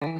Hey,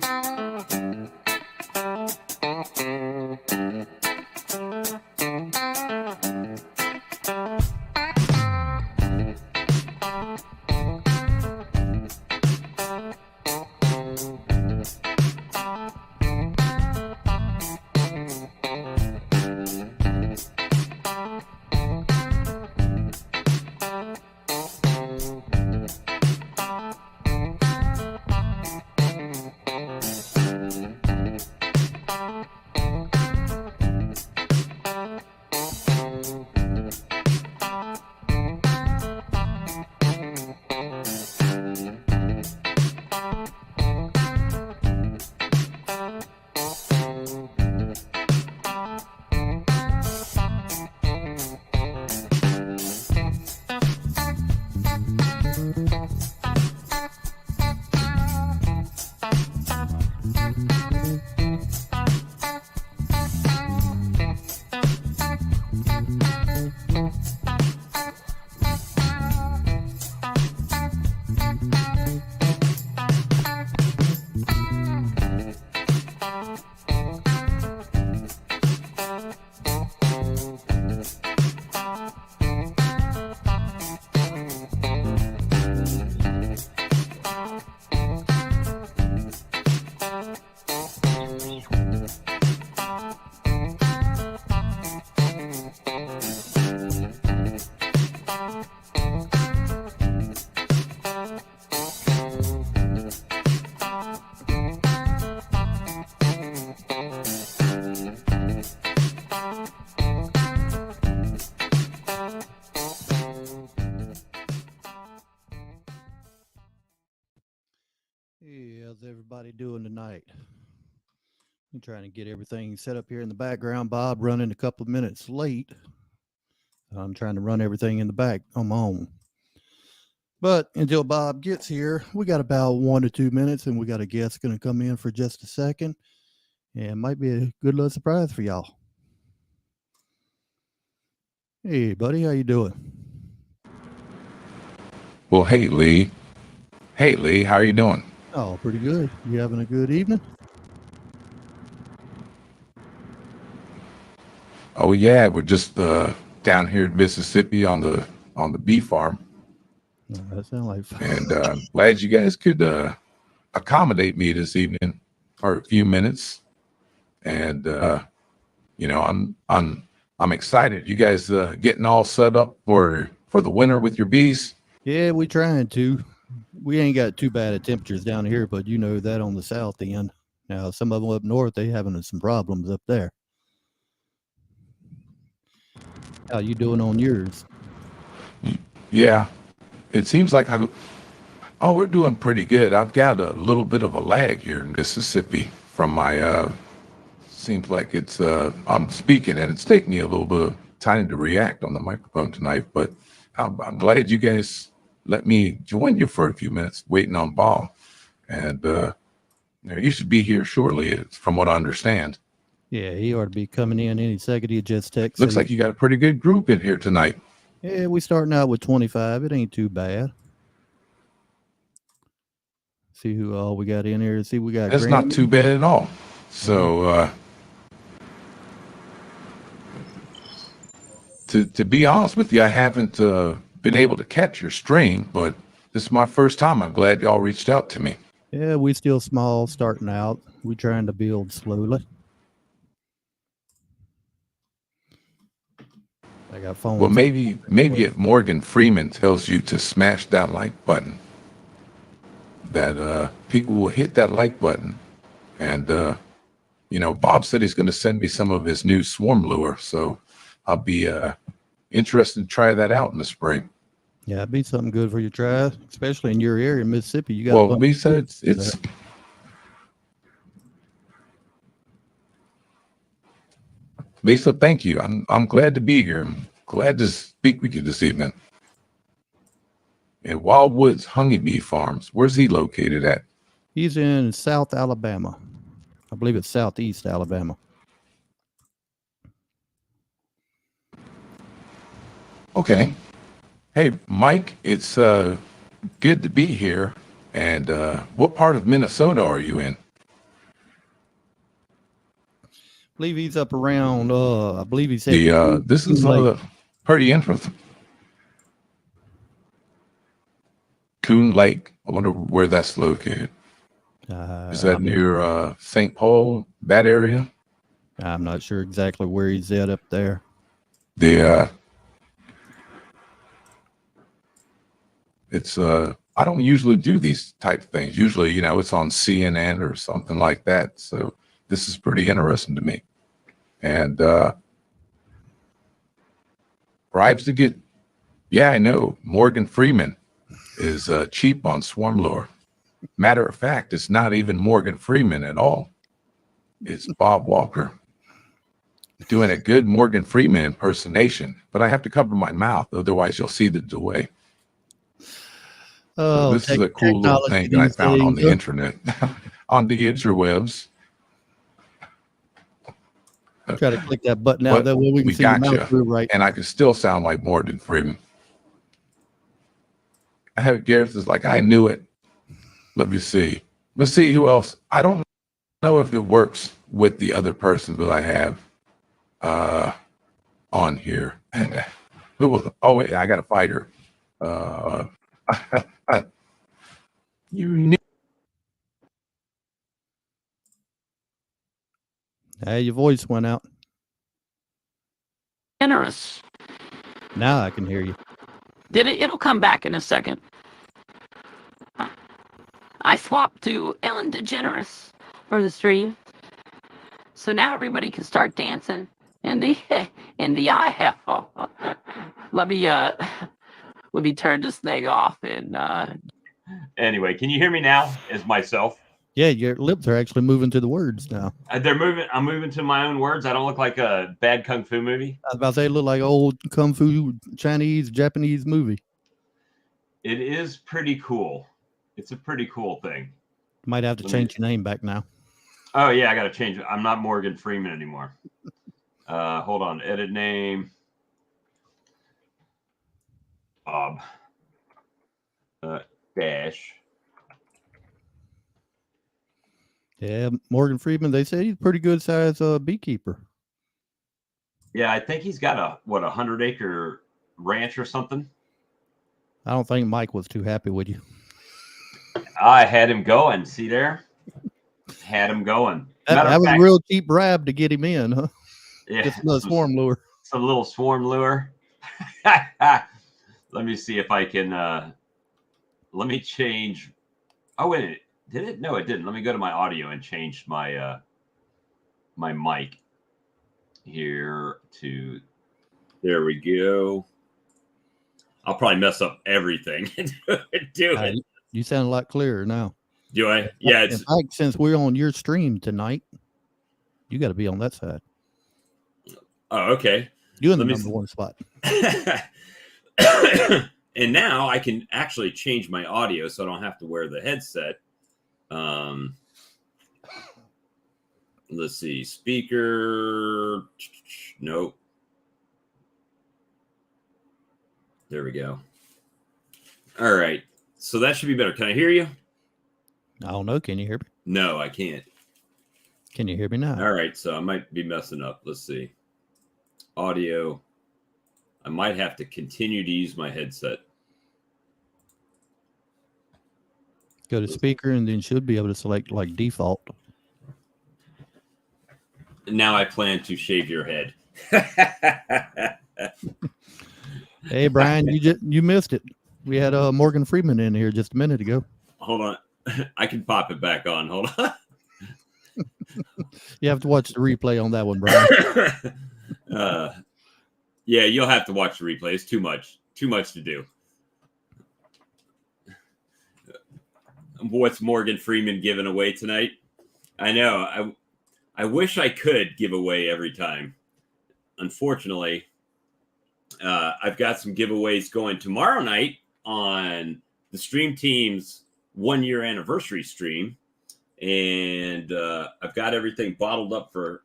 how's everybody doing tonight? I'm trying to get everything set up here in the background. Bob running a couple of minutes late. I'm trying to run everything in the back on my own. But until Bob gets here, we got about 1 to 2 minutes, and we got a guest going to come in for just a second. And might be a good little surprise for y'all. Hey, buddy, how you doing? Well, hey, Lee. Hey, Lee, how are you doing? Oh, pretty good. You having a good evening? Oh, yeah, we're just down here in Mississippi on the bee farm. Oh, that sounds like fun. And glad you guys could accommodate me this evening for a few minutes. And you know, I'm excited. You guys getting all set up for the winter with your bees? Yeah, we trying to. We ain't got too bad of temperatures down here, but you know that on the south end. Now, some of them up north, they having some problems up there. How you doing on yours? Yeah, it seems like we're doing pretty good. I've got a little bit of a lag here in Mississippi from my seems like it's I'm speaking and it's taking me a little bit of time to react on the microphone tonight, but I'm glad you guys let me join you for a few minutes waiting on Bob. And you should be here shortly, from what I understand. Yeah, he ought to be coming in any second. He just texted. Looks like you got a pretty good group in here tonight. Yeah, we starting out with 25. It ain't too bad. See who all we got in here. See, we got That's not too bad at all. So to be honest with you, I haven't been able to catch your string, but this is my first time. I'm glad y'all reached out to me. Yeah, we still small, starting out. We trying to build slowly. I got phones. Well, maybe if Morgan Freeman tells you to smash that like button, that people will hit that like button. And Bob said he's going to send me some of his new swarm lure, so I'll be interested to try that out in the spring. Yeah, it'd be something good for you to try, especially in your area, Mississippi. You got well, we said it's Lisa, thank you. I'm glad to be here. I'm glad to speak with you this evening. And Wildwood's Honeybee Farms, where's he located at? He's in South Alabama. I believe it's Southeast Alabama. Okay. Hey, Mike, it's good to be here. And what part of Minnesota are you in? believe he's up around. I believe he said This is Lake. pretty interesting. Coon Lake. I wonder where that's located. Is that near St. Paul, that area? I'm not sure exactly where he's at up there. It's I don't usually do these type of things. Usually, it's on CNN or something like that. So this is pretty interesting to me. And bribes to get, I know Morgan Freeman is cheap on swarm lure. Matter of fact, it's not even Morgan Freeman at all. It's Bob Walker doing a good Morgan Freeman impersonation, but I have to cover my mouth, otherwise you'll see the delay. So this is a cool little thing that I found on the internet, on the interwebs. Try to click that button out. That way we can see the mouth through right. And I can still sound like Morgan Freeman. I have Gareth is like, I knew it. Let me see. Let's see who else. I don't know if it works with the other person that I have on here. Oh wait, I got a fighter. You knew. Hey, your voice went out. Generous. Now I can hear you. Did it? It'll come back in a second. I swapped to Ellen DeGeneres for the stream, so now everybody can start dancing in the eye. Let me turn this thing off and. Anyway, can you hear me now? As myself? Yeah, your lips are actually moving to the words now. They're moving. I'm moving to my own words. I don't look like a bad kung fu movie. I was about to say, it look like an old kung fu Chinese, Japanese movie. It is pretty cool. It's a pretty cool thing. Might have to change your name back now. Oh yeah, I got to change it. I'm not Morgan Freeman anymore. Hold on. Edit name. Bob. Dash. Yeah, Morgan Freeman, they say he's a pretty good size beekeeper. Yeah, I think he's got a 100-acre ranch or something. I don't think Mike was too happy with you. I had him going. See there? Had him going. That was a real cheap bribe to get him in, huh? Yeah. Just a swarm lure. It's a little swarm lure. Let me see if I can. Let me change. Oh, wait. Did it? No, it didn't. Let me go to my audio and change my my mic here to. There we go. I'll probably mess up everything. Do it. You sound a lot clearer now. Do I? Yeah. In fact, since we're on your stream tonight, you got to be on that side. Oh, okay. You're in the number one spot. And now I can actually change my audio so I don't have to wear the headset. Let's see. Speaker. Nope. There we go. All right. So that should be better. Can I hear you? I don't know. Can you hear me? No, I can't. Can you hear me now? All right. So I might be messing up. Let's see. Audio. I might have to continue to use my headset. Go to speaker and then should be able to select like default. Now I plan to shave your head. Hey, Brian, you missed it. We had Morgan Freeman in here just a minute ago. Hold on. I can pop it back on. Hold on. You have to watch the replay on that one, Brian. Yeah, you'll have to watch the replay. It's too much to do. What's Morgan Freeman giving away tonight? I know. I wish I could give away every time. Unfortunately, I've got some giveaways going tomorrow night on the Stream Team's 1-year anniversary stream. And I've got everything bottled up for,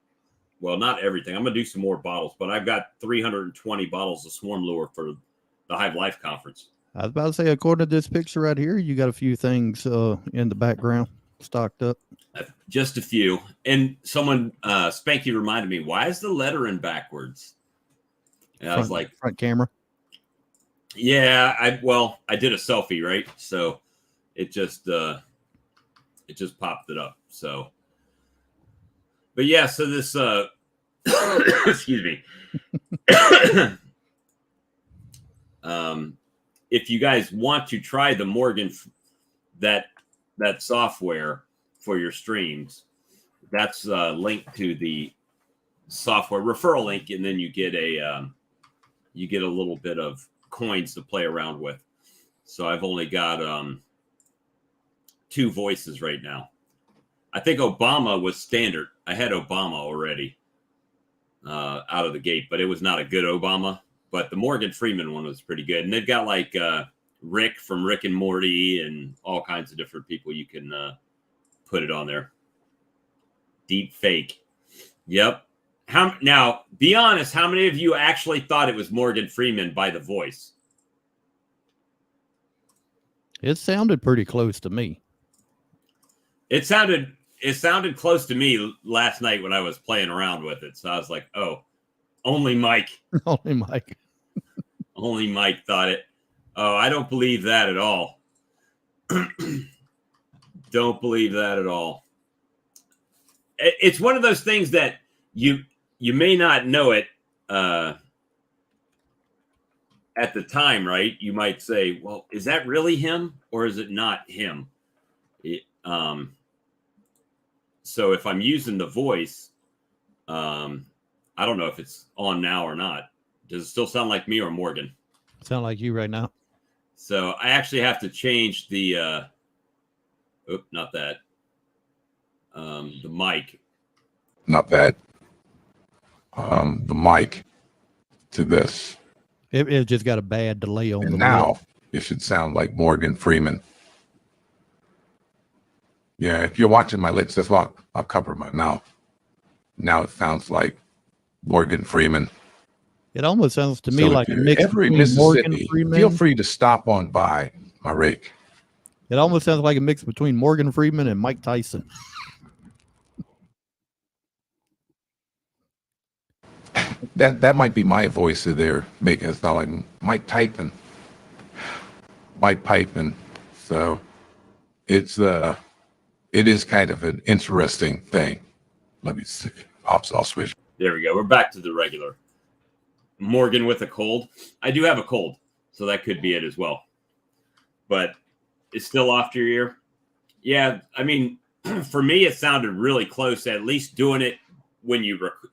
well, not everything. I'm going to do some more bottles, but I've got 320 bottles of Swarm Lure for the Hive Life conference. I was about to say, according to this picture right here, you got a few things in the background. stocked up? Just a few. And someone, Spanky reminded me, why is the lettering backwards? And I was like, front camera. Yeah, I did a selfie, right? So it just popped it up. So, but yeah, so this excuse me. If you guys want to try the Morgan, that software for your streams, that's linked to the software referral link, and then you get a little bit of coins to play around with. So I've only got 2 voices right now. I think Obama was standard. I had Obama already out of the gate, but it was not a good Obama. But the Morgan Freeman one was pretty good. And they've got like Rick from Rick and Morty and all kinds of different people you can put it on there. Deep fake. Yep. Now, be honest, how many of you actually thought it was Morgan Freeman by the voice? It sounded pretty close to me. It sounded close to me last night when I was playing around with it. So I was like, oh, only Mike. Only Mike. Only Mike thought it. Oh, I don't believe that at all. Don't believe that at all. It's one of those things that you may not know it at the time, right? You might say, well, is that really him or is it not him? So if I'm using the voice, I don't know if it's on now or not. Does it still sound like me or Morgan? Sound like you right now. So I actually have to change the, not that, the mic. Not that. The mic to this. It just got a bad delay on And the now lip. it should sound like Morgan Freeman. Yeah, if you're watching my lips, that's why I'll cover my mouth. Now it sounds like Morgan Freeman. It almost sounds to me So like if a you're mix ever in between Morgan Mississippi, Freeman. feel free to stop on by my rig. It almost sounds like a mix between Morgan Freeman and Mike Tyson. That might be my voice there, making it sound like Mike Tyson. Mike Tyson. So it is kind of an interesting thing. Let me see. I'll switch. There we go. We're back to the regular. Morgan with a cold. I do have a cold, so that could be it as well. But it's still off to your ear. Yeah, I mean, for me, it sounded really close. At least doing it when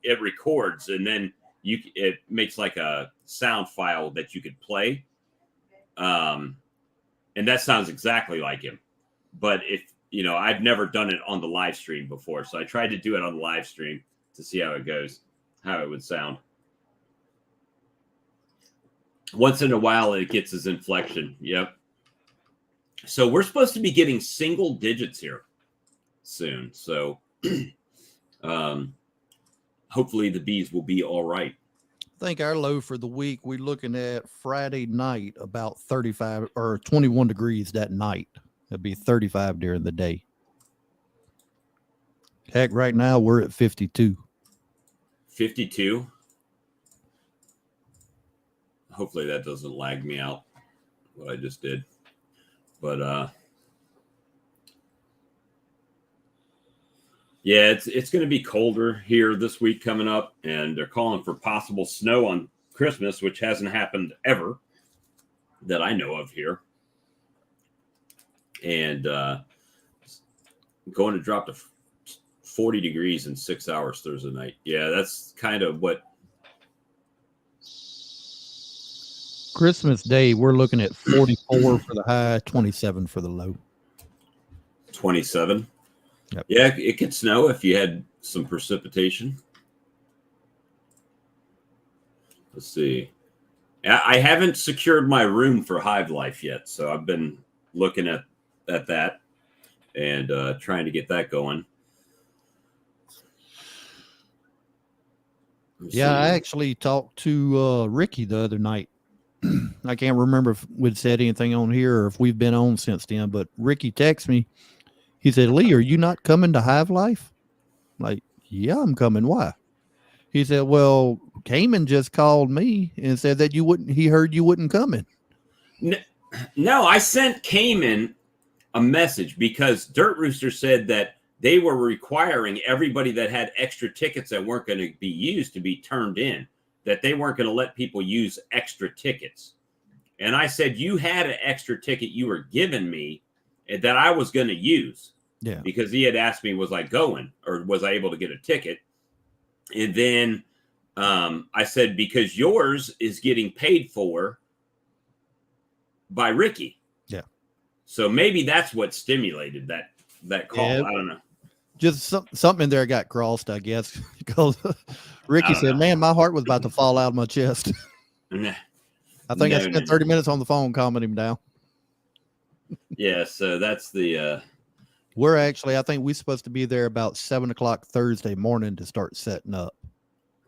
it records, and then it makes like a sound file that you could play. And that sounds exactly like him. But I've never done it on the live stream before, so I tried to do it on the live stream to see how it goes, how it would sound. Once in a while, it gets his inflection. Yep. So we're supposed to be getting single digits here soon. So hopefully the bees will be all right. I think our low for the week, we're looking at Friday night about 35 or 21 degrees that night. It'll be 35 during the day. Heck, right now we're at 52. 52. Hopefully that doesn't lag me out, what I just did. But yeah, it's going to be colder here this week coming up, and they're calling for possible snow on Christmas, which hasn't happened ever that I know of here. And going to drop to 40 degrees in 6 hours Thursday night. Yeah, that's kind of what. Christmas Day, we're looking at 44 for the high, 27 for the low. 27. Yep. Yeah, it could snow if you had some precipitation. Let's see. I haven't secured my room for Hive Life yet, so I've been looking at that and trying to get that going. Yeah, I actually talked to Ricky the other night. I can't remember if we'd said anything on here or if we've been on since then, but Ricky texted me. He said, Lee, are you not coming to Hive Life? I'm like, yeah, I'm coming. Why? He said, well, Cayman just called me and said that he heard you wouldn't come in. No, I sent Cayman a message because Dirt Rooster said that they were requiring everybody that had extra tickets that weren't going to be used to be turned in, that they weren't going to let people use extra tickets. And I said, you had an extra ticket you were giving me that I was going to use. Yeah. Because he had asked me, was I going or was I able to get a ticket? And then I said, because yours is getting paid for by Ricky. Yeah. So maybe that's what stimulated that call. Yeah, I don't know. Just something in there got crossed, I guess, because Ricky said, man, my heart was about to fall out of my chest. I think I spent 30 minutes on the phone calming him down. Yeah, so that's the I think we're supposed to be there about 7:00 Thursday morning to start setting up.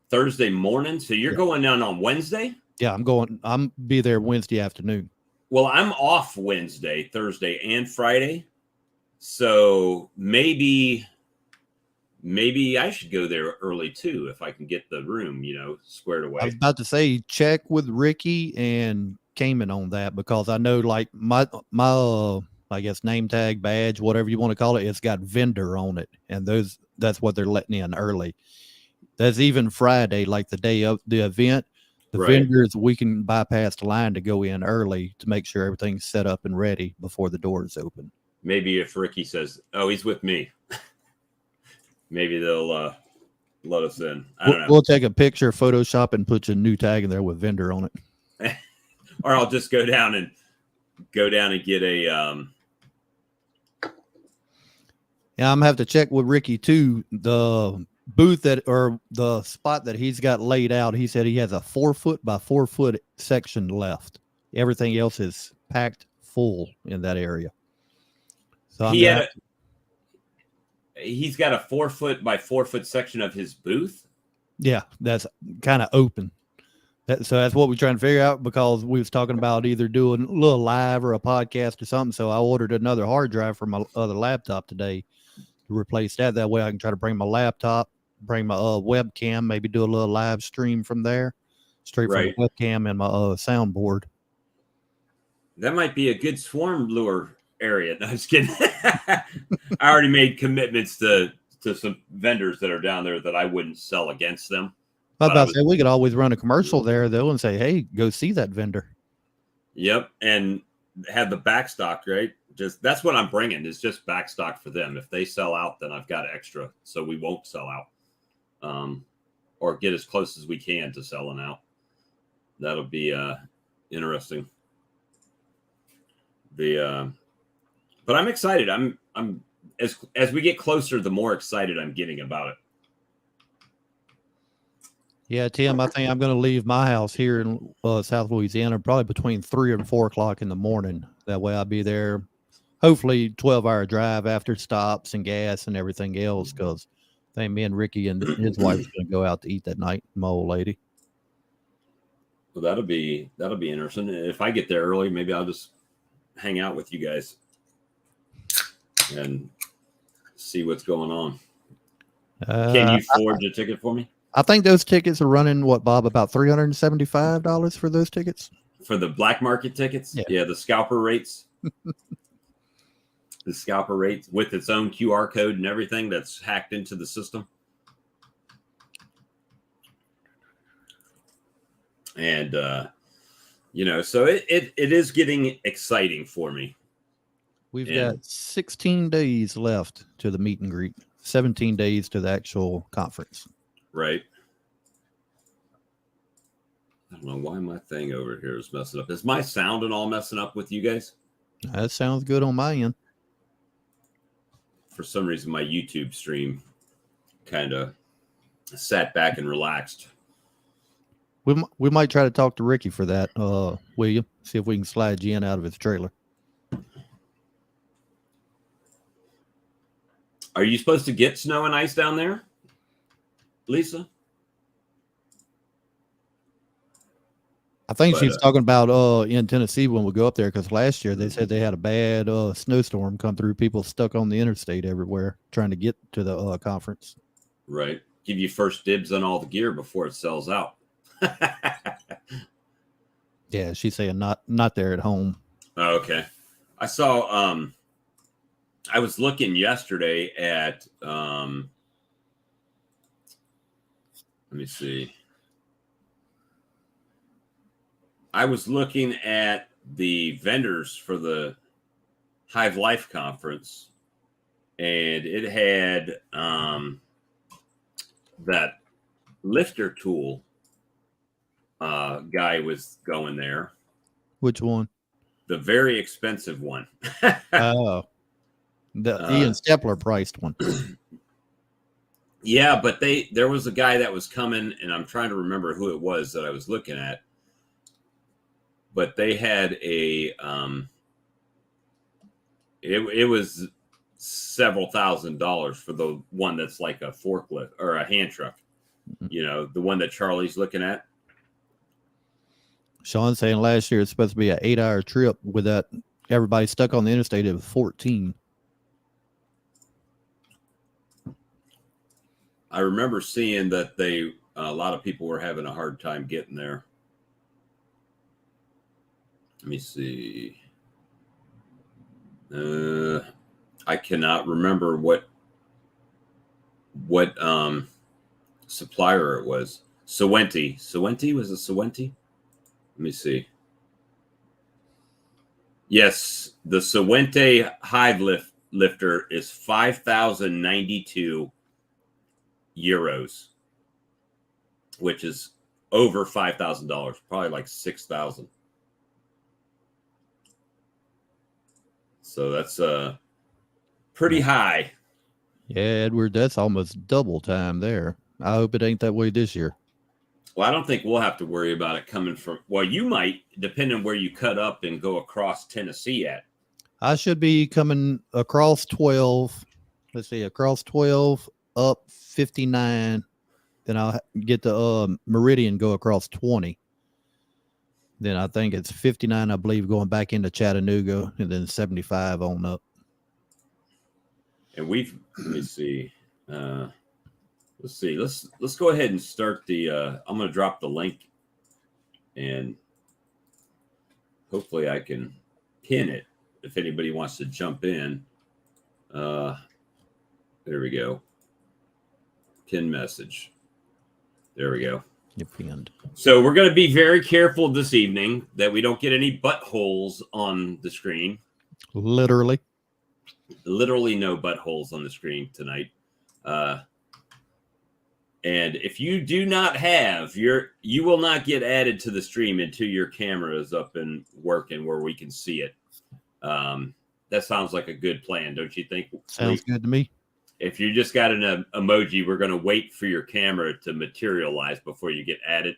Thursday morning. So you're going down on Wednesday? Yeah, I'm be there Wednesday afternoon. Well, I'm off Wednesday, Thursday, and Friday. So maybe I should go there early too if I can get the room, squared away. I was about to say, check with Ricky and Cayman on that, because I know like my I guess name tag, badge, whatever you want to call it, it's got vendor on it, and that's what they're letting in early. That's even Friday, like the day of the event. The vendors, we can bypass the line to go in early to make sure everything's set up and ready before the doors open. Maybe if Ricky says, "Oh, he's with me," maybe they'll let us in. I don't know. We'll take a picture, Photoshop, and put your new tag in there with vendor on it. Or I'll just go down and get a. Yeah, I'm gonna have to check with Ricky too. The booth or the spot that he's got laid out, he said he has a 4 foot by 4 foot section left. Everything else is packed full in that area. So he's got a 4 foot by 4 foot section of his booth. Yeah, that's kind of open. So that's what we're trying to figure out, because we was talking about either doing a little live or a podcast or something. So I ordered another hard drive for my other laptop today to replace that. That way I can try to bring my laptop, bring my webcam, maybe do a little live stream from there, straight from the webcam and my soundboard. That might be a good swarm lure area. No, I'm just kidding. I already made commitments to some vendors that are down there that I wouldn't sell against them. I was about to say, we could always run a commercial there, though, and say, hey, go see that vendor. Yep. And have the backstock, right? That's what I'm bringing, is just backstock for them. If they sell out, then I've got extra, so we won't sell out, or get as close as we can to selling out. That'll be interesting. But I'm excited. I'm as we get closer, the more excited I'm getting about it. Yeah, Tim, I think I'm going to leave my house here in South Louisiana probably between 3 and 4 o'clock in the morning. That way I'll be there, hopefully 12-hour drive after stops and gas and everything else, because I think me and Ricky and his wife are going to go out to eat that night, my old lady. Well, that'll be interesting. If I get there early, maybe I'll just hang out with you guys and see what's going on. Can you forge a ticket for me? I think those tickets are running, what, Bob, about $375 for those tickets? For the black market tickets? Yeah, the scalper rates. The scalper rates with its own QR code and everything that's hacked into the system. And, so it is getting exciting for me. We've got 16 days left to the meet and greet, 17 days to the actual conference. Right. I don't know why my thing over here is messing up. Is my sound and all messing up with you guys? That sounds good on my end. For some reason, my YouTube stream kind of sat back and relaxed. We might try to talk to Ricky for that, William. See if we can slide you in out of his trailer. Are you supposed to get snow and ice down there, Lisa? I think But, she was talking about in Tennessee when we go up there, because last year they said they had a bad snowstorm come through. People stuck on the interstate everywhere trying to get to the conference. right. Give you first dibs on all the gear before it sells out. Yeah, she's saying not there at home. Oh, okay. I saw I was looking yesterday at let me see. I was looking at the vendors for the Hive Life conference, and it had that lifter tool guy was going there. Which one? The very expensive one. Oh, the Ian Stepler priced one. Yeah, but there was a guy that was coming, and I'm trying to remember who it was that I was looking at. But they had a it was several $1,000s for the one that's like a forklift or a hand truck. You know, the one that Charlie's looking at. Sean's saying last year it's supposed to be an 8-hour trip with that everybody stuck on the interstate. It was 14. I remember seeing that a lot of people were having a hard time getting there. Let me see. I cannot remember what supplier it was. Sawmill. Sawmill, was it Sawmill? Let me see. Yes, the Sawmill Hive lifter is 5,092 euros, which is over $5,000, probably like 6,000. So that's pretty high. Yeah, Edward, that's almost double time there. I hope it ain't that way this year. Well, I don't think we'll have to worry about it coming from. Well, you might, depending where you cut up and go across Tennessee at. I should be coming across 12. Let's see, across 12, up 59. Then I'll get the Meridian, go across 20. Then I think it's 59, I believe, going back into Chattanooga, and then 75 on up. And let me see. Let's see. Let's go ahead and start the. I'm going to drop the link, and hopefully I can pin it if anybody wants to jump in. There we go. Pin message. There we go. You pinned. So we're going to be very careful this evening that we don't get any buttholes on the screen. Literally no buttholes on the screen tonight. And if you do not have you will not get added to the stream until your camera is up and working where we can see it. That sounds like a good plan, don't you think? sounds good to me. If you just got an emoji, we're going to wait for your camera to materialize before you get added.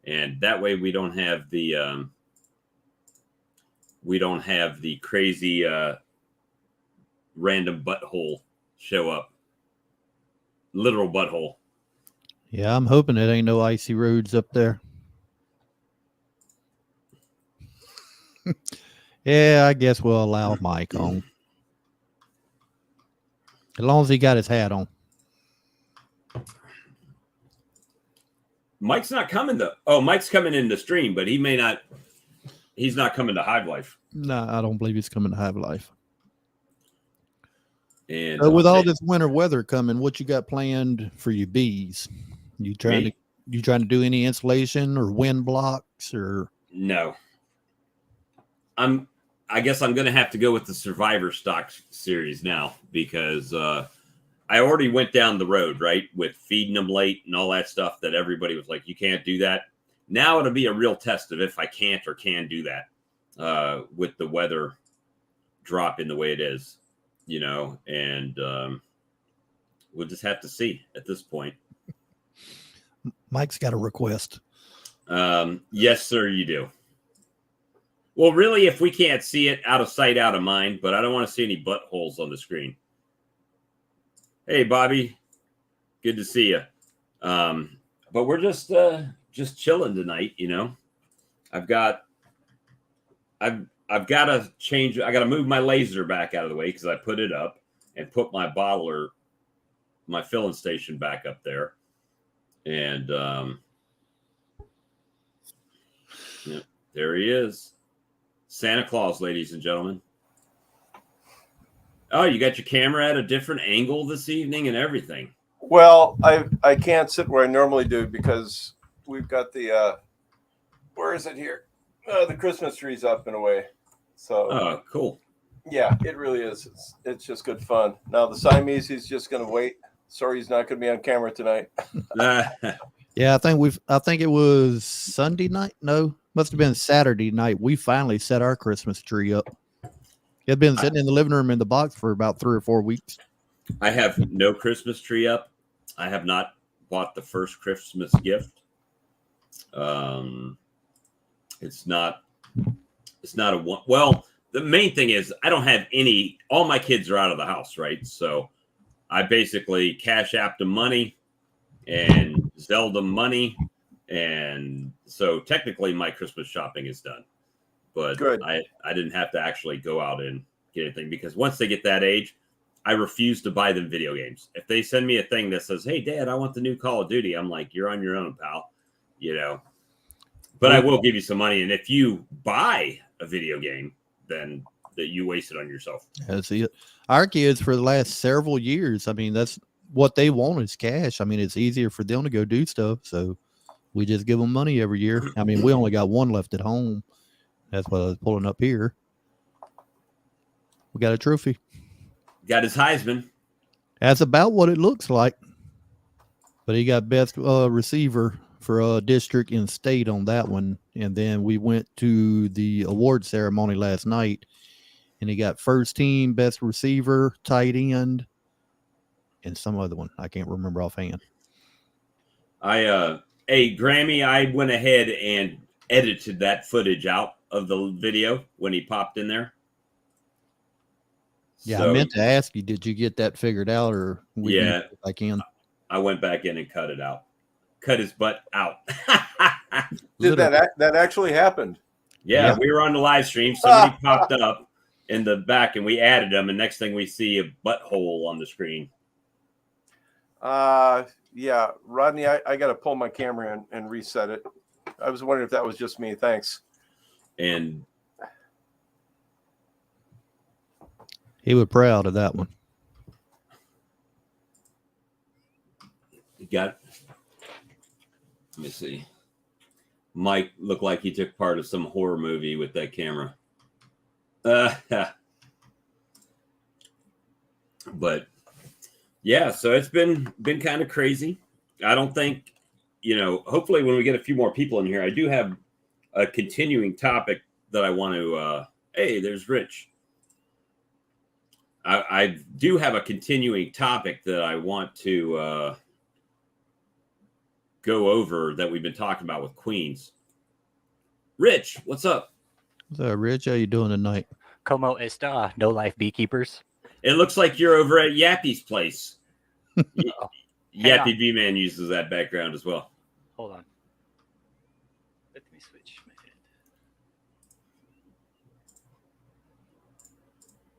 And that way we don't have the crazy random butthole show up. Literal butthole. Yeah, I'm hoping it ain't no icy roads up there. Yeah, I guess we'll allow Mike on. As long as he got his hat on. Mike's not coming though. Oh, Mike's coming in the stream, but he's not coming to Hive Life. No, I don't believe he's coming to Hive Life. And with all this winter weather coming, what you got planned for your bees? You trying to do any insulation or wind blocks or? No. I guess I'm going to have to go with the Survivor Stock series now because I already went down the road, right, with feeding them late and all that stuff that everybody was like, you can't do that. Now it'll be a real test of if I can't or can do that with the weather dropping the way it is, you know, and we'll just have to see at this point. Mike's got a request. Yes, sir, you do. Well, really, if we can't see it, out of sight, out of mind, but I don't want to see any buttholes on the screen. Hey, Bobby. Good to see you. But we're just chilling tonight, you know. I've got to change. I got to move my laser back out of the way because I put it up and put my bottler, my filling station back up there. And yeah, there he is. Santa Claus, ladies and gentlemen. Oh, you got your camera at a different angle this evening and everything. Well, I can't sit where I normally do because we've got the where is it here? The Christmas tree's up and away. So Oh, cool. yeah, it really is. It's just good fun. Now the Siamese, he's just gonna wait. Sorry, he's not gonna be on camera tonight. Yeah, I think it was Sunday night. No, must have been Saturday night. We finally set our Christmas tree up. It had been sitting in the living room in the box for about 3 or 4 weeks. I have no Christmas tree up. I have not bought the first Christmas gift. It's not a one. Well, the main thing is I don't have any. All my kids are out of the house, right? So I basically Cash App them money and Zelda money, and so technically my Christmas shopping is done. But Good. I didn't have to actually go out and get anything because once they get that age, I refuse to buy them video games. If they send me a thing that says, "Hey, Dad, I want the new Call of Duty," I'm like, "You're on your own, pal," you know. But I will give you some money, and if you buy a video game, then that you wasted on yourself. That's it. Our kids for the last several years, I mean, that's what they want is cash. I mean, it's easier for them to go do stuff, so we just give them money every year. I mean, we only got one left at home. That's what I was pulling up here. We got a trophy. Got his Heisman. That's about what it looks like. But he got best receiver for district and state on that one. And then we went to the award ceremony last night, and he got first team, best receiver, tight end, and some other one. I can't remember offhand. Hey, Grammy, I went ahead and edited that footage out of the video when he popped in there. Yeah, So, I meant to ask you, did you get that figured out, or Yeah. if I can? I went back in and cut it out. Cut his butt out. Did that actually happened? Yeah, we were on the live stream. Somebody popped up in the back and we added them. And next thing we see a butthole on the screen. Yeah, Rodney, I got to pull my camera in and reset it. I was wondering if that was just me. Thanks. And He was proud of that one. you got it. Let me see. Mike looked like he took part of some horror movie with that camera. But yeah, so it's been kind of crazy. I don't think, hopefully when we get a few more people in here, I do have a continuing topic that I want to, hey, there's Rich. I do have a continuing topic that I want to go over that we've been talking about with Queens. Rich, what's up? What's up, Rich? How you doing tonight? Como esta, no life beekeepers? It looks like you're over at Yappy's place. Oh, Yappy B-Man uses that background as well. hold on. Let me switch my head.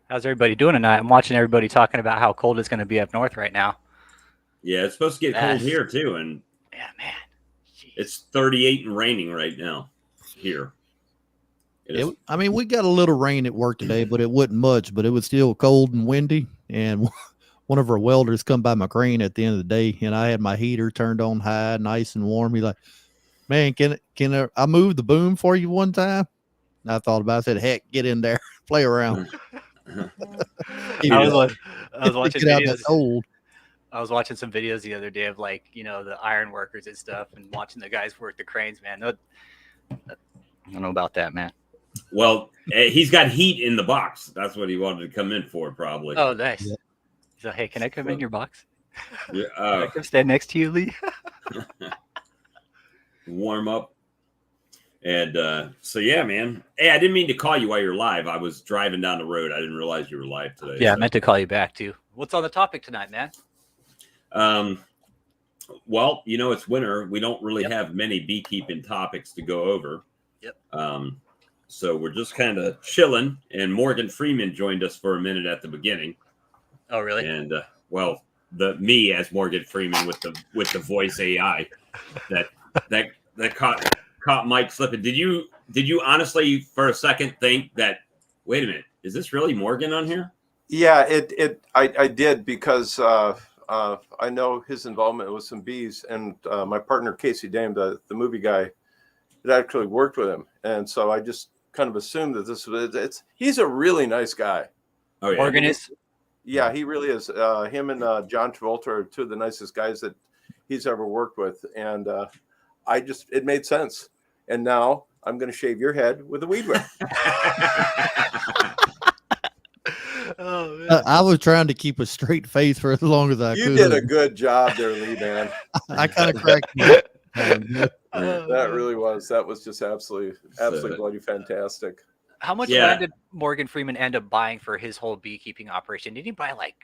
How's everybody doing tonight? I'm watching everybody talking about how cold it's going to be up north right now. Yeah, it's supposed to get cold here too, and Yeah, man. Jeez. it's 38 and raining right now here. I mean, we got a little rain at work today, but it wasn't much, but it was still cold and windy. And one of our welders come by my crane at the end of the day, and I had my heater turned on high, nice and warm. He's like, "Man, can I move the boom for you one time?" And I thought about it. I said, "Heck, get in there, play around." I was watching Get out that videos. cold. I was watching some videos the other day of the iron workers and stuff, and watching the guys work the cranes. Man, I don't know about that, man. Well, he's got heat in the box. That's what he wanted to come in for, probably. Oh, nice. Yeah. So, hey, can I come in your box? Yeah, Can I come stand next to you, Lee? warm up. And so, yeah, man. Hey, I didn't mean to call you while you're live. I was driving down the road. I didn't realize you were live today. Yeah, I so. meant to call you back too. What's on the topic tonight, man? Well, it's winter. We don't really have many beekeeping topics to go over. Yep. So we're just kind of chilling, and Morgan Freeman joined us for a minute at the beginning. Oh, really? And well, me as Morgan Freeman with the voice AI that caught Mike slipping. Did you honestly for a second think that, wait a minute, is this really Morgan on here? Yeah, I did because I know his involvement with some bees, and my partner Casey Dame, the movie guy, had actually worked with him, and so I just kind of assumed that this was he's a really nice guy. Oh yeah, Morgan is. Yeah, he really is. Him and John Travolta are two of the nicest guys that he's ever worked with, and it made sense. And now I'm going to shave your head with a weed whacker. Oh, man. I was trying to keep a straight face for as long as I You could. did a good job there, Lee, man. I kind of cracked me up. That really was. That was just absolutely bloody fantastic. How much Yeah. land did Morgan Freeman end up buying for his whole beekeeping operation? Did he buy like?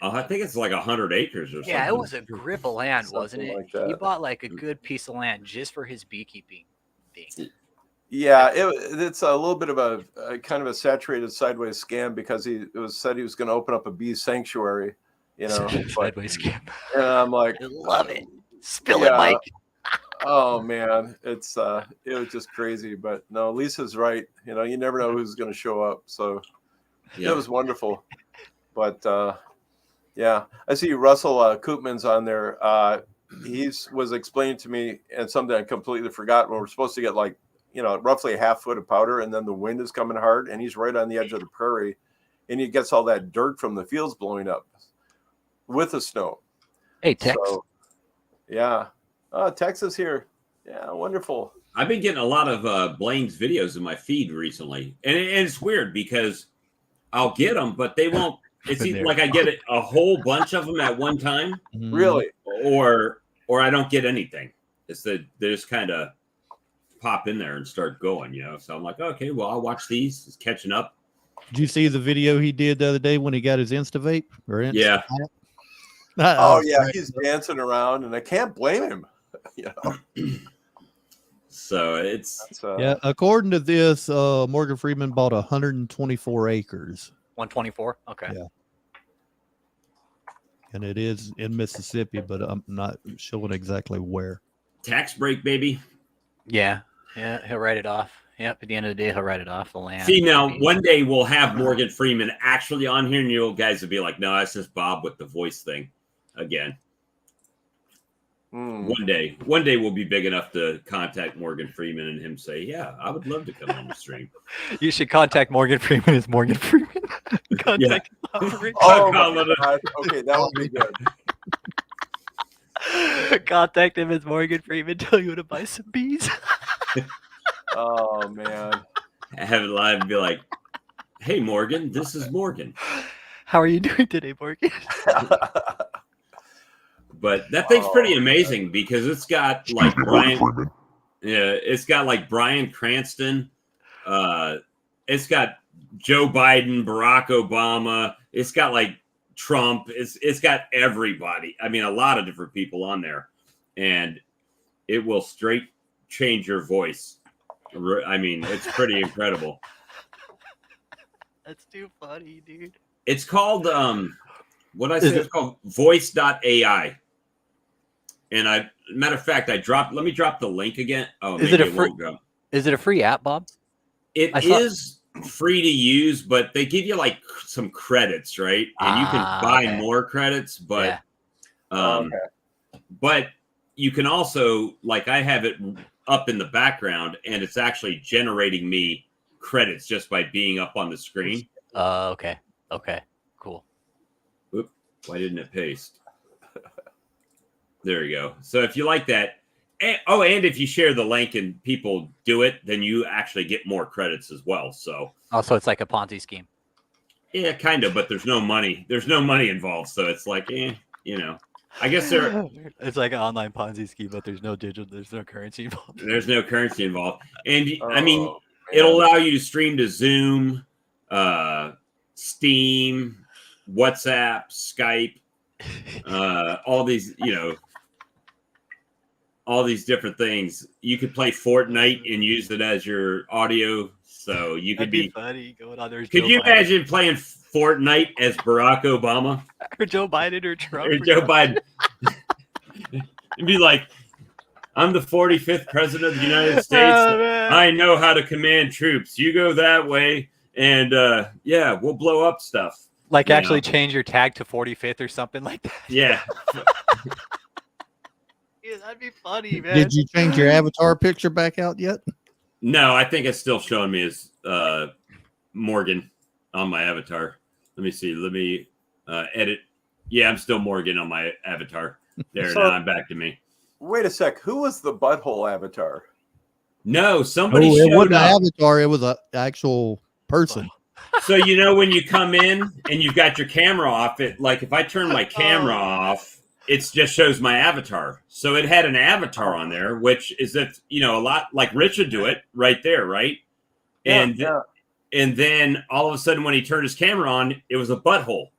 I think it's like 100 acres or something. Yeah, it was a grip of land, wasn't Something it? like that. He bought like a good piece of land just for his beekeeping thing. Yeah, it's a little bit of a kind of a saturated sideways scam because it was said he was going to open up a bee sanctuary, Sideways scam. And I'm like, I love it. Spill it, Mike. Oh man, it was just crazy. But no, Lisa's right. You never know who's going to show up. So Yeah. it was wonderful. But yeah, I see Russell Koopman's on there. He was explaining to me, and something I completely forgot, when we're supposed to get like, roughly a half foot of powder, and then the wind is coming hard, and he's right on the edge of the prairie, and he gets all that dirt from the fields blowing up with the snow. Hey, Tex. So, yeah. Texas here. Yeah, wonderful. I've been getting a lot of Blaine's videos in my feed recently, and it's weird because I'll get them, but they won't. It's either like I get a whole bunch of them at one time, Really? or I don't get anything. It's that they just kind of pop in there and start going, So I'm like, okay, well, I'll watch these. It's catching up. Did you see the video he did the other day when he got his Instavape? Yeah. Oh yeah, he's dancing around, and I can't blame him. So it's yeah. According to this, Morgan Freeman bought 124 acres. 124. Okay. Yeah. And it is in Mississippi, but I'm not showing exactly where. tax break, baby. Yeah. He'll write it off. Yep. At the end of the day, he'll write it off the land. See, now one day we'll have Morgan Freeman actually on here, and you guys will be like, "No, that's just Bob with the voice thing." Again. One day we'll be big enough to contact Morgan Freeman and him say, "Yeah, I would love to come on the stream." You should contact Morgan Freeman as Morgan Freeman. Contact him. Oh my God. Okay, that would be good. Contact him as Morgan Freeman. Tell you to buy some bees. Oh man. Have it live and be like, "Hey, Morgan, this is Morgan." How are you doing today, Morgan? But that thing's pretty amazing because it's got like Brian. Yeah, it's got like Bryan Cranston. It's got Joe Biden, Barack Obama. It's got like Trump. It's got everybody. I mean, a lot of different people on there, and it will straight change your voice. I mean, it's pretty incredible. That's too funny, dude. It's called what I said. It's called Voice.ai. And matter of fact, let me drop the link again. Oh, Is it a free app, Bob? It is free to use, but they give you like some credits, right? And you can buy more credits, but but you can also, like, I have it up in the background, and it's actually generating me credits just by being up on the screen. Okay, cool. Oop, why didn't it paste? There you go. So if you like that, and if you share the link and people do it, then you actually get more credits as well. So also, it's like a Ponzi scheme. Yeah, kind of, but there's no money. There's no money involved, so it's like, I guess it's like an online Ponzi scheme, but there's no currency involved. There's no currency involved, and I mean, it'll allow you to stream to Zoom, Steam, WhatsApp, Skype, all these, all these different things. You could play Fortnite and use it as your audio. So you could That'd be be funny going on there. Could you imagine playing Fortnite as Barack Obama or Joe Biden or Trump or Joe Biden? It'd be like, I'm the 45th president of the United States. I know how to command troops. You go that way, and yeah, we'll blow up stuff. Like actually change your tag to 45th or something like that. Yeah. Yeah, that'd be funny, man. Did you change your avatar picture back out yet? No, I think it's still showing me as Morgan on my avatar. Let me see. Let me edit. Yeah, I'm still Morgan on my avatar. There, So- now I'm back to me. Wait a sec. Who was the butthole avatar? No, somebody Oh, it showed wasn't an up. avatar. It was an actual person. So when you come in and you've got your camera off, it like if I turn my camera off, it just shows my avatar. So it had an avatar on there, which is a lot like Rich would do it right there, right? Yeah, And then all of a sudden when he turned his camera on, it was a butthole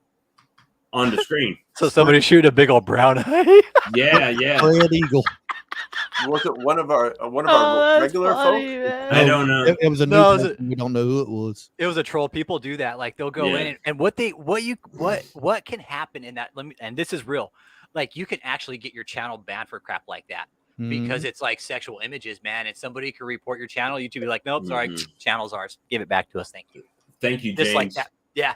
on the screen. So somebody shoot a big old brown eye. Yeah. Red Eagle. Was it one of our that's regular funny, folk? man. I don't know. It was a new No, it was person. We don't know who it was. It was a troll. People do that. Like they'll go in and what can happen in that. And this is real. Like you can actually get your channel banned for crap like that because it's like sexual images, man. And somebody can report your channel. YouTube be like, nope, sorry, channel's ours. Give it back to us. Thank you. Thank you, James. Just like that. Yeah.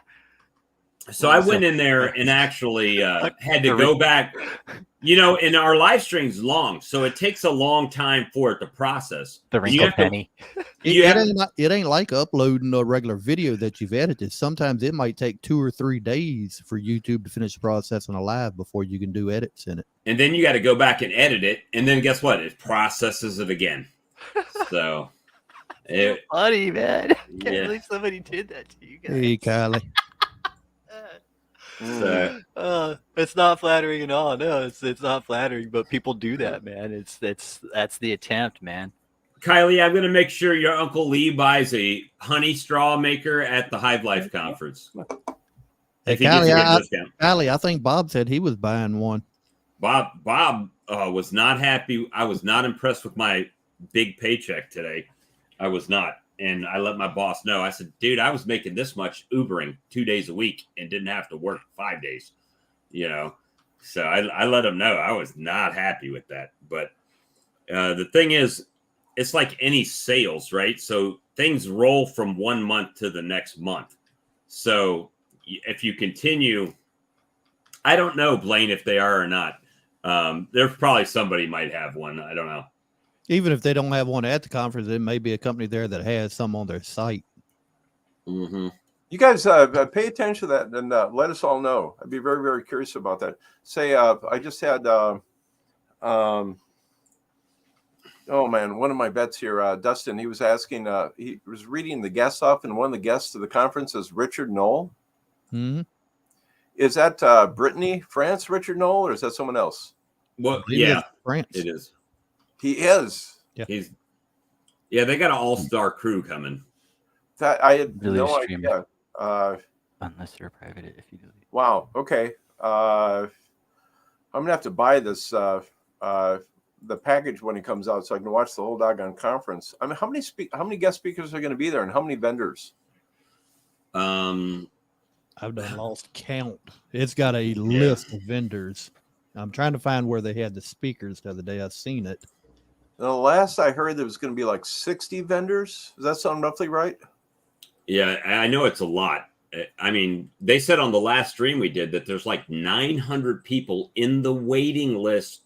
So I went in there and actually had to go back. And our live stream's long, so it takes a long time for it to process. The wrinkled penny. It ain't like uploading a regular video that you've edited. Sometimes it might take 2 or 3 days for YouTube to finish processing a live before you can do edits in it. And then you got to go back and edit it, and then guess what? It processes it again. So, Funny, man. I can't Yeah. believe somebody did that to you guys. Hey, Kylie. so It's not flattering at all. No, it's not flattering, but people do that, man. That's the attempt, man. Kylie, I'm going to make sure your Uncle Lee buys a honey straw maker at the Hive Life conference. Hey, If he gets a good Kylie, discount. Kylie, I think Bob said he was buying one. Bob was not happy. I was not impressed with my big paycheck today. I was not. And I let my boss know. I said, dude, I was making this much Ubering 2 days a week and didn't have to work 5 days, So I let him know I was not happy with that. But the thing is, it's like any sales, right? So things roll from 1 month to the next month. So if you continue, I don't know, Blaine, if they are or not. There's probably somebody might have one. I don't know. Even if they don't have one at the conference, there may be a company there that has some on their site. Mm-hmm. You guys pay attention to that and let us all know. I'd be very, very curious about that. Say, I just had, oh man, one of my vets here, Dustin, he was asking, he was reading the guests off, and one of the guests of the conference is Richard Knoll. Mm-hmm. Is that Brittany, France, Richard Knoll, or is that someone else? Well, Maybe yeah, it's France. it is. He is. They got an all-star crew coming. That I had Really no stream idea. Unless they're private, if you do. Wow. Okay. I'm gonna have to buy this the package when it comes out so I can watch the whole doggone conference. I mean, how many guest speakers are going to be there, and how many vendors? Um, I've done lost count. It's got a list of vendors. I'm trying to find where they had the speakers the other day. I've seen it. The last I heard, there was going to be like 60 vendors. Does that sound roughly right? yeah, I know it's a lot. I mean, they said on the last stream we did that there's like 900 people in the waiting list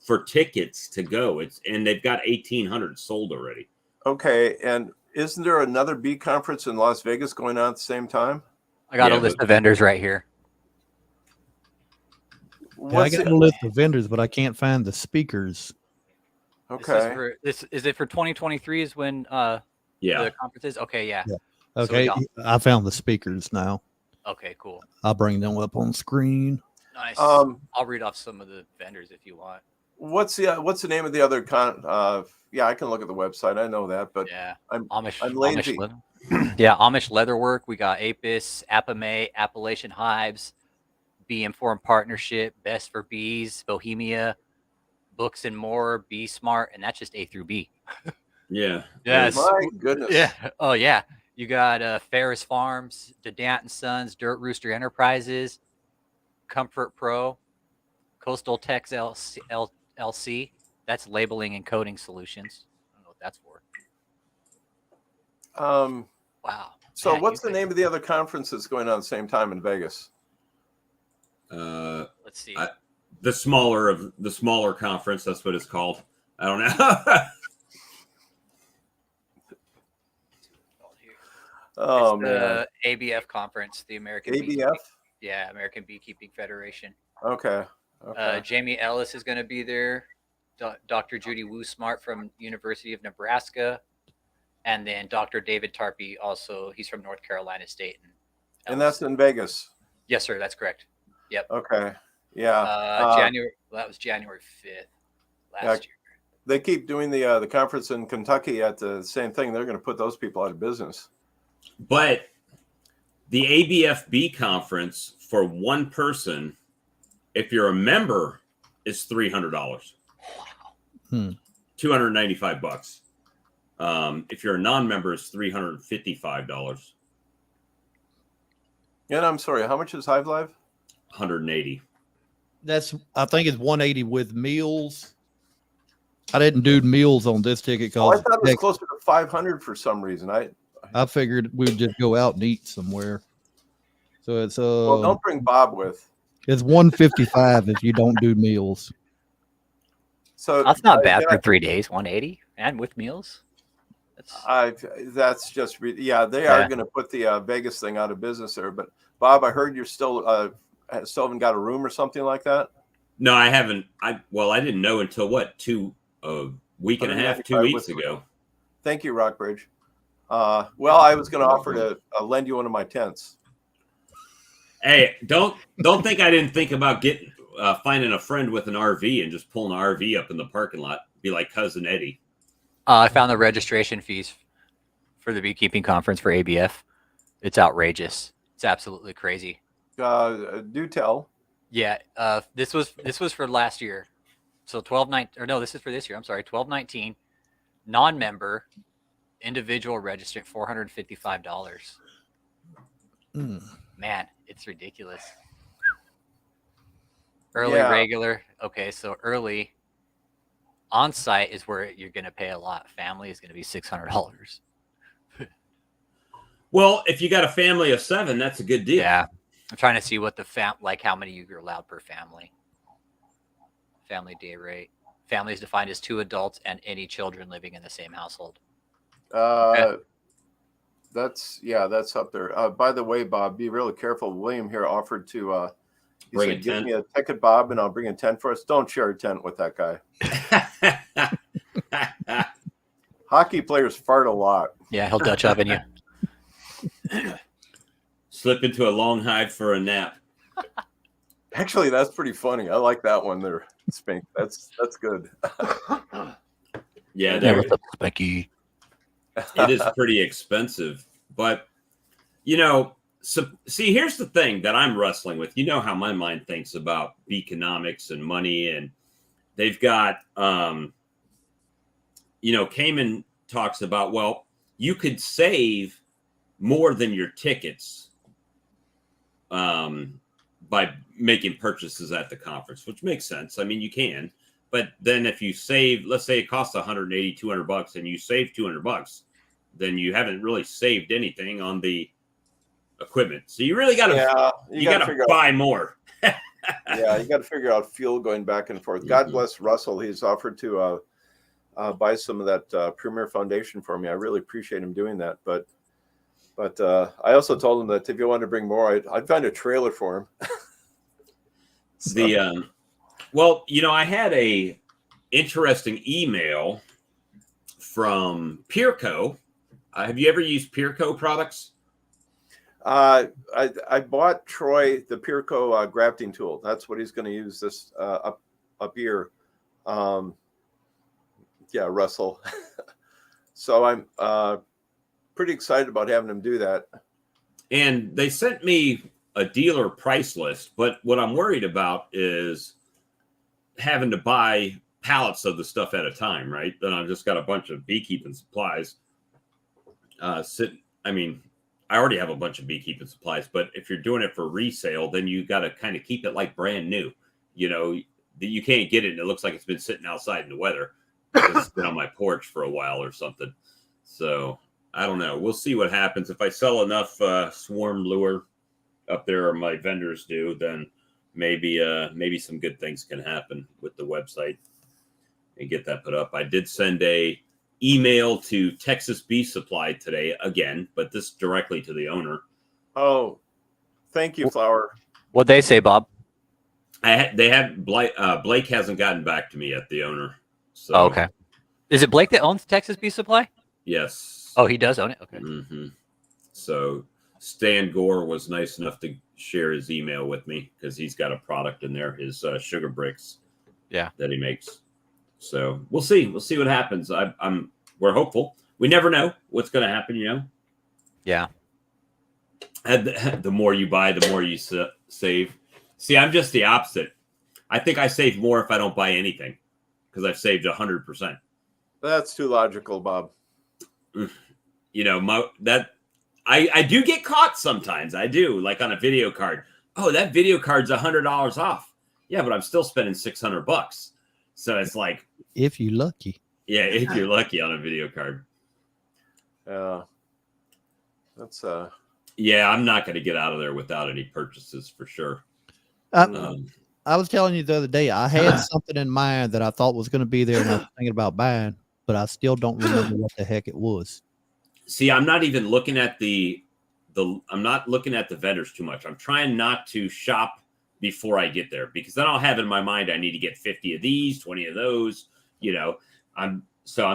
for tickets to go. And they've got 1,800 sold already. Okay. And isn't there another bee conference in Las Vegas going on at the same time? I got Yeah, a list of vendors right here. Yeah, I got a list of vendors, but I can't find the speakers. Okay. Is it for 2023 is when Yeah. the conference is? Okay, yeah. Okay, So I found the speakers now. Okay, cool. I'll bring them up on screen. Nice. Um, I'll read off some of the vendors if you want. What's the name of the other yeah, I can look at the website. I know that, but Yeah. I'm Amish lazy. leather. Yeah, Amish Leatherwork. We got Apis, Apame, Appalachian Hives, Bee Informed Partnership, Best for Bees, Bohemia, Books and More, Be Smart, and that's just A through B. Yeah. Yes. My goodness. Yeah. Oh yeah. You got Ferris Farms, DeDant & Sons, Dirt Rooster Enterprises, Comfort Pro, Coastal Tex LC. That's labeling and coding solutions. I don't know what that's for. Wow. So Man, what's the you name of the other conference that's going on at the same time in Vegas? Let's see. The smaller conference. That's what it's called. I don't know. Oh it's man, the ABF conference, the American ABF. American Beekeeping Federation. Okay. Okay. Jamie Ellis is going to be there. Dr. Judy Wu Smart from University of Nebraska, and then Dr. David Tarpey. Also, he's from North Carolina State. And that's in Vegas. Yes, sir. That's correct. Yep. Okay. Yeah. January. Well, that was January 5th last year. They keep doing the conference in Kentucky at the same thing. They're going to put those people out of business. But the ABFB conference for one person, if you're a member, is $300. Wow. $295. If you're a non-member, it's $355. And I'm sorry, how much is Hive Life? 180. I think it's 180 with meals. I didn't do meals on this ticket Oh, I because thought it was closer to 500 for some reason. I figured we would just go out and eat somewhere. So it's well, don't bring Bob with. It's 155 if you don't do meals. So That's not bad for 3 days. 180 and with meals. That's just they are going to put the Vegas thing out of business there. But Bob, I heard you're still haven't got a room or something like that. No, I haven't. I didn't know until a week and a half, 2 weeks ago. Thank you, Rockbridge. Well, I was going to offer to lend you one of my tents. Hey, don't think I didn't think about finding a friend with an RV and just pulling an RV up in the parking lot. Be like Cousin Eddie. I found the registration fees for the beekeeping conference for ABF. It's outrageous. It's absolutely crazy. Do tell. Yeah, this was for last year. So 12.9 or no, this is for this year. I'm sorry, 12.19. Non-member, individual registered $455. Man, it's ridiculous. Early, regular. Okay, so early on site is where you're going to pay a lot. Family is going to be $600. Well, if you got a family of 7, that's a good deal. Yeah, I'm trying to see what the how many you're allowed per family. Family day rate. Family is defined as 2 adults and any children living in the same household. That's up there. By the way, Bob, be really careful. William here offered to give me a ticket, Bob, and I'll bring a tent for us. Don't share a tent with that guy. Hockey players fart a lot. Yeah, he'll Dutch oven you. Slip into a long hide for a nap. Actually, that's pretty funny. I like that one there, Spink. That's good. Yeah, what's up, Spinky? It is pretty expensive, but so see, here's the thing that I'm wrestling with. You know how my mind thinks about economics and money, and they've got Cayman talks about, well, you could save more than your tickets by making purchases at the conference, which makes sense. I mean, you can, but then if you save, let's say it costs $180, $200 and you save $200, then you haven't really saved anything on the equipment. So you really got to, you got to buy more. Yeah, you got to figure out fuel going back and forth. God bless Russell. He's offered to buy some of that Premier Foundation for me. I really appreciate him doing that. But I also told him that if you want to bring more, I'd find a trailer for him. Well, I had a interesting email from Peerco. Have you ever used Peerco products? I bought Troy the Peerco grafting tool. That's what he's going to use this up here. Russell. So I'm pretty excited about having him do that. And they sent me a dealer price list, but what I'm worried about is having to buy pallets of the stuff at a time, right? Then I've just got a bunch of beekeeping supplies. I already have a bunch of beekeeping supplies, but if you're doing it for resale, then you got to kind of keep it like brand new. You can't get it and it looks like it's been sitting outside in the weather. It's been on my porch for a while or something. So I don't know. We'll see what happens. If I sell enough swarm lure up there, or my vendors do, then maybe some good things can happen with the website and get that put up. I did send a email to Texas Bee Supply today again, but this directly to the owner. Oh, thank you, Flower. What'd they say, Bob? Blake hasn't gotten back to me yet, the owner. So Okay. Is it Blake that owns Texas Bee Supply? yes. Oh, he does own it. Okay. Mm-hmm. So Stan Gore was nice enough to share his email with me because he's got a product in there, his sugar bricks. Yeah. That he makes. So we'll see. We'll see what happens. We're hopeful. We never know what's going to happen, Yeah. The more you buy, the more you save. See, I'm just the opposite. I think I save more if I don't buy anything because I've saved 100%. That's too logical, Bob. I do get caught sometimes. I do, like on a video card. Oh, that video card's $100 off. Yeah, but I'm still spending $600. So it's like, if you're lucky. Yeah, if you're lucky on a video card. That's Yeah, I'm not going to get out of there without any purchases for sure. I was telling you the other day, I had something in mind that I thought was going to be there and I was thinking about buying, but I still don't remember what the heck it was. See, I'm not even looking at I'm not looking at the vendors too much. I'm trying not to shop before I get there because then I'll have in my mind I need to get 50 of these, 20 of those, I'm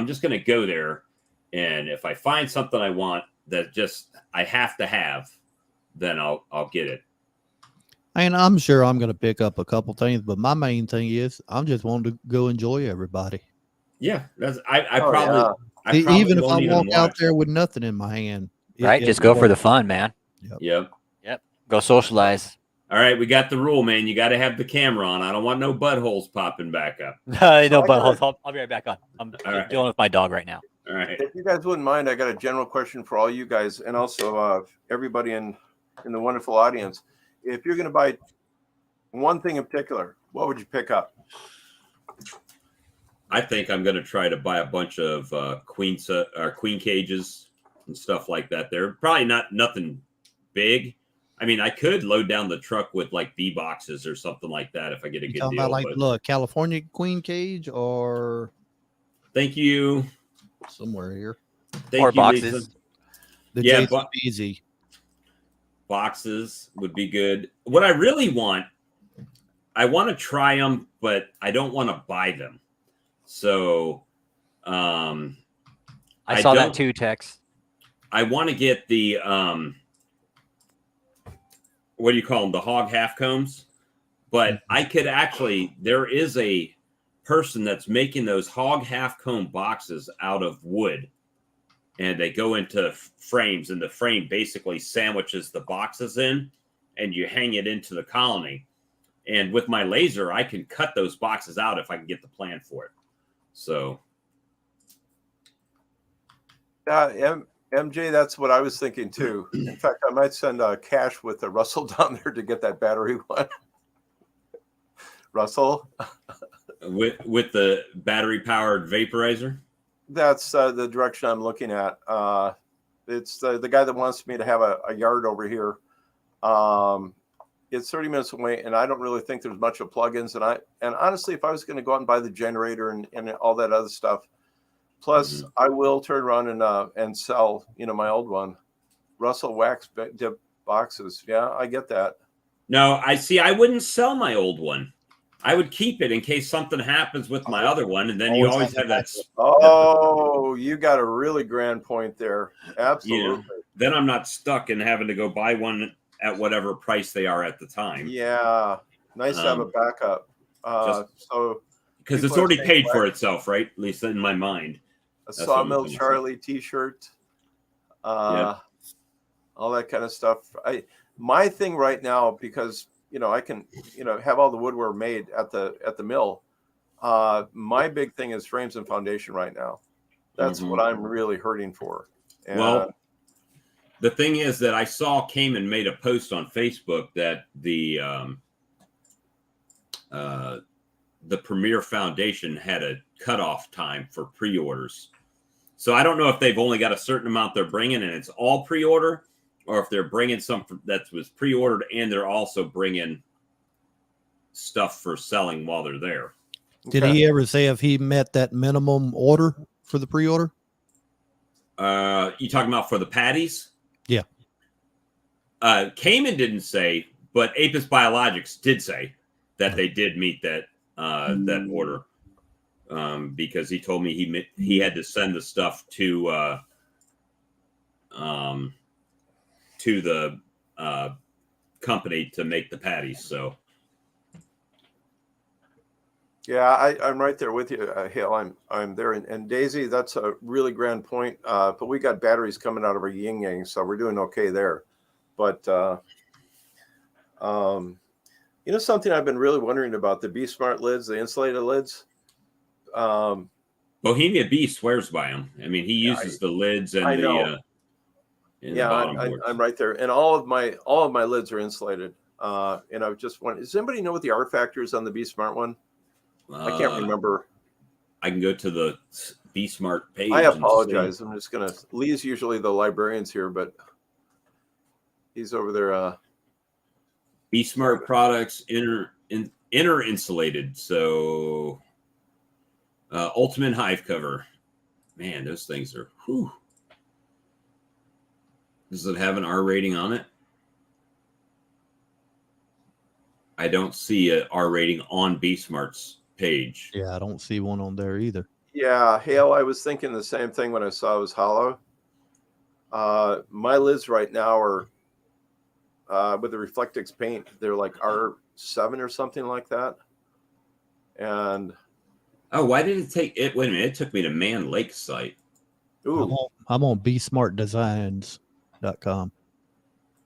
just going to go there, and if I find something I want that I have to have, then I'll get it. And I'm sure I'm going to pick up a couple things, but my main thing is I'm just wanting to go enjoy everybody. Yeah, even if I walk out there with nothing in my hand, right? Just go for the fun, man. Yep. Go socialize. All right, we got the rule, man. You got to have the camera on. I don't want no buttholes popping back up. No buttholes. I'll be right back on. I'm dealing with my dog right now. All right. If you guys wouldn't mind, I got a general question for all you guys, and also everybody in the wonderful audience. If you're going to buy one thing in particular, what would you pick up? I think I'm going to try to buy a bunch of queen cages and stuff like that. They're probably nothing big. I mean, I could load down the truck with like bee boxes or something like that if I get a good talking deal. About like California queen cage or? Thank you. Somewhere here. Or boxes. Easy. Boxes would be good. What I really want, I want to try them, but I don't want to buy them. So, I saw that too, Tex. I want to get the what do you call them? The hog half combs. But I could there is a person that's making those hog half comb boxes out of wood, and they go into frames, and the frame basically sandwiches the boxes in, and you hang it into the colony. And with my laser, I can cut those boxes out if I can get the plan for it. So, MJ, that's what I was thinking too. In fact, I might send cash with Russell down there to get that battery one. Russell, with the battery powered vaporizer. That's the direction I'm looking at. It's the guy that wants me to have a yard over here. It's 30 minutes away, and I don't really think there's much of plugins. And honestly, if I was going to go out and buy the generator and all that other stuff, plus I will turn around and sell, my old one, Russell wax dip boxes. Yeah, I get that. No, I wouldn't sell my old one. I would keep it in case something happens with my other one, and then you always have that. Oh, you got a really grand point there. Absolutely. Then I'm not stuck in having to go buy one at whatever price they are at the time. Yeah, nice to have a backup. So because it's already paid for itself, right? At least in my mind. A Sawmill Charlie T-shirt, all that kind of stuff. My thing right now, because I can have all the woodware made at the mill. My big thing is frames and foundation right now. That's what I'm really hurting for. And well, the thing is that I saw Cayman made a post on Facebook that the Premier Foundation had a cutoff time for pre-orders. So I don't know if they've only got a certain amount they're bringing and it's all pre-order, or if they're bringing some that was pre-ordered and they're also bringing stuff for selling while they're there. Did he ever say if he met that minimum order for the pre-order? You talking about for the patties? Yeah. Cayman didn't say, but Apis Biologics did say that they did meet that that order, because he told me he had to send the stuff to the company to make the patties. So yeah, I'm right there with you, Hale. I'm there, and Daisy, that's a really grand point. But we got batteries coming out of our yin yang, so we're doing okay there. But you know, something I've been really wondering about, the Be Smart lids, the insulated lids. Bohemia Bee swears by them. I mean, he uses the lids and the bottom boards. I'm right there, and all of my lids are insulated. And I was just wondering, does anybody know what the R factor is on the Be Smart one? I can't remember. I can go to the Be Smart page. I apologize. I'm just gonna. Lee's usually the librarians here, but he's over there. Be Smart products inner insulated. So Ultimate Hive cover. Man, those things are whew. Does it have an R rating on it? I don't see an R rating on Be Smart's page. Yeah, I don't see one on there either. Yeah, Hale, I was thinking the same thing when I saw it was hollow. My lids right now are with the Reflectix paint. They're like R7 or something like that. And oh, why did it take it? Wait a minute, it took me to Man Lake site. Ooh. I'm on besmartdesigns.com.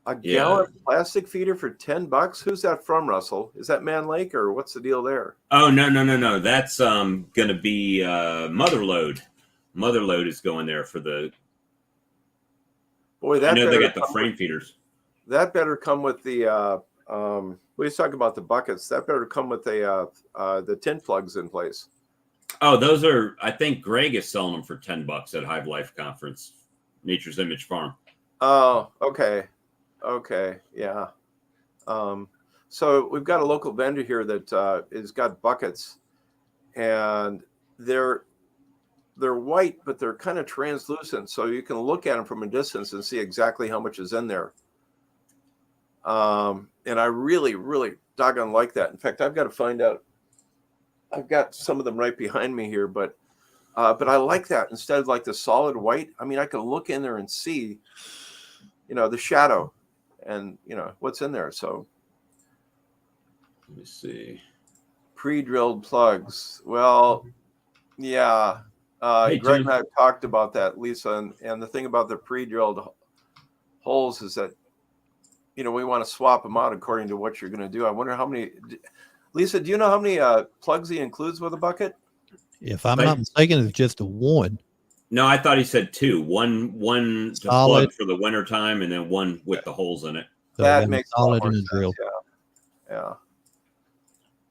A gallon plastic feeder for $10. Who's that from, Russell? Is that Man Lake or what's the deal there? Oh, no. That's gonna be Motherload. Motherload is going there for the. Boy, that I know they got the frame feeders. That better come with the. We was talking about the buckets. That better come with the tin plugs in place. Oh, those are. I think Greg is selling them for $10 at Hive Life Conference, Nature's Image Farm. Oh, okay. Okay, yeah. So we've got a local vendor here that has got buckets, and they're white, but they're kind of translucent, so you can look at them from a distance and see exactly how much is in there. And I really, really doggone like that. In fact, I've got to find out. I've got some of them right behind me here, but I like that instead of like the solid white. I mean, I can look in there and see, the shadow. And what's in there. So let me see. Pre-drilled plugs. Well, yeah. Hey, Greg and I have talked about that, Lisa. And the thing about the pre-drilled holes is that, we want to swap them out according to what you're going to do. I wonder how many. Lisa, do you know how many plugs he includes with a bucket? If I'm not mistaken, it's just a one. No, I thought he said two. One to plug for the winter time, and then one with the holes in it. So that makes solid in the drill.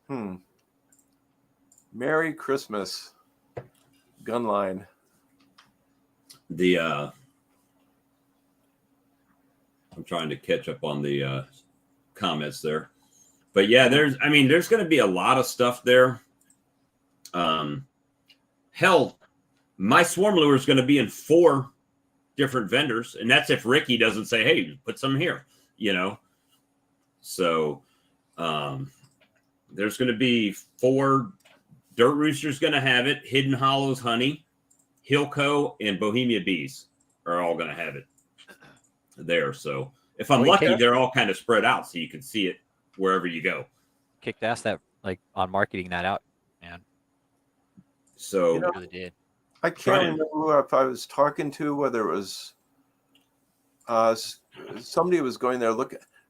Yeah. Merry Christmas, Gunline. I'm trying to catch up on the comments there, but yeah, there's going to be a lot of stuff there. Hell. My swarm lure is going to be in 4 different vendors, and that's if Ricky doesn't say, "Hey, put some here," So there's going to be 4. Dirt Rooster's going to have it. Hidden Hollows Honey, Hilco, and Bohemia Bees are all going to have it there. So if I'm lucky, they're all kind of spread out, so you can see it wherever you go. Kicked ass that on marketing that out, man. So really did. I can't remember if I was talking to, whether it was somebody was going there.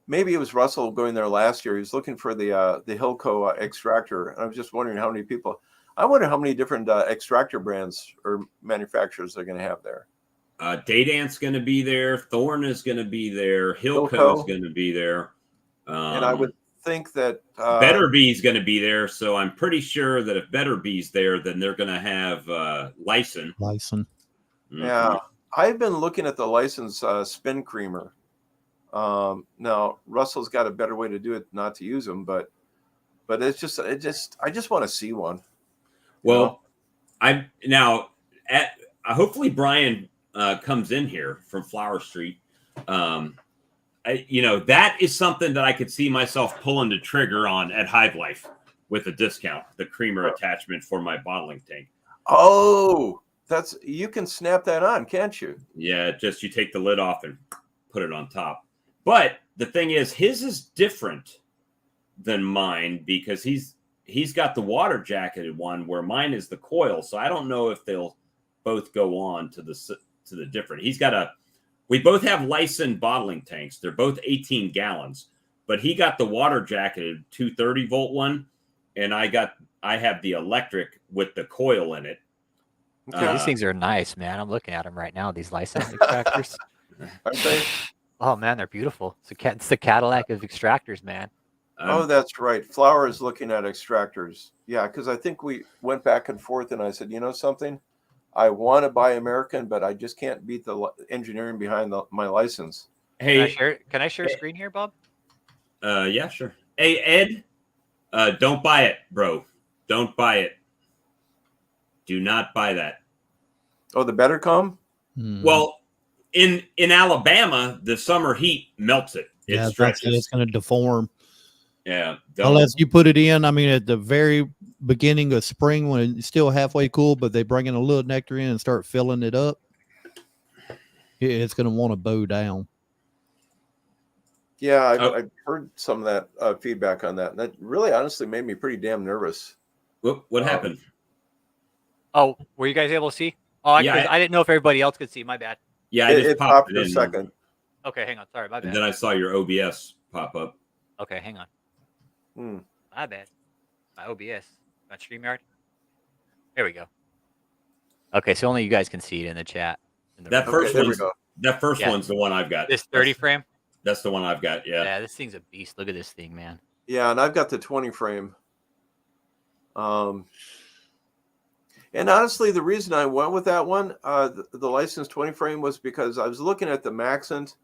Maybe it was Russell going there last year. He was looking for the Hilco extractor. And I was just wondering how many people. I wonder how many different extractor brands or manufacturers they're going to have there. Daydant's going to be there. Thorn is going to be there. Hilco is Hilco. going to be there. And I would think that Better Bee's going to be there. So I'm pretty sure that if Better Bee's there, then they're going to have Lyson. Yeah, I've been looking at the License spin creamer. Now Russell's got a better way to do it, not to use them, but I just want to see one. Well, hopefully Brian comes in here from Flower Street. That is something that I could see myself pulling the trigger on at Hive Life with a discount, the creamer attachment for my bottling tank. Oh, you can snap that on, can't you? Yeah, just you take the lid off and put it on top. But the thing is, his is different than mine because he's got the water jacketed one where mine is the coil. So I don't know if they'll both go on to the different. We both have licensed bottling tanks. They're both 18 gallons, but he got the water jacketed 230-volt one, and I have the electric with the coil in it. These things are nice, man. I'm looking at them right now. These licensed extractors. Aren't they? Oh man, they're beautiful. It's the Cadillac of extractors, man. Oh, that's right. Flower is looking at extractors. Yeah, because I think we went back and forth, and I said, you know something? I want to buy American, but I just can't beat the engineering behind my license. Hey, can I share screen here, Bob? Yeah, sure. Hey, Ed, don't buy it, bro. Don't buy it. Do not buy that. Oh, the better come? Well, in Alabama, the summer heat melts it. It stretches. It's going to deform. Yeah. Unless you put it in, at the very beginning of spring when it's still halfway cool, but they bring in a little nectar in and start filling it up, it's going to want to bow down. Yeah, I've heard some of that feedback on that. And that really honestly made me pretty damn nervous. What happened? Oh, were you guys able to see? Oh, yeah, I didn't know if everybody else could see. My bad. Yeah, I just popped it in a second. Okay, hang on. Sorry, my bad. And then I saw your OBS pop up. Okay, hang on. My bad. My OBS. My StreamYard. There we go. Okay, so only you guys can see it in the chat. That first one's the one I've got. This 30 frame? That's the one I've got, yeah. Yeah, this thing's a beast. Look at this thing, man. Yeah, and I've got the 20 frame. And honestly, the reason I went with that one, the licensed 20 frame, was because I was looking at the Maxent,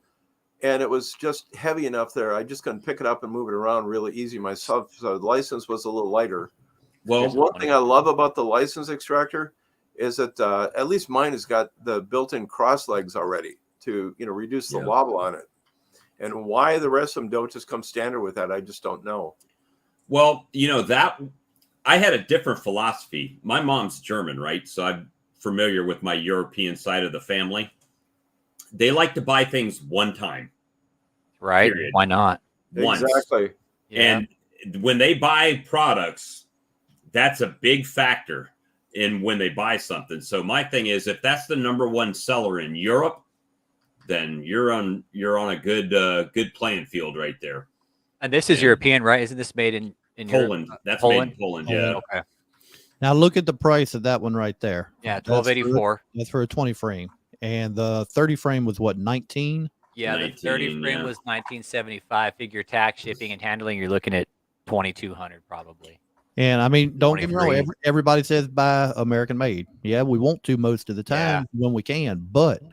and it was just heavy enough there. I just couldn't pick it up and move it around really easy myself. So the license was a little lighter. Well, one thing I love about the license extractor is that at least mine has got the built-in cross legs already to reduce the wobble on it. And why the rest of them don't just come standard with that, I just don't know. Well, that I had a different philosophy. My mom's German, right? So I'm familiar with my European side of the family. They like to buy things one time. Right. Period. Why not? Once. Exactly. Yeah. And when they buy products, that's a big factor in when they buy something. So my thing is, if that's the number one seller in Europe, then you're on a good playing field right there. And this is European, right? Isn't this made in Poland? Europe? That's made in Poland. Yeah. Okay. Now look at the price of that one right there. Yeah, $12.84. That's for a 20 frame, and the 30 frame was what, 19? Yeah, 19, the 30 frame was $19.75. Figure tax, shipping, and handling. You're looking at $2,200 probably. And don't get me wrong. Everybody says buy American made. Yeah, we want to most of the time when we can. But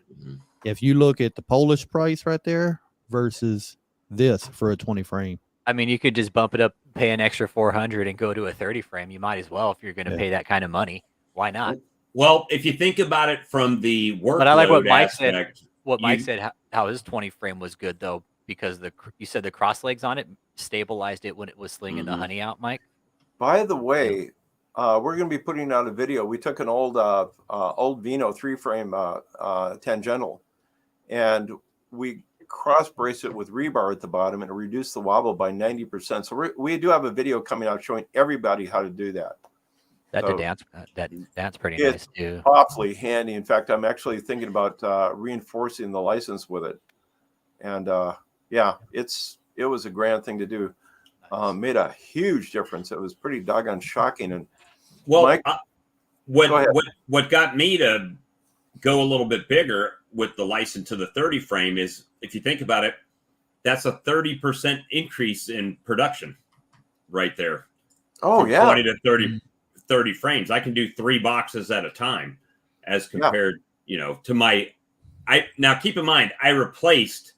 if you look at the Polish price right there versus this for a 20 frame, you could just bump it up, pay an extra $400, and go to a 30 frame. You might as well if you're going to pay that kind of money. Why not? Well, if you think about it from the workload but I like what Mike aspect, said. What Mike said, how his 20 frame was good though, because you said the cross legs on it stabilized it when it was slinging the honey out, Mike. By the way, we're going to be putting out a video. We took an old Vino 3-frame tangential, and we cross brace it with rebar at the bottom and reduce the wobble by 90%. So we do have a video coming out showing everybody how to do that. That's pretty nice too. Awfully handy. In fact, I'm actually thinking about reinforcing the license with it. And it was a grand thing to do. Made a huge difference. It was pretty doggone shocking. And Well, Mike? Go ahead. what got me to go a little bit bigger with the license to the 30 frame is, if you think about it, that's a 30% increase in production right there. Oh, from yeah. 20 to 30 frames. I can do 3 boxes at a time as compared, to now keep in mind, I replaced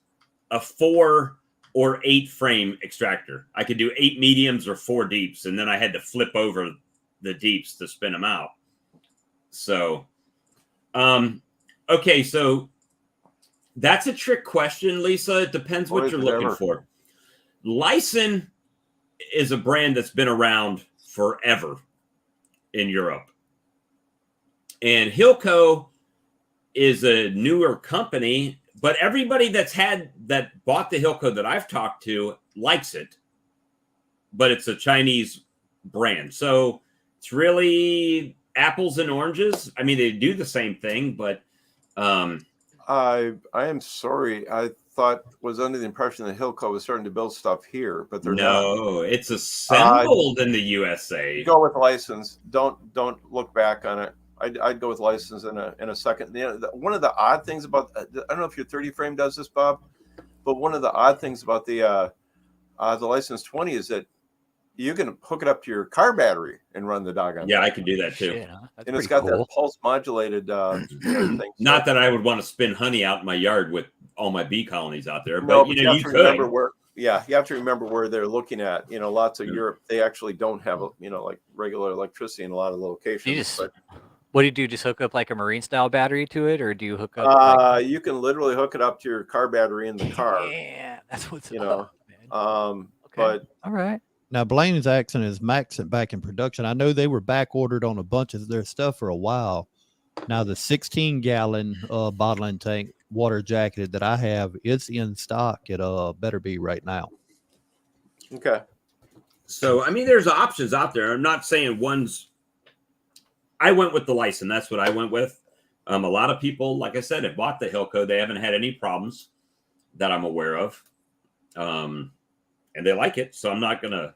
a 4 or 8 frame extractor. I could do 8 mediums or 4 deeps, and then I had to flip over the deeps to spin them out. So, okay, so that's a trick question, Lisa. It depends what you're looking for. Lyson is a brand that's been around forever in Europe. And Hilco is a newer company, but everybody that bought the Hilco that I've talked to likes it. But it's a Chinese brand. So it's really apples and oranges. I mean, they do the same thing, but I am sorry. I was under the impression that Hilco was starting to build stuff here, but they're not. No, it's assembled in the USA. Go with license. Don't look back on it. I'd go with license in a second. One of the odd things about, I don't know if your 30 frame does this, Bob, but one of the odd things about the license 20 is that you can hook it up to your car battery and run the doggone. Yeah, I can do that too. Shit, huh? And it's got that pulse modulated thing. Not that I would want to spin honey out in my yard with all my bee colonies out there, No, but you have to could. remember where. Yeah, you have to remember where they're looking at. Lots of Europe, they actually don't have like regular electricity in a lot of locations. What do you do? Just hook up like a marine style battery to it, or do you hook up? You can literally hook it up to your car battery in the car. Yeah, that's what's up, man. Okay. But all right. Now, Blaine's asking, is Maxent back in production? I know they were back ordered on a bunch of their stuff for a while. Now, the 16-gallon bottling tank, water jacketed that I have, it's in stock. It better be right now. Okay. So, I mean, there's options out there. I'm not saying one's. I went with the license. That's what I went with. A lot of people, like I said, have bought the Hilco. They haven't had any problems that I'm aware of. And they like it. So I'm not gonna,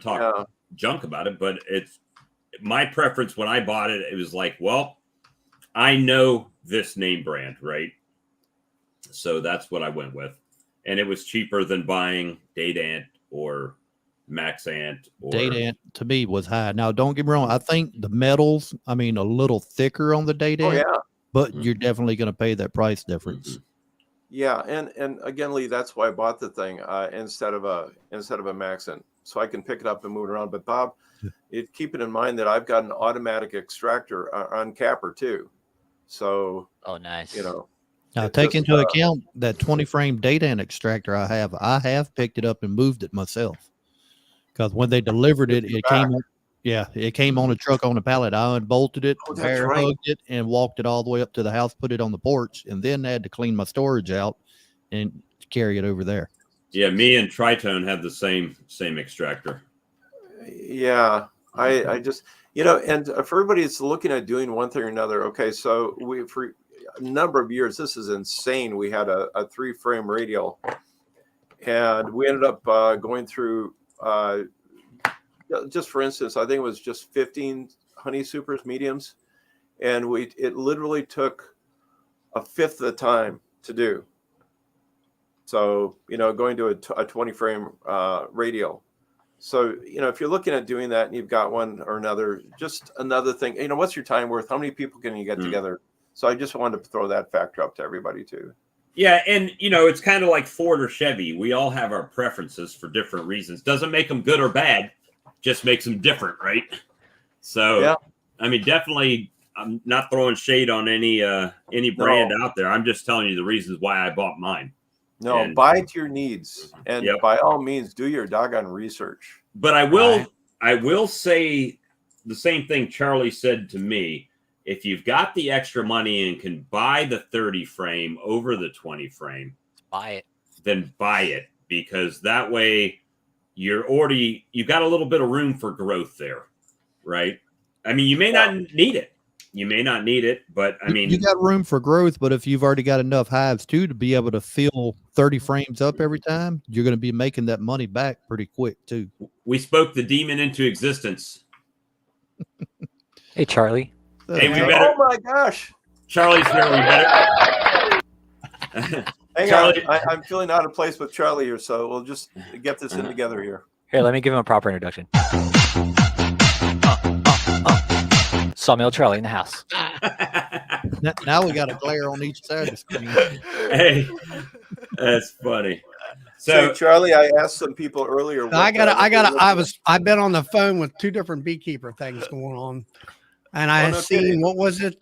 talk junk about it. But it's my preference when I bought it. It was like, well, I know this name brand, right? So that's what I went with, and it was cheaper than buying Dadant or Maxant. Dadant to me was high. Now, don't get me wrong. I think the metals, a little thicker on the Dadant. Oh yeah. But you're definitely going to pay that price difference. Mm-hmm. Yeah, and again, Lee, that's why I bought the thing instead of a Maxent, so I can pick it up and move it around. But Bob, keep it in mind that I've got an automatic extractor on capper too. So nice. Now, take into account that 20 frame Dadant extractor I have picked it up and moved it myself. Because when they delivered it, it came on a truck on a pallet. I unbolted it, hugged it, and walked it all the way up to the house, put it on the porch, and then I had to clean my storage out and carry it over there. Yeah, me and Tritone have the same extractor. Yeah, I just, and for everybody that's looking at doing one thing or another, okay, so for a number of years, this is insane. We had a 3-frame radial, and we ended up going through, just for instance, I think it was just 15 honey supers mediums, and it literally took a fifth of the time to do. So going to a 20 frame radial. So if you're looking at doing that and you've got one or another, just another thing, what's your time worth? How many people can you get together? So I just wanted to throw that factor up to everybody too. Yeah, and it's kind of like Ford or Chevy. We all have our preferences for different reasons. Doesn't make them good or bad, just makes them different, right? So, yeah. I mean, definitely, I'm not throwing shade on any brand out there. I'm just telling you the reasons why I bought mine. No, buy to your needs, and by all means, do your doggone research. But I will say the same thing Charlie said to me. If you've got the extra money and can buy the 30 frame over the 20 frame, then buy it, because that way you've got a little bit of room for growth there, right? I mean, you may not need it, You may not need it, but I mean, you got room for growth. But if you've already got enough hives too to be able to fill 30 frames up every time, you're going to be making that money back pretty quick too. we spoke the demon into existence. Hey, Charlie. Hey, we better. Oh my gosh. Charlie's here. We better. Hang Charlie- on. I'm feeling out of place with Charlie here, so we'll just get this in together here. Here, let me give him a proper introduction. Sawmill Charlie in the house. Now we got a glare on each side of the screen. Hey, that's funny. So, So, Charlie, I asked some people earlier. I've been on the phone with two different beekeeper things going on, and I had seen, what was it?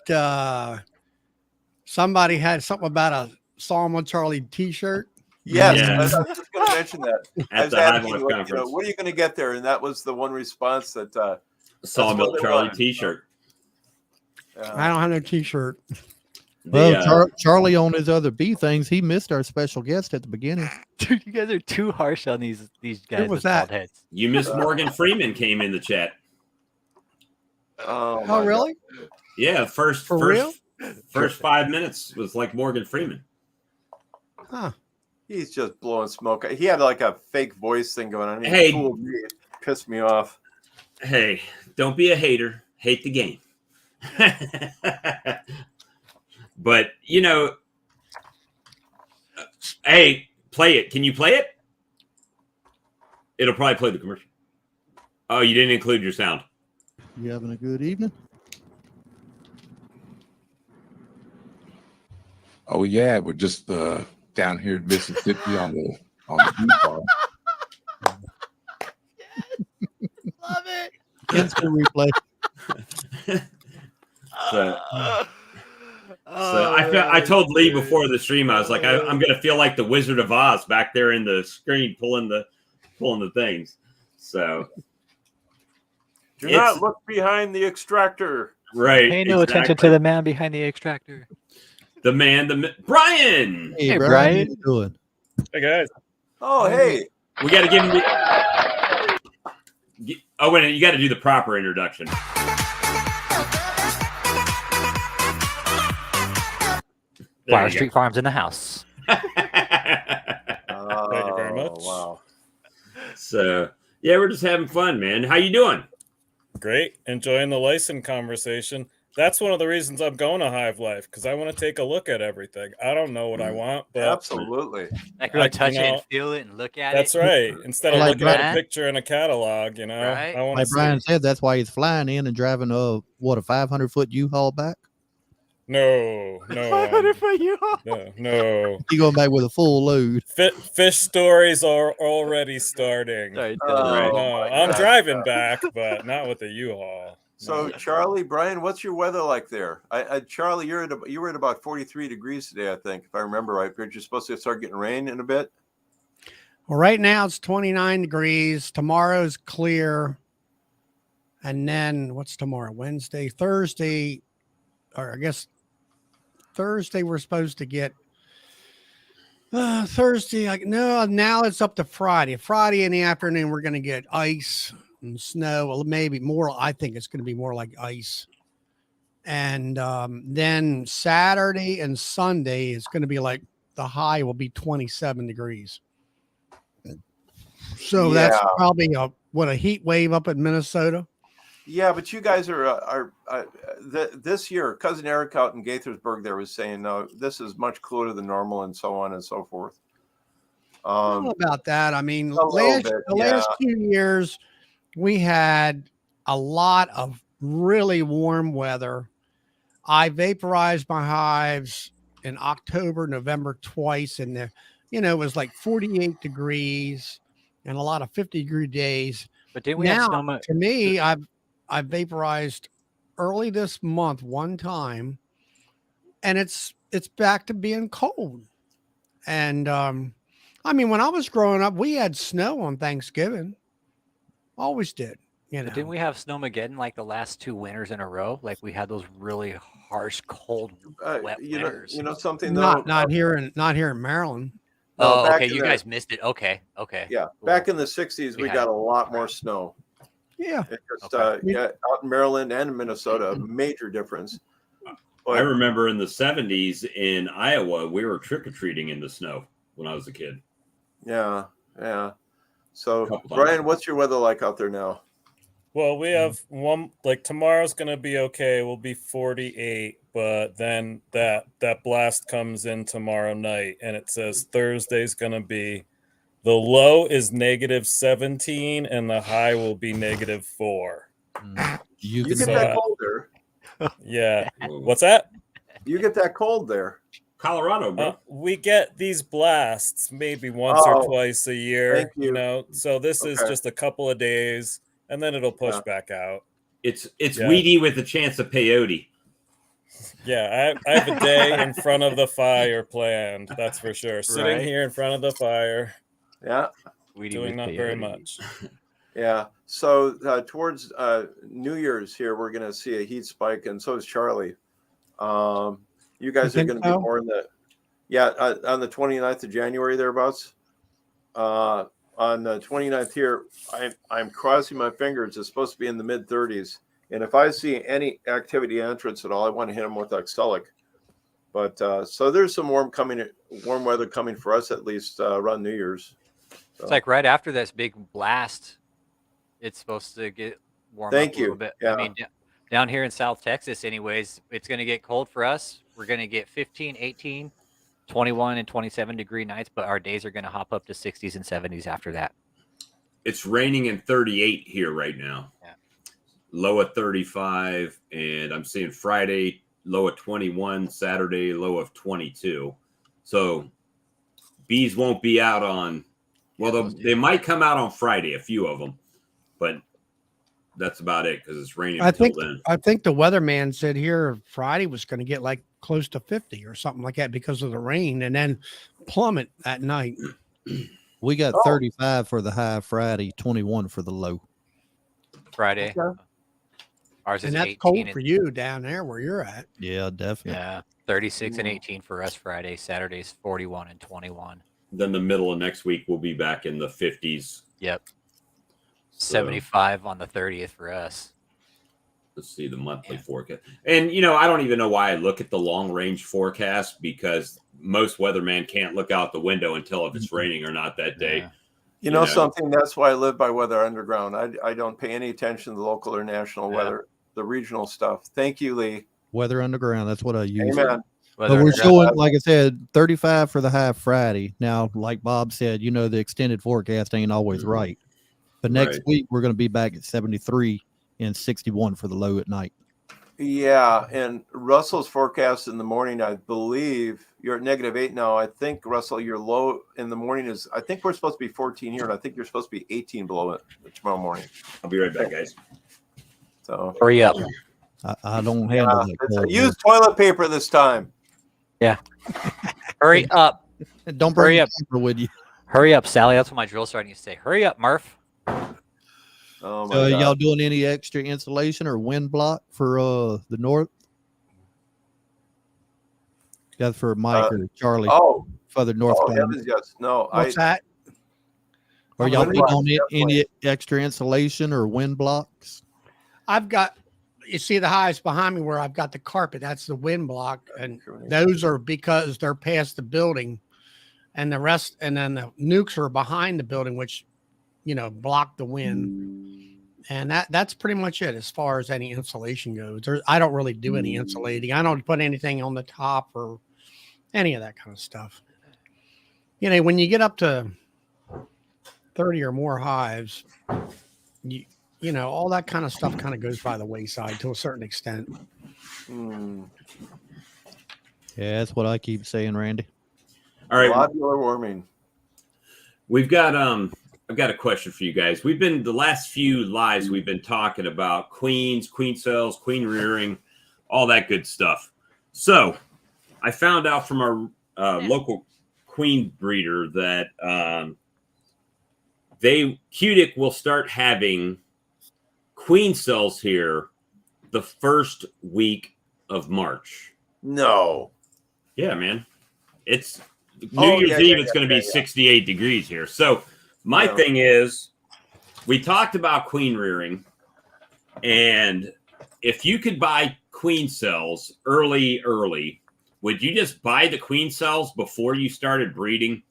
Somebody had something about a Sawmill Charlie T-shirt. Yes, Yeah. I was just going to mention that. I at was the Hive asking, Life what, conference, what are you going to get there? And that was the one response that Sawmill what they Charlie want. T-shirt. I don't have no T-shirt. Well, Charlie on his other bee things, he missed our special guest at the beginning. Dude, you guys are too harsh on these guys was with bald that? heads. You missed Morgan Freeman came in the chat. oh, Oh, really? Yeah, first 5 minutes was like Morgan Freeman. Huh. He's just blowing smoke. He had like a fake voice thing going on. He Hey. fooled me. It pissed me off. Hey, don't be a hater. Hate the game. But, you know, hey, play it. Can you play it? It'll probably play the commercial. Oh, you didn't include your sound. You having a good evening? Oh yeah, we're just down here in Mississippi on the bee farm. Love it. Instant replay. So I told Lee before the stream, I was like, I'm going to feel like the Wizard of Oz back there in the screen pulling the things. So Do not look behind the extractor. right. Pay no attention to the man behind the extractor. the man, Brian. Hey, Brian. Brian, how you doing? Hey guys. Oh, hey. We got to give him oh, wait, you got to do the proper introduction. There Flower you go. Street Farms in the house. Thank you very much. Wow. So yeah, we're just having fun, man. How you doing? Great. Enjoying the license conversation. That's one of the reasons I'm going to Hive Life, because I want to take a look at everything. I don't know what I want, but Absolutely. Like really I- touch you it know, and feel it and look at that's it. right. Instead of Like looking at that. a picture in a catalog, you know, Right. I want Like to Brian see. said, that's why he's flying in and driving a 500-foot U-Haul back. No, no, 500 for you. no. He going back with a full load. Fish stories are already starting. Sorry, Oh, Dylan. No, my I'm God. driving back, but not with the U-Haul. So, Charlie, Brian, what's your weather like there? Charlie, you were at about 43 degrees today, I think, if I remember right. But you're supposed to start getting rain in a bit. Well, right now it's 29 degrees. Tomorrow's clear. And then what's tomorrow? Wednesday, Thursday, or I guess Thursday we're supposed to get Thursday. Now it's up to Friday. Friday in the afternoon we're going to get ice and snow. Well, maybe more. I think it's going to be more like ice. And then Saturday and Sunday is going to be like the high will be 27 degrees. So that's Yeah. probably a heat wave up in Minnesota. Yeah, but you guys are this year. Cousin Eric out in Gaithersburg there was saying, no, this is much cooler than normal, and so on and so forth. I don't know about that. I mean, a little bit, the last 2 years, we had a lot of really warm weather. I vaporized my hives in October, November twice, and it was like 48 degrees and a lot of 50-degree days. But didn't we have Now, Sonoma? to me, I've vaporized early this month one time, and it's back to being cold. And I mean, when I was growing up, we had snow on Thanksgiving. Always did. But didn't we have Snowmageddon like the last 2 winters in a row? Like we had those really harsh, cold, wet winters. You know something though. Not here in Maryland. No, Oh, back okay. in You the- guys missed it. Okay. Yeah, Cool. back in the 60s, We we had got it. a lot more snow. Yeah. It's just, Okay. yeah, out in Maryland and Minnesota, a major difference. I remember in the 70s in Iowa, we were trick-or-treating in the snow when I was a kid. Yeah, yeah. So, Couple times. Brian, what's your weather like out there now? Well, we have one, like tomorrow's gonna be okay. We'll be 48, but then that blast comes in tomorrow night, and it says Thursday's gonna be, the low is -17 and the high will be -4. You can get So, that cold there. Yeah. What's that? You get that cold there. Colorado, bro. We get these blasts maybe once or twice a year, thank you. you know. So this is Okay. just a couple of days, and then it'll push Yeah. back out. It's Yeah. weedy with a chance of peyote. Yeah, I have a day in front of the fire planned. That's for sure. Sitting Right. here in front of the fire, Yeah, doing not very much. yeah. So towards New Year's here, we're going to see a heat spike, and so is Charlie. You guys are think going to be so? more in the, yeah, on the 29th of January thereabouts. On the 29th here, I'm crossing my fingers. It's supposed to be in the mid 30s. And if I see any activity entrance at all, I want to hit them with oxalic. But so there's some warm weather coming for us, at least around New Year's. So. It's like right after this big blast, it's supposed to get warm Thank up a little you. bit. Yeah. I mean, down here in South Texas, anyways, it's going to get cold for us. We're going to get 15, 18, 21, and 27 degree nights, but our days are going to hop up to 60s and 70s after that. It's raining in 38 here right now. Yeah. Low at 35, and I'm seeing Friday low at 21, Saturday low of 22. So bees won't be out on, well, they might come out on Friday, a few of them, but that's about it because it's raining until then. I think the weatherman said here Friday was going to get like close to 50 or something like that because of the rain, and then plummet at night. We got 35 for the high Friday, 21 for the low. Friday. Okay. Ours is And that's 18 cold for you down there where you're at. Yeah, definitely. Yeah, 36 and 18 for us Friday. Saturday's 41 and 21. Then the middle of next week, we'll be back in the 50s. Yep. So, 75 on the 30th for us. let's see the monthly forecast. And, I don't even know why I look at the long range forecast because most weatherman can't look out the window and tell if it's raining or not that day. Yeah. You know something? That's why I live by Weather Underground. I don't pay any attention to the local or national weather, the regional stuff. Thank you, Lee. Weather Underground. That's what I use. Amen. But we're showing, like I said, 35 for the high Friday. Now, like Bob said, the extended forecast ain't always right. But next week, we're going to be back at 73 and 61 for the low at night. Yeah, and Russell's forecast in the morning, I believe you're at -8 now. I think, Russell, your low in the morning is, I think we're supposed to be 14 here, and I think you're supposed to be 18 below it tomorrow morning. I'll be right back, guys. So Hurry up. I don't handle that cold. use toilet paper this time. Yeah. Hurry up. Don't bring Hurry up. paper with you. Hurry up, Sally. That's what my drill sergeant used to say. Hurry up, Murph. Oh my So God. y'all doing any extra insulation or wind block for the north? That's for Mike or Charlie. Oh, further north. heavens, yes. No, What's that? Are y'all Wind putting block, on any definitely. extra insulation or wind blocks? I've got, you see the hives behind me where I've got the carpet. That's the wind block. And those are because they're past the building, and the rest, and then the nukes are behind the building, which, block the wind. And that's pretty much it as far as any insulation goes. I don't really do any insulating. I don't put anything on the top or any of that kind of stuff. When you get up to 30 or more hives, all that kind of stuff kind of goes by the wayside to a certain extent. Yeah, that's what I keep saying, Randy. All right. Globular warming. We've got I've got a question for you guys. The last few lives we've been talking about queens, queen cells, queen rearing, all that good stuff. So I found out from our local queen breeder that QDIC will start having queen cells here the first week of March. No. Yeah, man. It's New Year's Eve. It's going to be 68 degrees here. So my thing is, we talked about queen rearing, And if you could buy queen cells early, would you just buy the queen cells before you started breeding?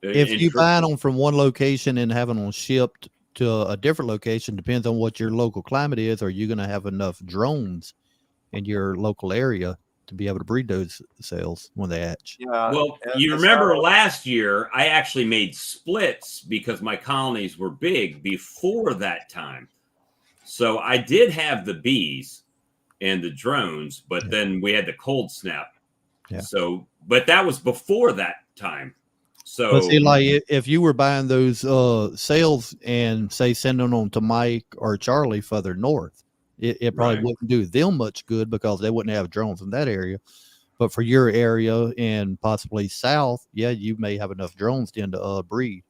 If you buy them from one location and having them shipped to a different location, depends on what your local climate is. Are you going to have enough drones in your local area to be able to breed those cells when they hatch? Yeah. Well, you remember last year, I actually made splits because my colonies were big before that time. So I did have the bees and the drones, but then we had the cold snap. Yeah. So, but that was before that time. So, but see, like if you were buying those cells and say sending them to Mike or Charlie further north, it probably wouldn't do them much good because they wouldn't have drones in that area. But for your area and possibly south, yeah, you may have enough drones then to breed.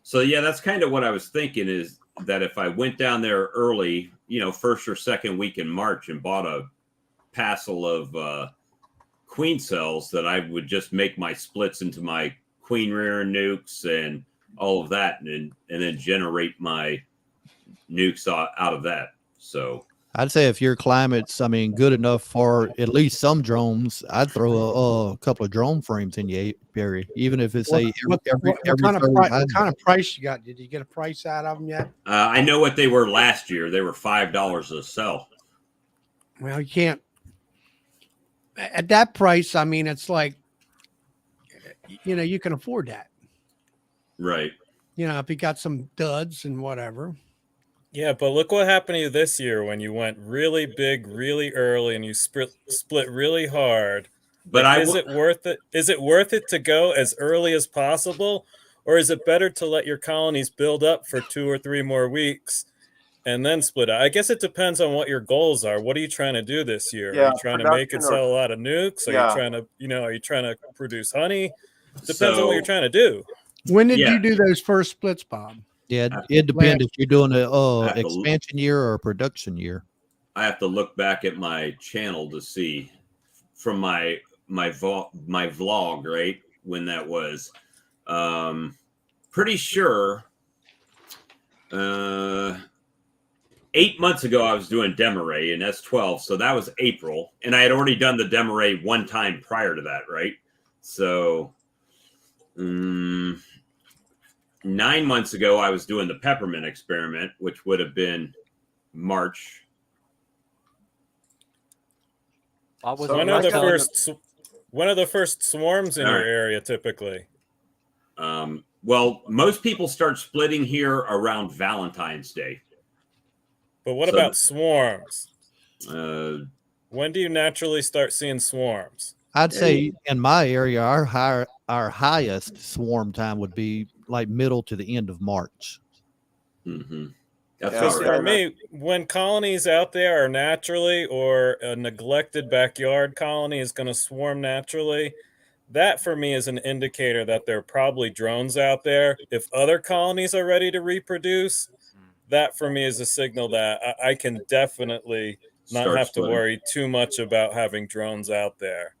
So yeah, that's kind of what I was thinking, is that if I went down there early, first or second week in March, and bought a parcel of queen cells, that I would just make my splits into my queen rear nukes and all of that, and then generate my nukes out of that. So I'd say if your climate's, good enough for at least some drones, I'd throw a couple of drone frames in your area, even if it's every what kind of price you got? Did you get a price out of them yet? I know what they were last year. They were $5 a cell. Well, you can't at that price. It's like, you can afford that, right? If you got some duds and whatever. Yeah, but look what happened to you this year when you went really big, really early, and you split really hard. But is it worth it? Is it worth it to go as early as possible, or is it better to let your colonies build up for 2 or 3 more weeks and then split out? I guess it depends on what your goals are. What are you trying to do this year? Yeah, are you trying to make and sell a lot of nukes? Are you trying to, are you trying to produce honey? Depends on what you're trying to do. When did you do those first splits, Bob? Yeah, it depends if you're doing a expansion year or a production year. I have to look back at my channel to see from my vlog, right, when that was. Pretty sure 8 months ago I was doing Demaray in S12, so that was April, and I had already done the Demaray one time prior to that, right? So 9 months ago, I was doing the peppermint experiment, which would have been March. When are the first swarms in your area typically? Well, most people start splitting here around Valentine's Day. But what about swarms? When do you naturally start seeing swarms? I'd say in my area, our highest swarm time would be like middle to the end of March. Mm-hmm. Because for me, when colonies out there are naturally, or a neglected backyard colony is going to swarm naturally, that for me is an indicator that there are probably drones out there. If other colonies are ready to reproduce, that for me is a signal that I can definitely not have to worry too much about having drones out there.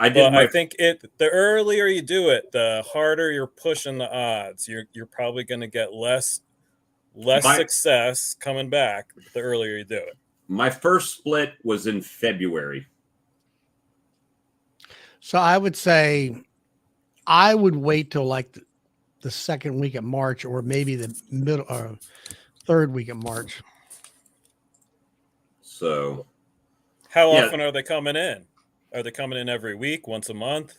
I think the earlier you do it, the harder you're pushing the odds. You're probably going to get less success coming back the earlier you do it. My first split was in February. So I would say I would wait till like the second week of March, or maybe the middle or third week of March. So how often are they coming in? Are they coming in every week, once a month?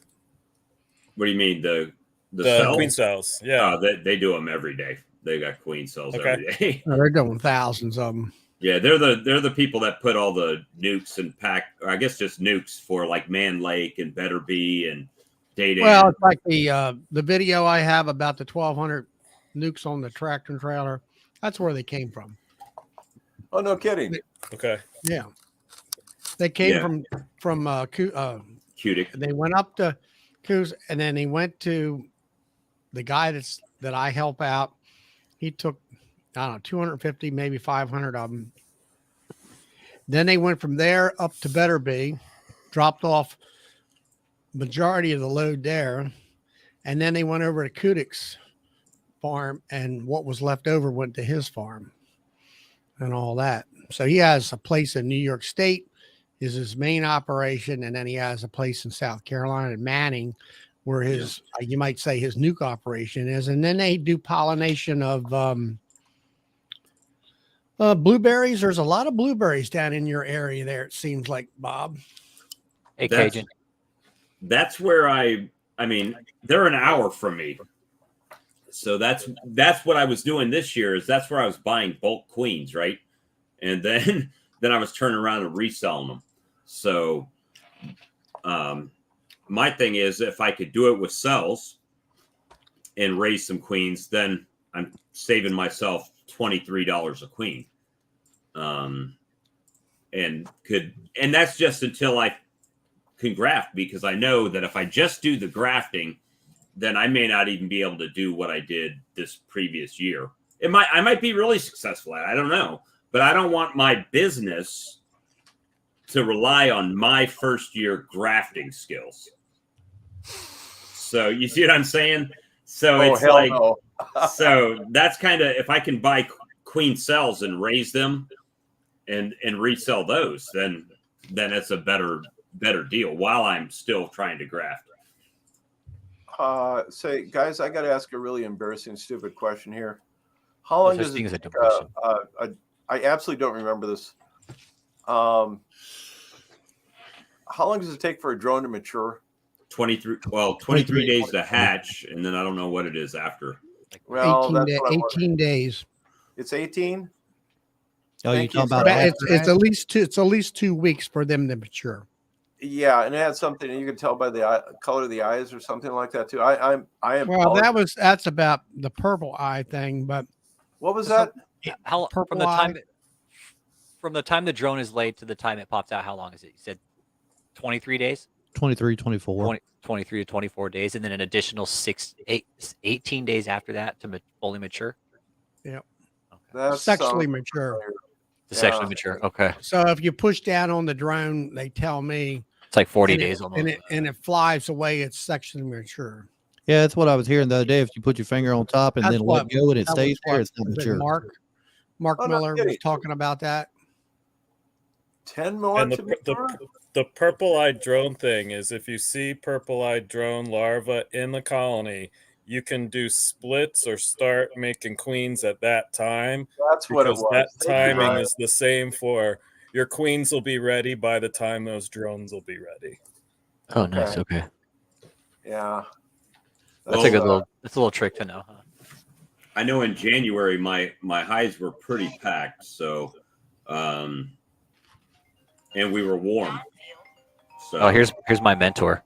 What do you mean, the cells? Queen cells? Yeah, they do them every day. They got queen cells every day. They're doing thousands of them. Yeah, they're the people that put all the nukes and pack, or I guess just nukes for like Man Lake and Better Bee and Data. Well, it's like the video I have about the 1,200 nukes on the tractor and trailer. That's where they came from. Oh, no kidding. Okay. Yeah. They came from Cutic. They went up to Coos, and then he went to the guy that I help out. He took, I don't know, 250, maybe 500 of them. Then they went from there up to Better Bee, dropped off majority of the load there, and then they went over to Kutik's farm, and what was left over went to his farm. and all that. So he has a place in New York State is his main operation, and then he has a place in South Carolina and Manning, where his you might say his nuke operation is, and then they do pollination of blueberries. There's a lot of blueberries down in your area there. It seems like, Bob. Hey, Cajun. That's where I mean, they're an hour from me. So that's what I was doing this year. Is that's where I was buying bulk queens, right? And then I was turning around and reselling them. So my thing is, if I could do it with cells and raise some queens, then I'm saving myself $23 a queen. And that's just until I can graft, because I know that if I just do the grafting, then I may not even be able to do what I did this previous year. I might be really successful at it. I don't know, but I don't want my business to rely on my first year grafting skills. So you see what I'm saying? So it's like, no. So that's kind of, if I can buy queen cells and raise them and resell those, then it's a better deal while I'm still trying to graft. Say, guys, I got to ask a really embarrassing, stupid question here. How long does it take, I absolutely don't remember this. How long does it take for a drone to mature? 23 days to hatch, and then I don't know what it is after. Well, 18 days. It's 18. Oh, you talking about it's at least 2 weeks for them to mature. Yeah, and it had something you can tell by the color of the eyes or something like that too. I am. Well, that's about the purple eye thing, but what was that? How from the time the drone is laid to the time it pops out, how long is it? You said 23 days? 23, 24. 23 to 24 days, and then an additional 18 days after that to fully mature? Yep. Okay. That's sexually mature. Sexually mature. Okay. So if you push down on the drone, they tell me it's like 40 days almost. And it flies away, it's sexually mature. Yeah, that's what I was hearing the other day. If you put your finger on top and then let go and it stays there, it's not mature. Mark Miller was talking about that. 10 more. And the purple-eyed drone thing is, if you see purple-eyed drone larva in the colony, you can do splits or start making queens at that time. That's what it was. That timing is the same for your queens will be ready by the time those drones will be ready. Oh, nice. Okay. Yeah. That's a good little trick to know, huh? I know in January my hives were pretty packed, so and we were warm. So here's my mentor.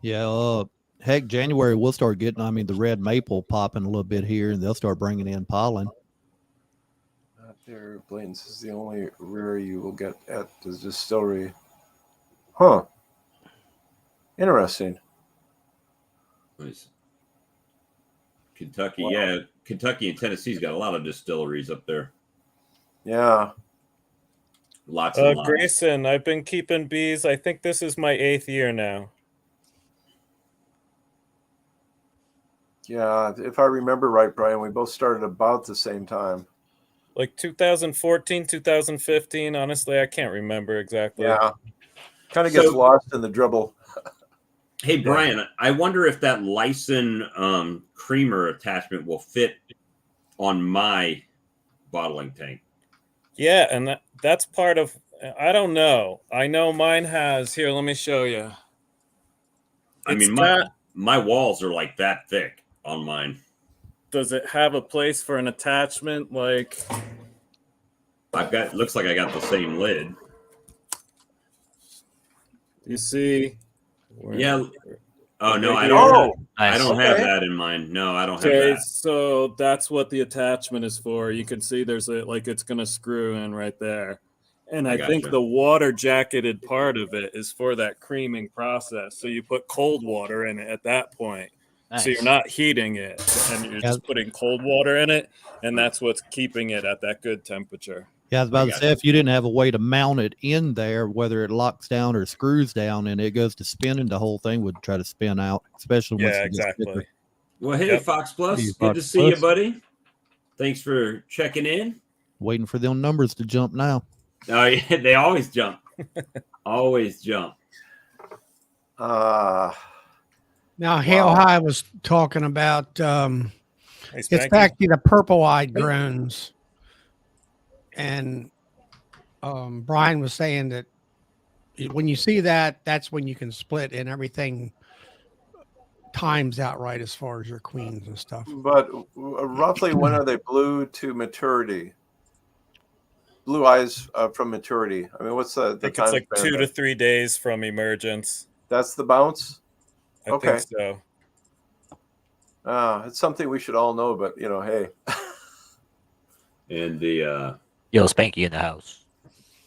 Yeah, heck, January we'll start getting, the red maple popping a little bit here, and they'll start bringing in pollen. Not there, Blaine. This is the only rare you will get at the distillery. Huh. Interesting. Nice. Kentucky, yeah. Kentucky and Tennessee's got a lot of distilleries up there. Yeah. Lots of Grayson, I've been keeping bees. I think this is my 8th year now. Yeah, if I remember right, Brian, we both started about the same time. Like 2014, 2015. Honestly, I can't remember exactly. Yeah. Kind of gets lost in the dribble. Hey, Brian, I wonder if that Lysin creamer attachment will fit on my bottling tank. Yeah, and that's part of, I don't know. I know mine has, here, let me show you. My walls are like that thick on mine. Does it have a place for an attachment? Like, looks like I got the same lid. You see? Yeah. Oh no, I don't. I don't have Okay. that in mine. No, I don't have Okay, that. so that's what the attachment is for. You can see there's it's going to screw in right there. And I think gotcha. the water jacketed part of it is for that creaming process. So you put cold water in it at that point. Nice. So you're not heating it, and you're just putting cold water in it, and that's what's keeping it at that good temperature. Yeah, I was about to say, if you didn't have a way to mount it in there, whether it locks down or screws down and it goes to spinning, the whole thing would try to spin out, especially once it gets thicker. Well, hey, Fox Plus, Hey, good to see you, buddy. Thanks for checking in. Waiting for them numbers to jump now. Oh, yeah, they always jump. Always jump. Now, Hail High was talking about Hey, it's actually the purple-eyed drones, and Brian was saying that when you see that, that's when you can split and everything times out right as far as your queens and stuff. But roughly, when are they blue to maturity? Blue eyes from maturity. I mean, what's the I think time it's like span 2 there? to 3 days from emergence. That's the bounce. I Okay. think so. It's something we should all know, but hey. And the Yo, Spanky in the house.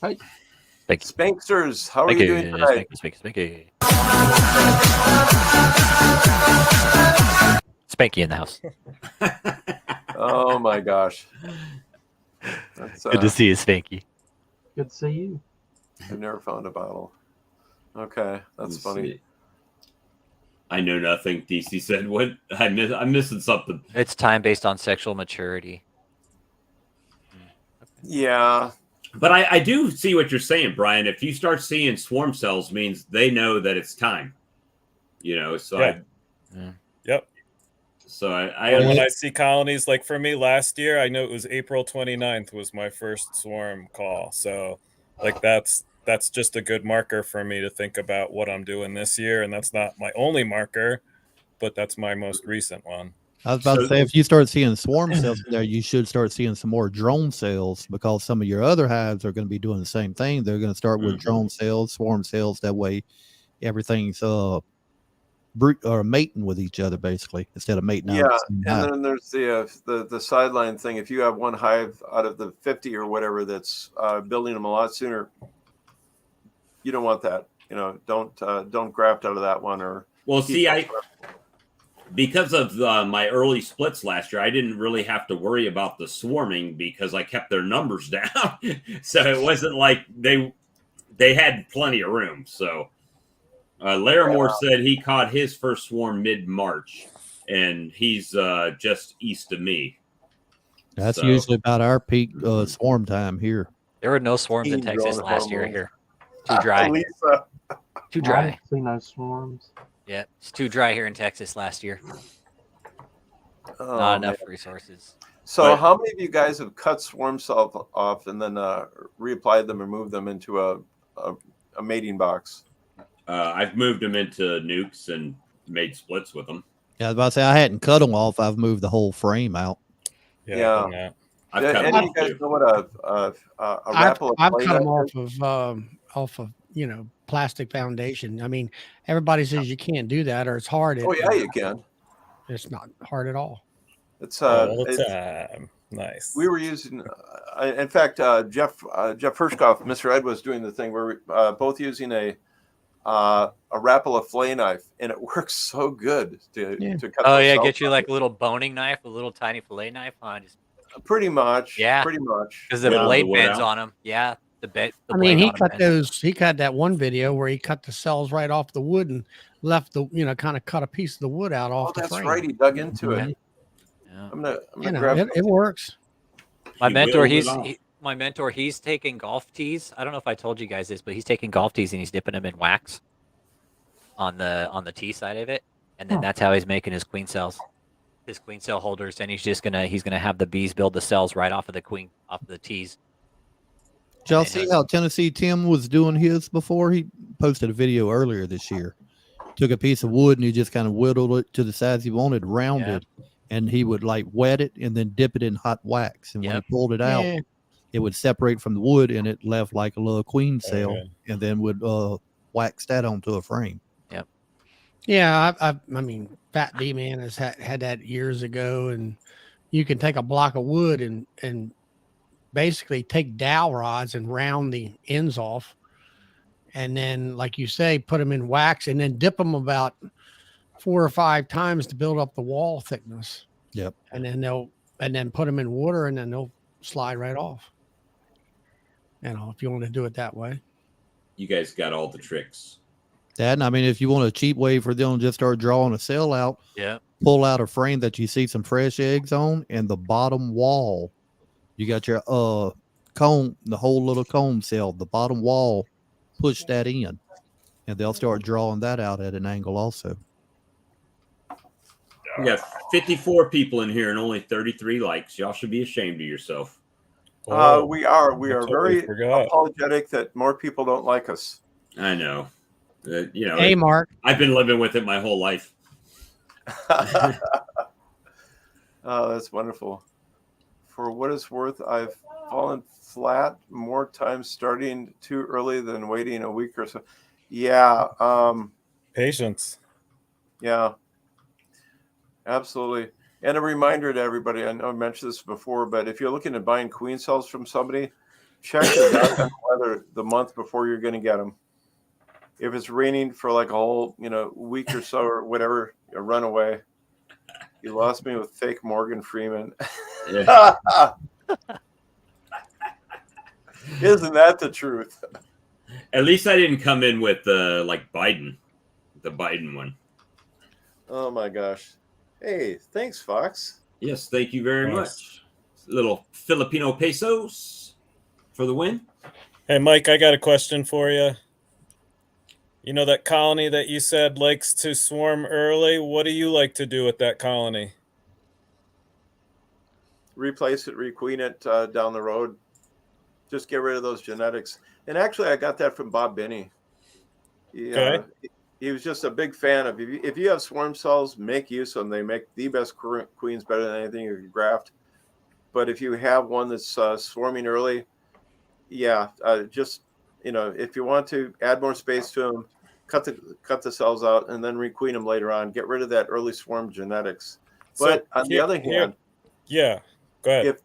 Hi. Spanky. Spanksters, how are you doing tonight? Spanky. Spanky in the house. Oh my gosh. That's, Good to see you, Spanky. Good to see you. I've never found a bottle. Okay, that's funny. I know nothing. DC said, "What? I'm missing something." It's time based on sexual maturity. Yeah, but I do see what you're saying, Brian. If you start seeing swarm cells, means they know that it's time. So yeah. Yep. So when I see colonies, like for me last year, I know it was April 29th was my first swarm call. So like that's just a good marker for me to think about what I'm doing this year. And that's not my only marker, but that's my most recent one. I was about to say, if you start seeing swarm cells in there, you should start seeing some more drone cells, because some of your other hives are going to be doing the same thing. They're going to start with drone cells, swarm cells. That way everything's mating with each other, basically, instead of mating out. And then there's the sideline thing. If you have one hive out of the 50 or whatever that's building them a lot sooner, you don't want that. Don't graft out of that one. Or because of my early splits last year, I didn't really have to worry about the swarming because I kept their numbers down. So it wasn't like they had plenty of room. So Larimore said he caught his first swarm mid-March, and he's just east of me. That's usually about our peak swarm time here. There were no swarms in Texas last year here. Too dry. Lisa. Too dry. I haven't seen no swarms. Yeah, it's too dry here in Texas last year. Not enough resources. So how many of you guys have cut swarm cells off and then reapplied them or moved them into a mating box? I've moved them into nukes and made splits with them. Yeah, I was about to say, I hadn't cut them off. I've moved the whole frame out. Yeah. Any of you guys know what a rapple I've cut them off of plastic foundation. I mean, everybody says you can't do that or it's hard. You can. It's not hard at all. It's all the time. Nice. We were using, in fact, Jeff Hirschkoff, Mr. Ed was doing the thing where we're both using a Rapala fillet knife, and it works so good to cut. Oh yeah, get you like a little boning knife, a little tiny fillet knife on. Pretty much. Yeah, pretty much. Because the blade bends on them. Yeah, the bit. I mean, he cut those. He cut that one video where he cut the cells right off the wood and left the kind of cut a piece of the wood out off the frame. That's right. He dug into it. Yeah. I'm gonna grab it works. My mentor, he's taking golf tees. I don't know if I told you guys this, but he's taking golf tees and he's dipping them in wax on the tee side of it, and then that's how he's making his queen cells, his queen cell holders. And he's gonna have the bees build the cells right off of the tees. Did y'all see how Tennessee Tim was doing his before? He posted a video earlier this year. Took a piece of wood and he just kind of whittled it to the size he wanted, rounded, and he would like wet it and then dip it in hot wax. And when he pulled it out, it would separate from the wood and it left like a little queen cell, and then would wax that onto a frame. Yep. Yeah, I mean, Fat B Man has had that years ago, and you can take a block of wood and basically take dowel rods and round the ends off, and then, like you say, put them in wax and then dip them about 4 or 5 times to build up the wall thickness. Yep. And then put them in water, and then they'll slide right off. If you want to do it that way. You guys got all the tricks. That, and I mean, if you want a cheap way for them to just start drawing a cell out, Yeah. pull out a frame that you see some fresh eggs on, and the bottom wall, you got your comb, the whole little comb cell, the bottom wall, push that in, and they'll start drawing that out at an angle also. We got 54 people in here and only 33 likes. Y'all should be ashamed of yourself. Oh, We are I totally very forgot. apologetic that more people don't like us. I know. You know, Hey, Mark. I've been living with it my whole life. Oh, that's wonderful. For what it's worth, I've fallen flat more times starting too early than waiting a week or so. Yeah. Patience. Yeah. Absolutely. And a reminder to everybody, I know I mentioned this before, but if you're looking at buying queen cells from somebody, check the weather the month before you're going to get them. If it's raining for like a whole, week or so or whatever, you run away. You lost me with fake Morgan Freeman. Yeah. Isn't that the truth? At least I didn't come in with like Biden, the Biden one. Oh my gosh. Hey, thanks, Fox. Yes, thank you very Nice. much. Little Filipino pesos for the win. Hey, Mike, I got a question for you. You know that colony that you said likes to swarm early? What do you like to do with that colony? Replace it, requeen it down the road. Just get rid of those genetics. And actually, I got that from Bob Binney. Okay. He was just a big fan of, if you have swarm cells, make use of them. They make the best queens, better than anything you can graft. But if you have one that's swarming early, just, if you want to add more space to them, cut the cells out and then requeen them later on. Get rid of that early swarm genetics. But on the other hand, yeah, go ahead.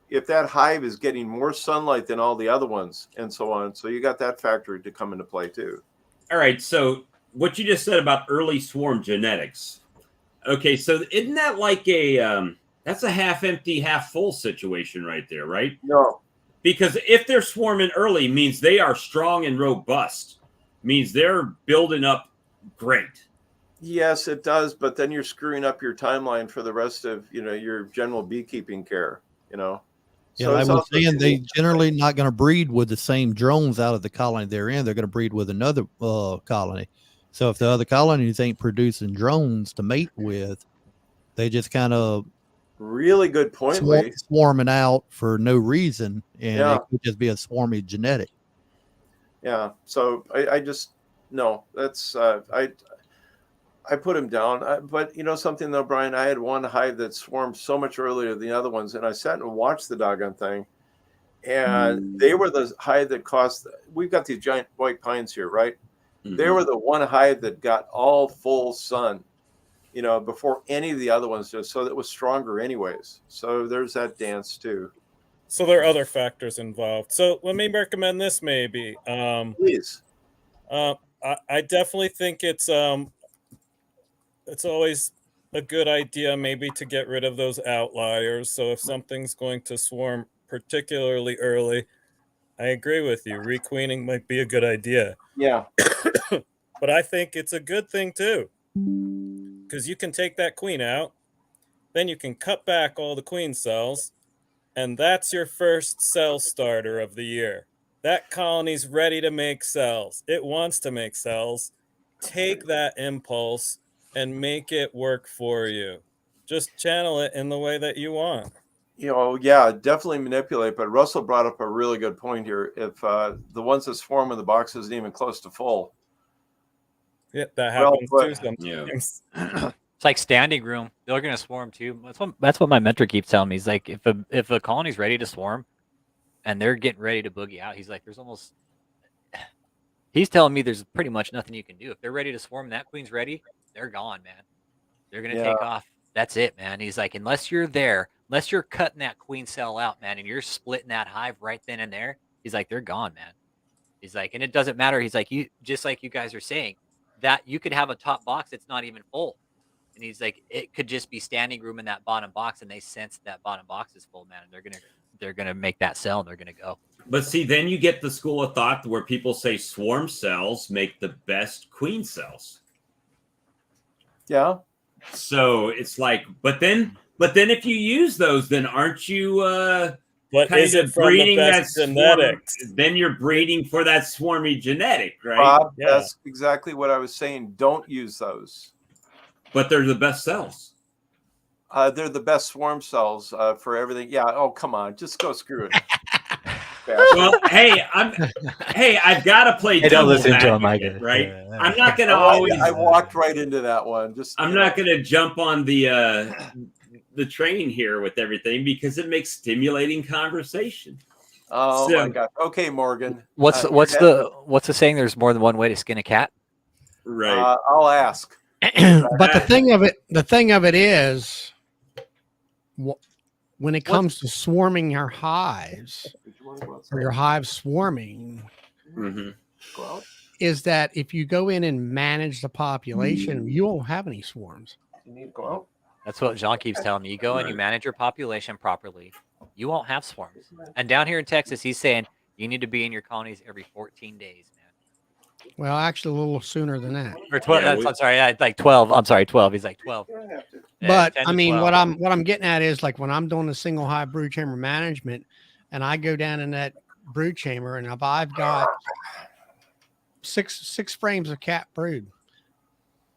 If that hive is getting more sunlight than all the other ones and so on, so you got that factor to come into play too. All right, so what you just said about early swarm genetics. Okay, so isn't that like that's a half empty, half full situation right there, right? No. Because if they're swarming early, means they are strong and robust, means they're building up great. Yes, it does, but then you're screwing up your timeline for the rest of, your general beekeeping care, Yeah, So like it's I was also saying, they generally not going to breed with the same drones out of the colony they're in. They're going to breed with another colony. So if the other colonies ain't producing drones to mate with, they just kind of really good point, Lee. swarming out for no reason, and Yeah. it could just be a swarmy genetic. Yeah. So I just no. That's I put him down. But something though, Brian, I had one hive that swarmed so much earlier than the other ones, and I sat and watched the doggone thing, and they were the hive that cost. We've got these giant white pines here, right? Mm-hmm. They were the one hive that got all full sun, before any of the other ones did. So that was stronger anyways. So there's that dance too. So there are other factors involved. So let me recommend this maybe. Please. I definitely think it's always a good idea maybe to get rid of those outliers. So if something's going to swarm particularly early, I agree with you. Requeening might be a good idea. Yeah. But I think it's a good thing too, because you can take that queen out, then you can cut back all the queen cells, and that's your first cell starter of the year. That colony's ready to make cells. It wants to make cells. Take that impulse and make it work for you. Just channel it in the way that you want. Yeah, definitely manipulate. But Russell brought up a really good point here. If the ones that swarm in the box isn't even close to full. Yeah, that happens too sometimes. Yeah. It's like standing room. They're gonna swarm too. That's what my mentor keeps telling me. He's like, if a colony's ready to swarm, and they're getting ready to boogie out, he's like, he's telling me there's pretty much nothing you can do. If they're ready to swarm and that queen's ready, they're gone, man. They're gonna take off. That's it, man. He's like, unless you're cutting that queen cell out, man, and you're splitting that hive right then and there, he's like, they're gone, man. He's like, and it doesn't matter. He's like, you just like you guys are saying, that you could have a top box that's not even full. And he's like, it could just be standing room in that bottom box, and they sense that bottom box is full, man. And they're gonna make that cell, and they're gonna go. But see, then you get the school of thought where people say swarm cells make the best queen cells. Yeah. So it's like, but then if you use those, then aren't you But kind is it of from the breeding that best swarm? genetics? Then you're breeding for that swarmy genetic, right? Bob, Yeah. that's exactly what I was saying. Don't use those. But they're the best cells. They're the best swarm cells for everything. Yeah. Oh, come on. Just go screw it. Well, I've got to play Hey, don't devil's listen to him, advocate, Micah. right? Yeah. I'm not going to always. I walked right into that one. I'm not going to jump on the train here with everything because it makes stimulating conversation. Oh my God. Okay, Morgan. What's the saying? There's more than one way to skin a cat. Right. I'll ask. But the thing of it is, when it comes to swarming your hives or your hive swarming, is that if you go in and manage the population, you won't have any swarms. You need to go out. That's what John keeps telling me. You go and you manage your population properly, you won't have swarms. And down here in Texas, he's saying you need to be in your colonies every 14 days, man. Well, actually, a little sooner than that. Or 12. I'm sorry, like 12. I'm sorry, 12. He's like 12. But 10 I to mean, 12. what I'm getting at is like when I'm doing the single hive brood chamber management, and I go down in that brood chamber, and if I've got six frames of cat brood,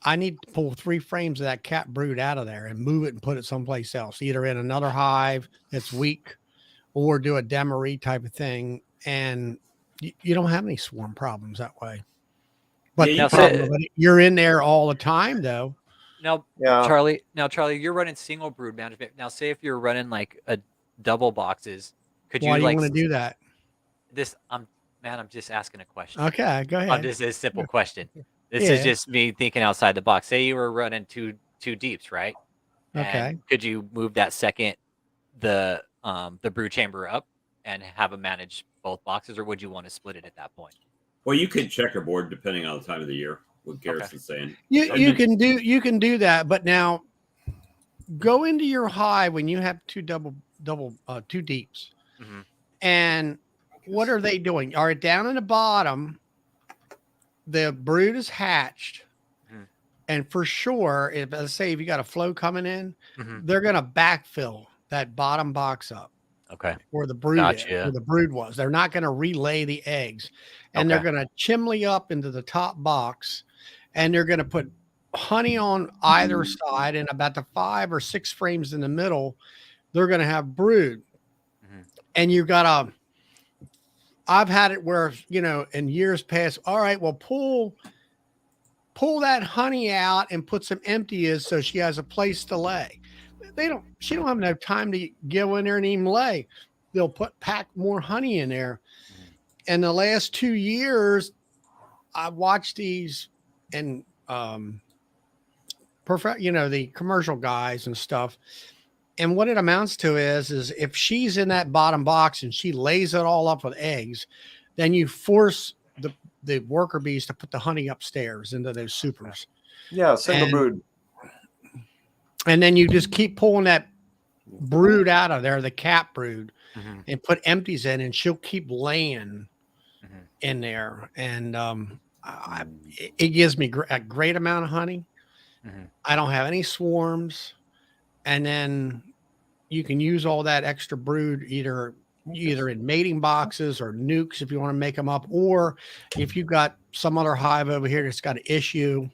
I need to pull 3 frames of that cat brood out of there and move it and put it someplace else, either in another hive that's weak, or do a demery type of thing, and you don't have any swarm problems that way. But you're in there all the time, though. Now, Charlie, you're running single brood management. Now, say if you're running like a double boxes, could you Why do like you want to do that? I'm just asking a question. Okay, go ahead. This is a simple question. This is just me thinking outside the box. Say you were running two deeps, right? Okay. And could you move that second the brood chamber up and have them manage both boxes, or would you want to split it at that point? Well, you could checkerboard depending on the time of the year. What Garrison's saying. You can do that, but now go into your hive when you have two deeps, and what are they doing? Are it down in the bottom? The brood is hatched, and for sure, let's say if you got a flow coming in, they're going to backfill that bottom box up. Okay. Where the brood where the brood was. They're not going to relay the eggs, and they're going to chimney up into the top box, and they're going to put honey on either side, and about the 5 or 6 frames in the middle, they're going to have brood. And you've got I've had it where, in years past, all right, well, pull that honey out and put some empties so she has a place to lay. She don't have enough time to go in there and even lay. They'll pack more honey in there. And the last 2 years, I watched these and the commercial guys and stuff. And what it amounts to is if she's in that bottom box and she lays it all up with eggs, then you force the worker bees to put the honey upstairs into those supers. Yeah, single brood. And then you just keep pulling that brood out of there, the cat brood, and put empties in, and she'll keep laying in there. And it gives me a great amount of honey. I don't have any swarms. And then you can use all that extra brood either in mating boxes or nukes if you want to make them up, or if you've got some other hive over here that's got an issue.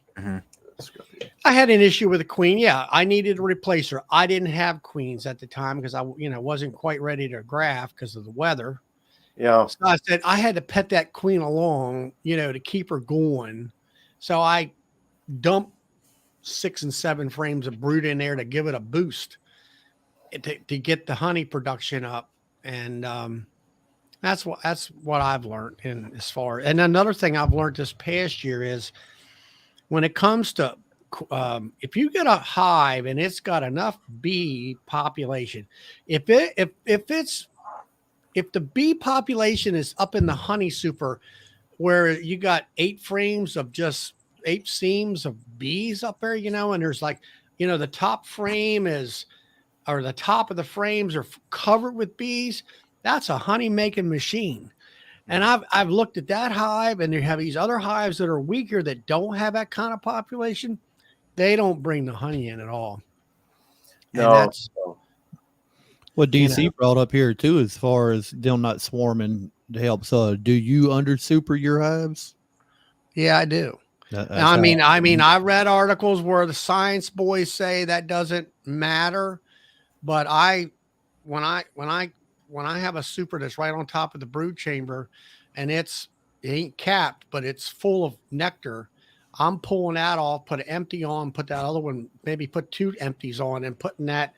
I had an issue with a queen. Yeah, I needed to replace her. I didn't have queens at the time because I wasn't quite ready to graft because of the weather. Yeah. So I said I had to pet that queen along, to keep her going. So I dumped 6 and 7 frames of brood in there to give it a boost to get the honey production up. And that's what I've learned and another thing I've learned this past year is when it comes to if you get a hive and it's got enough bee population, if the bee population is up in the honey super where you got 8 frames of just 8 seams of bees up there, and there's the top frame or the top of the frames are covered with bees, That's a honey making machine. And I've looked at that hive, and you have these other hives that are weaker that don't have that kind of population. They don't bring the honey in at all. And No. that's What You DC know. brought up here too, as far as them not swarming helps. Do you under super your hives? yeah, I do. That's I mean, how- I read articles where the science boys say that doesn't matter, but when I have a super that's right on top of the brood chamber, and it ain't capped, but it's full of nectar, I'm pulling that off, put an empty on, put that other one, maybe put 2 empties on, and putting that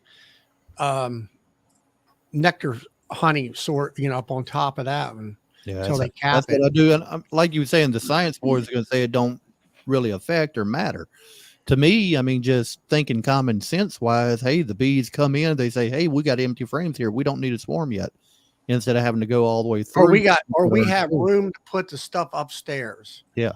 nectar honey sort, up on top of that one Yeah, until they cap that's it. what I do. And like you were saying, the science boys are going to say it don't really affect or matter. To me, I mean, just thinking common sense wise, hey, the bees come in, they say, hey, we got empty frames here. We don't need a swarm yet. Instead of having to go all the way through. Or we have room to put the stuff upstairs. Yeah.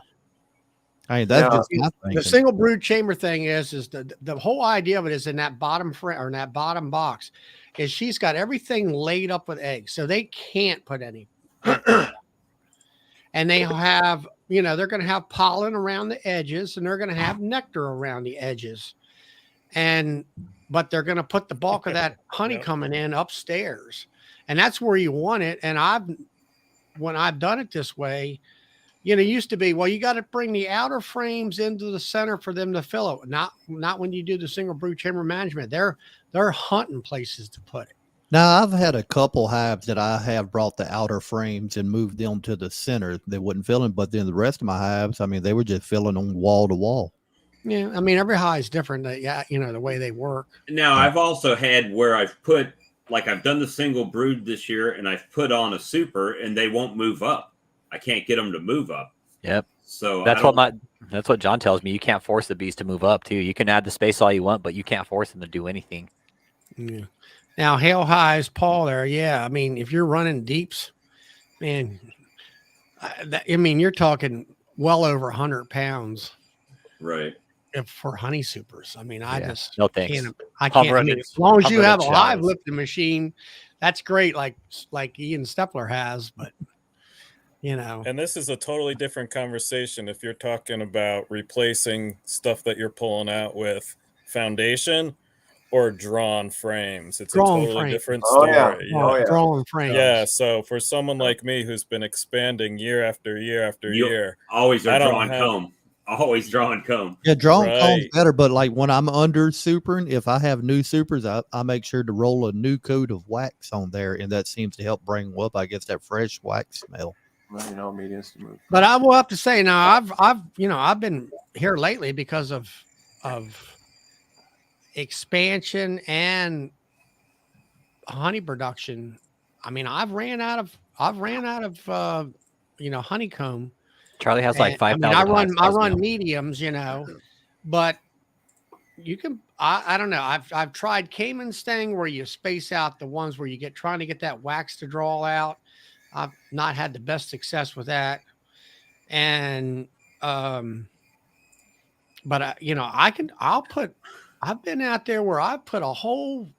I mean, that's just my The thinking. single brood chamber thing is the whole idea of it is in that bottom frame or in that bottom box is she's got everything laid up with eggs. So they can't put any. And they have, they're going to have pollen around the edges, and they're going to have nectar around the edges. But they're going to put the bulk of that honey coming in upstairs. And that's where you want it. And when I've done it this way, it used to be, well, you got to bring the outer frames into the center for them to fill it. Not when you do the single brood chamber management. They're hunting places to put it. Now, I've had a couple hives that I have brought the outer frames and moved them to the center. They wouldn't fill them, but then the rest of my hives, I mean, they were just filling them wall to wall. Yeah, I mean, every hive is different. The way they work. Now, I've also had where I've done the single brood this year, and I've put on a super, and they won't move up. I can't get them to move up. Yep. So that's what John tells me. You can't force the bees to move up too. You can add the space all you want, but you can't force them to do anything. Yeah. Now, hail highs, Paul. There, yeah. I mean, if you're running deeps, man, you're talking well over 100 pounds, right? For honey supers. I mean, I just no thanks. I can't. I mean, as long as you have a live lifting machine, that's great. Like Ian Stepler has, but. And this is a totally different conversation if you're talking about replacing stuff that you're pulling out with foundation or drawn frames. It's a totally different story. Drawn frames. Yeah. So for someone like me who's been expanding year after year after year, always are drawing comb. Always drawing comb. Yeah, drawing comb's better, but like when I'm under supering, if I have new supers, I make sure to roll a new coat of wax on there, and that seems to help bring up, I guess, that fresh wax smell. Well, mediums to move. But I will have to say now, I've been here lately because of expansion and honey production. I mean, I've ran out of honeycomb. Charlie has like 5,000. I run mediums, but you can. I don't know. I've tried Cayman sting where you space out the ones where you trying to get that wax to draw out. I've not had the best success with that. And, but I've been out there where I put a whole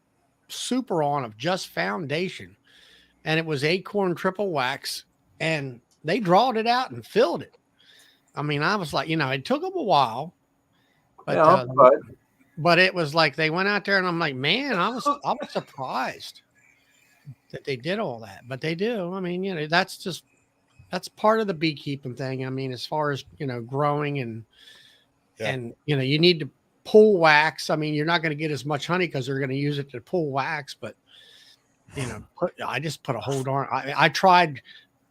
super on of just foundation, and it was acorn triple wax, and they drawed it out and filled it. I mean, I was like, it took them a while, but it was like, they went out there and I'm like, man, I was surprised that they did all that, but they do. I mean, that's part of the beekeeping thing. I mean, as far as, growing and you need to pull wax. I mean, you're not going to get as much honey because they're going to use it to pull wax, but I just put a hold on. I tried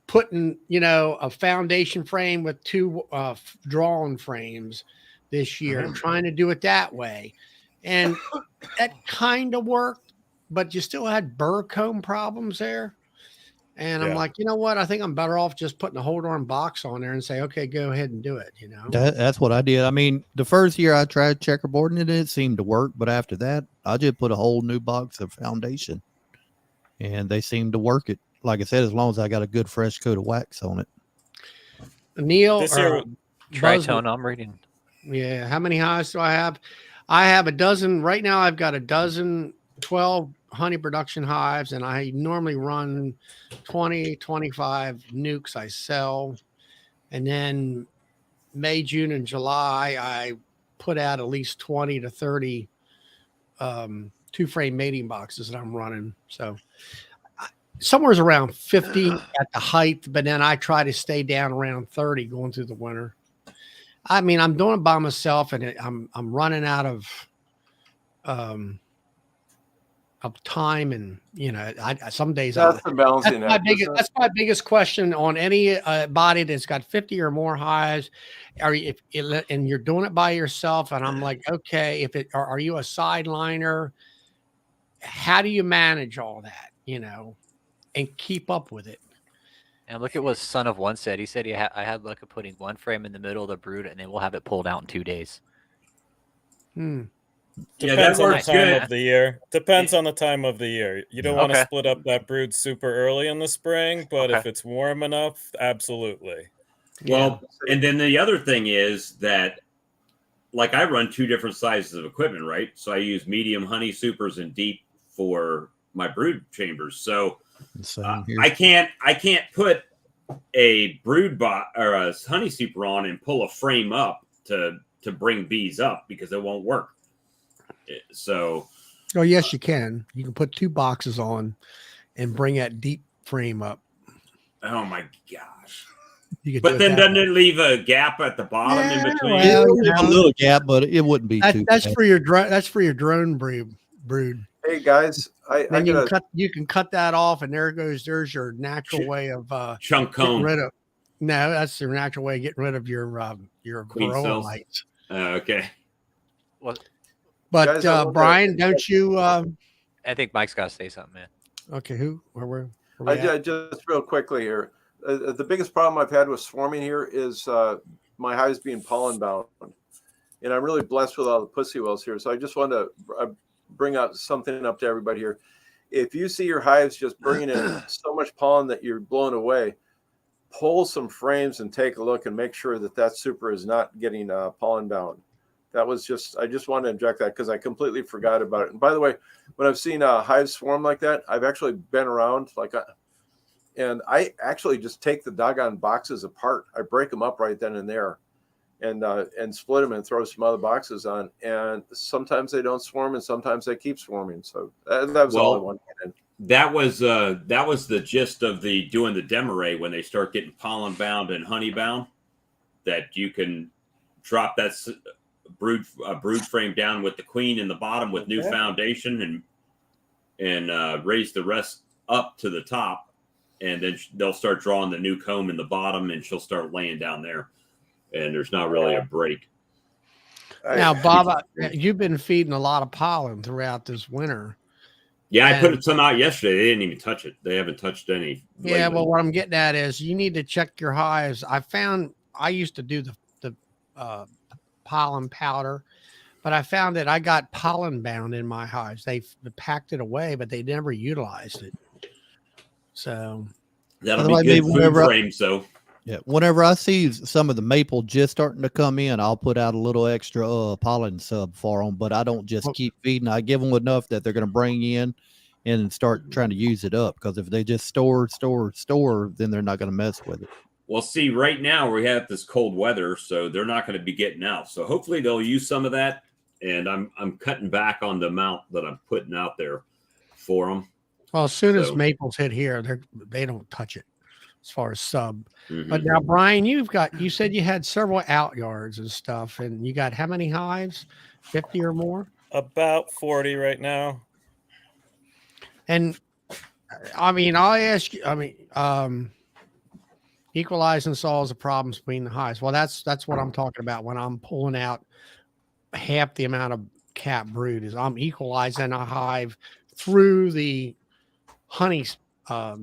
putting, a foundation frame with 2 drawn frames this year, trying to do it that way. And that kind of worked. But you still had burr comb problems there. And I'm like, you know what? I think I'm better off just putting a hold on box on there and say, okay, go ahead and do it. That's what I did. I mean, the first year I tried checkerboarding it seemed to work. But after that, I just put a whole new box of foundation, and they seemed to work it. Like I said, as long as I got a good fresh coat of wax on it. Neil, this year, Tritone, I'm reading. Yeah. How many hives do I have? I have a dozen right now. I've got a dozen 12 honey production hives, and I normally run 20, 25 nukes I sell. And then May, June, and July, I put out at least 20 to 30 two-frame mating boxes that I'm running. So somewhere's around 50 at the height, but then I try to stay down around 30 going through the winter. I mean, I'm doing it by myself, and I'm running out of time, and some days That's the balancing act. that's my biggest question on any body that's got 50 or more hives. And you're doing it by yourself, and I'm like, okay, are you a sideliner? How do you manage all that, and keep up with it? And look at what Son of One said. He said I had luck of putting one frame in the middle of the brood, and then we'll have it pulled out in 2 days. Depends on the time of the year. Depends on the time of the year. You don't want to split up that brood super early in the spring, but if it's warm enough, absolutely. Well, and then the other thing is that, like, I run 2 different sizes of equipment, right? So I use medium honey supers and deep for my brood chambers. So I can't put a brood or a honey super on and pull a frame up to bring bees up, because it won't work. So, oh yes, you can. You can put 2 boxes on and bring that deep frame up. Oh my gosh! But then doesn't it leave a gap at the bottom in between? Well, a little gap, but it wouldn't be too. That's for your drone brood. Hey guys, you can cut that off, and there's your natural way of chunk comb. No, that's your natural way of getting rid of your Varroa mites. Okay. Well, but guys, Brian, don't you? I think Mike's got to say something, man. Okay, where we just real quickly here. The biggest problem I've had with swarming here is my hives being pollen bound, and I'm really blessed with all the pussy wills here. So I just wanted to bring out something up to everybody here. If you see your hives just bringing in so much pollen that you're blown away, pull some frames and take a look and make sure that super is not getting pollen bound. I just wanted to inject that because I completely forgot about it. And by the way, when I've seen hives swarm like that, I've actually been around and I actually just take the doggone boxes apart. I break them up right then and there, and split them and throw some other boxes on. And sometimes they don't swarm, and sometimes they keep swarming. So that was all I wanted to get in. That was the gist of doing the demeray when they start getting pollen bound and honey bound, that you can drop that brood frame down with the queen in the bottom with new foundation and raise the rest up to the top, and then they'll start drawing the new comb in the bottom, and she'll start laying down there, and there's not really a break. Now, Bob, you've been feeding a lot of pollen throughout this winter. Yeah, I put some out yesterday. They didn't even touch it. They haven't touched any. Yeah, lately. Well, what I'm getting at is you need to check your hives. I used to do the pollen powder, but I found that I got pollen bound in my hives. They packed it away, but they never utilized it. So that'll be good food frame. So yeah, whenever I see some of the maple just starting to come in, I'll put out a little extra pollen sub for them. But I don't just keep feeding. I give them enough that they're going to bring in and start trying to use it up. Because if they just store, then they're not going to mess with it. Well, see, right now we have this cold weather, so they're not going to be getting out. So hopefully they'll use some of that, and I'm cutting back on the amount that I'm putting out there for them. Well, as soon as maples hit here, they don't touch it as far as sub. But now, Brian, you said you had several out yards and stuff, and you got how many hives? 50 or more? About 40 right now. And I mean, I'll ask you. Equalizing solves the problems between the hives. Well, that's what I'm talking about when I'm pulling out half the amount of cap brood. Is I'm equalizing a hive through the honey flow,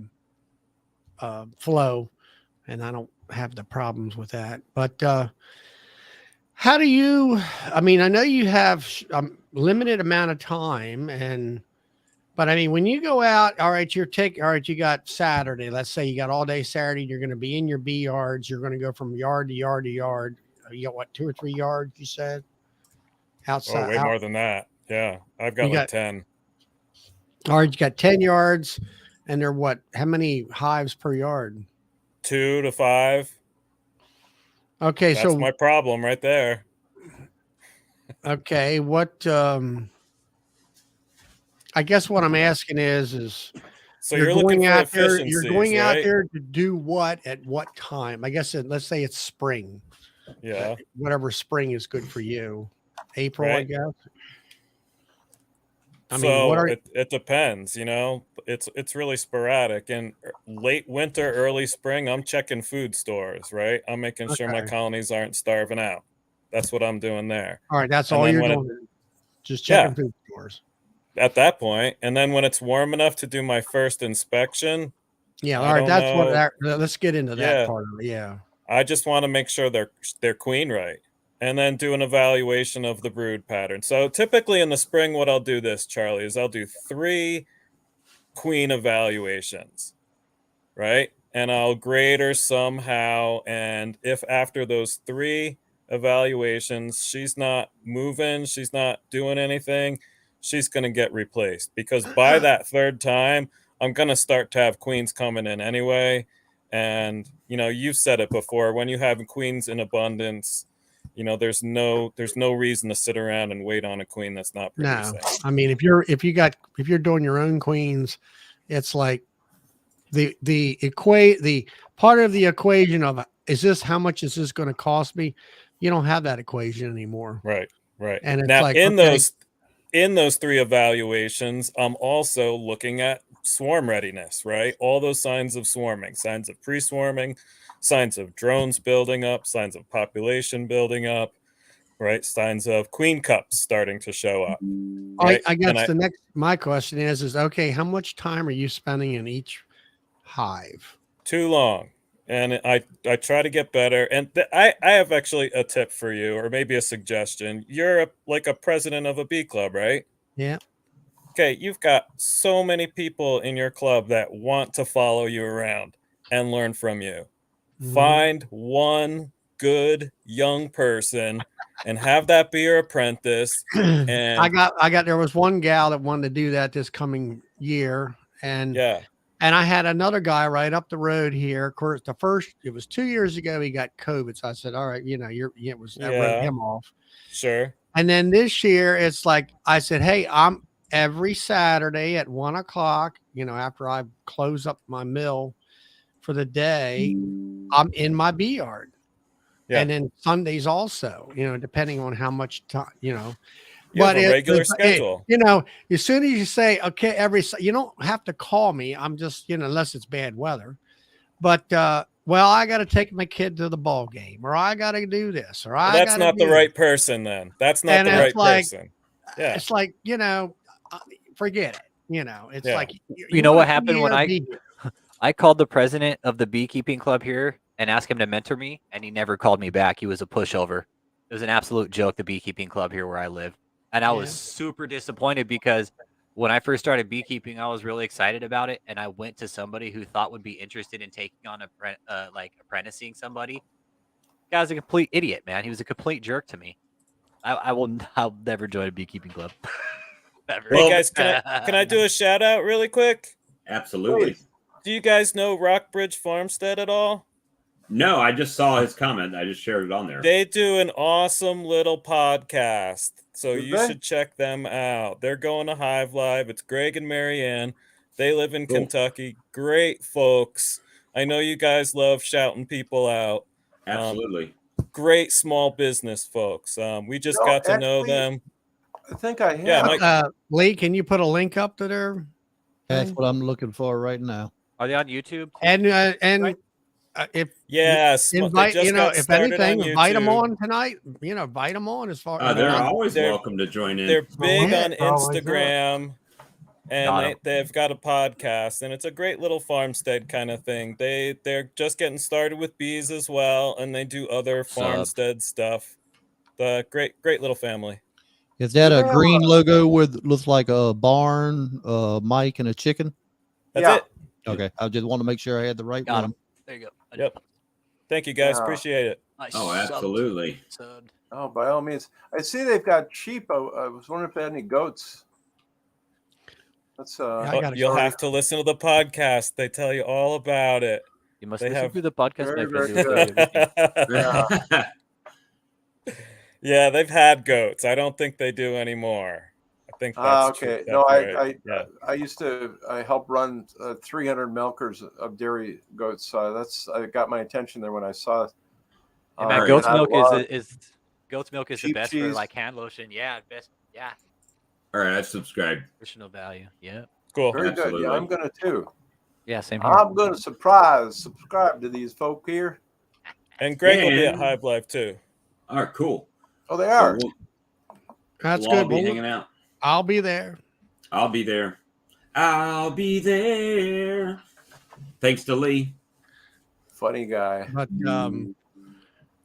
and I don't have the problems with that. But how do you? I mean, I know you have a limited amount of time, but I mean, when you go out, all right, you got Saturday. Let's say you got all day Saturday. You're going to be in your bee yards. You're going to go from yard to yard to yard. You got what, 2 or 3 yards? You said outside. Oh, way more than that. Yeah, I've got 10. All right, you got 10 yards, and they're what? How many hives per yard? 2 to 5. Okay, That's so my problem right there. okay, what? I guess what I'm asking is So you're looking for out there. efficiencies, You're going out right? there to do what at what time? I guess let's say it's spring. Yeah. Whatever spring is good for you. April, I Right. guess. I mean, So what are it depends, you know. It's really sporadic. And late winter, early spring, I'm checking food stores, right? I'm making sure my Okay. colonies aren't starving out. That's what I'm doing there. all right? That's And all then you're when doing. Just checking yeah, food stores. at that point, and then when it's warm enough to do my first inspection, Yeah. I All right. don't That's what. know. Let's get into that Yeah, part of it. Yeah. I just want to make sure they're queen right, and then do an evaluation of the brood pattern. So typically in the spring, what I'll do this, Charlie, is I'll do 3 queen evaluations, right? And I'll grade her somehow. And if after those 3 evaluations, she's not moving, she's not doing anything, she's going to get replaced, because by that 3rd time, I'm going to start to have queens coming in anyway. And, you know, you've said it before, when you have queens in abundance, you know, there's no reason to sit around and wait on a queen that's not No, producing. I mean, if you're doing your own queens, it's like the part of the equation of how much is this going to cost me? You don't have that equation anymore. Right. And it's Now, like, in okay, those 3 evaluations, I'm also looking at swarm readiness, right? All those signs of swarming, signs of pre-swarming, signs of drones building up, signs of population building up, right? Signs of queen cups starting to show up. Right? I guess my question is okay, how much time are you spending in each hive? Too long. And I try to get better. And I have actually a tip for you, or maybe a suggestion. You're like a president of a bee club, right? Yeah. Okay, you've got so many people in your club that want to follow you around and learn from you. Mhm. Find one good young person and have that be your apprentice. And there was one gal that wanted to do that this coming year, and yeah, and I had another guy right up the road here. Of course, it was 2 years ago he got COVID, so I said, all right, I wrote him off. sure. And then this year, it's like I said, hey, I'm every Saturday at 1:00, after I close up my mill for the day, I'm in my bee yard. Yeah. And then Sundays also, depending on how much time, You have a regular schedule. As soon as you say, okay, you don't have to call me. I'm just, unless it's bad weather, but, well, I got to take my kid to the ball game, or I got to do this, or That's not the right person then. That's not the right person. Yeah. It's like, forget it. It's Yeah. like, You know wanna what happened be when here, I be here. I called the president of the beekeeping club here and asked him to mentor me, and he never called me back. He was a pushover. It was an absolute joke, the beekeeping club here where I live. And I was super disappointed because when I first started beekeeping, I was really excited about it. And I went to somebody who thought would be interested in taking on apprenticing somebody. Guy was a complete idiot, man. He was a complete jerk to me. I'll never join a beekeeping club. Never. Hey guys, can I do a shout out really quick? Absolutely. Do you guys know Rockbridge Farmstead at all? No, I just saw his comment. I just shared it on there. They do an awesome little podcast, so you should check them out. They're going to Hive Live. It's Greg and Marianne. They live in Kentucky. Great folks. I know you guys love shouting people out. Absolutely. Great small business folks. We just got to know them. I think I have. Yeah, Mike. Lee, can you put a link up to their? That's what I'm looking for right now. Are they on YouTube? If yes, invite, if anything, invite them YouTube. on tonight. Invite them on as far. They're always welcome to join in. They're big Yeah. on Instagram, and they've got a podcast, and it's a great little farmstead kind of thing. They're just getting started with bees as well, and they do other farmstead stuff. The great little family. Is that a green logo with looks like a barn, Mike, and a chicken? That's it. Okay, I just want to make sure I had the right Got one. him. There you go. Yep. Thank you guys. Yeah. Appreciate it. Oh, absolutely. Oh, by all means. I see they've got sheep. I was wondering if they had any goats. That's I gotta You'll go. have to listen to the podcast. They tell you all about it. You must They listen have- to the podcast, Very, my very friend. It will good. tell you everything. yeah. Yeah, they've had goats. I don't think they do anymore. I think that's Okay. true. No, That's right. Yeah. I helped run 300 milkers of dairy goats. I got my attention there when I saw. And man, Alright. goat's and I milk love is goat's milk is the cheap best for cheese. like hand lotion. Yeah, best. Yeah, All right, I've subscribed. nutritional value. Yeah, Cool. Very good. Absolutely. Yeah, I'm gonna too. yeah, same here. I'm gonna subscribe to these folk here. And Greg will be at And- Hive Life too. All right, cool. Oh, they So are. That's we'll all good. be Well, hanging out. I'll be there. I'll be there. I'll be there. Thanks to Lee. Funny guy. But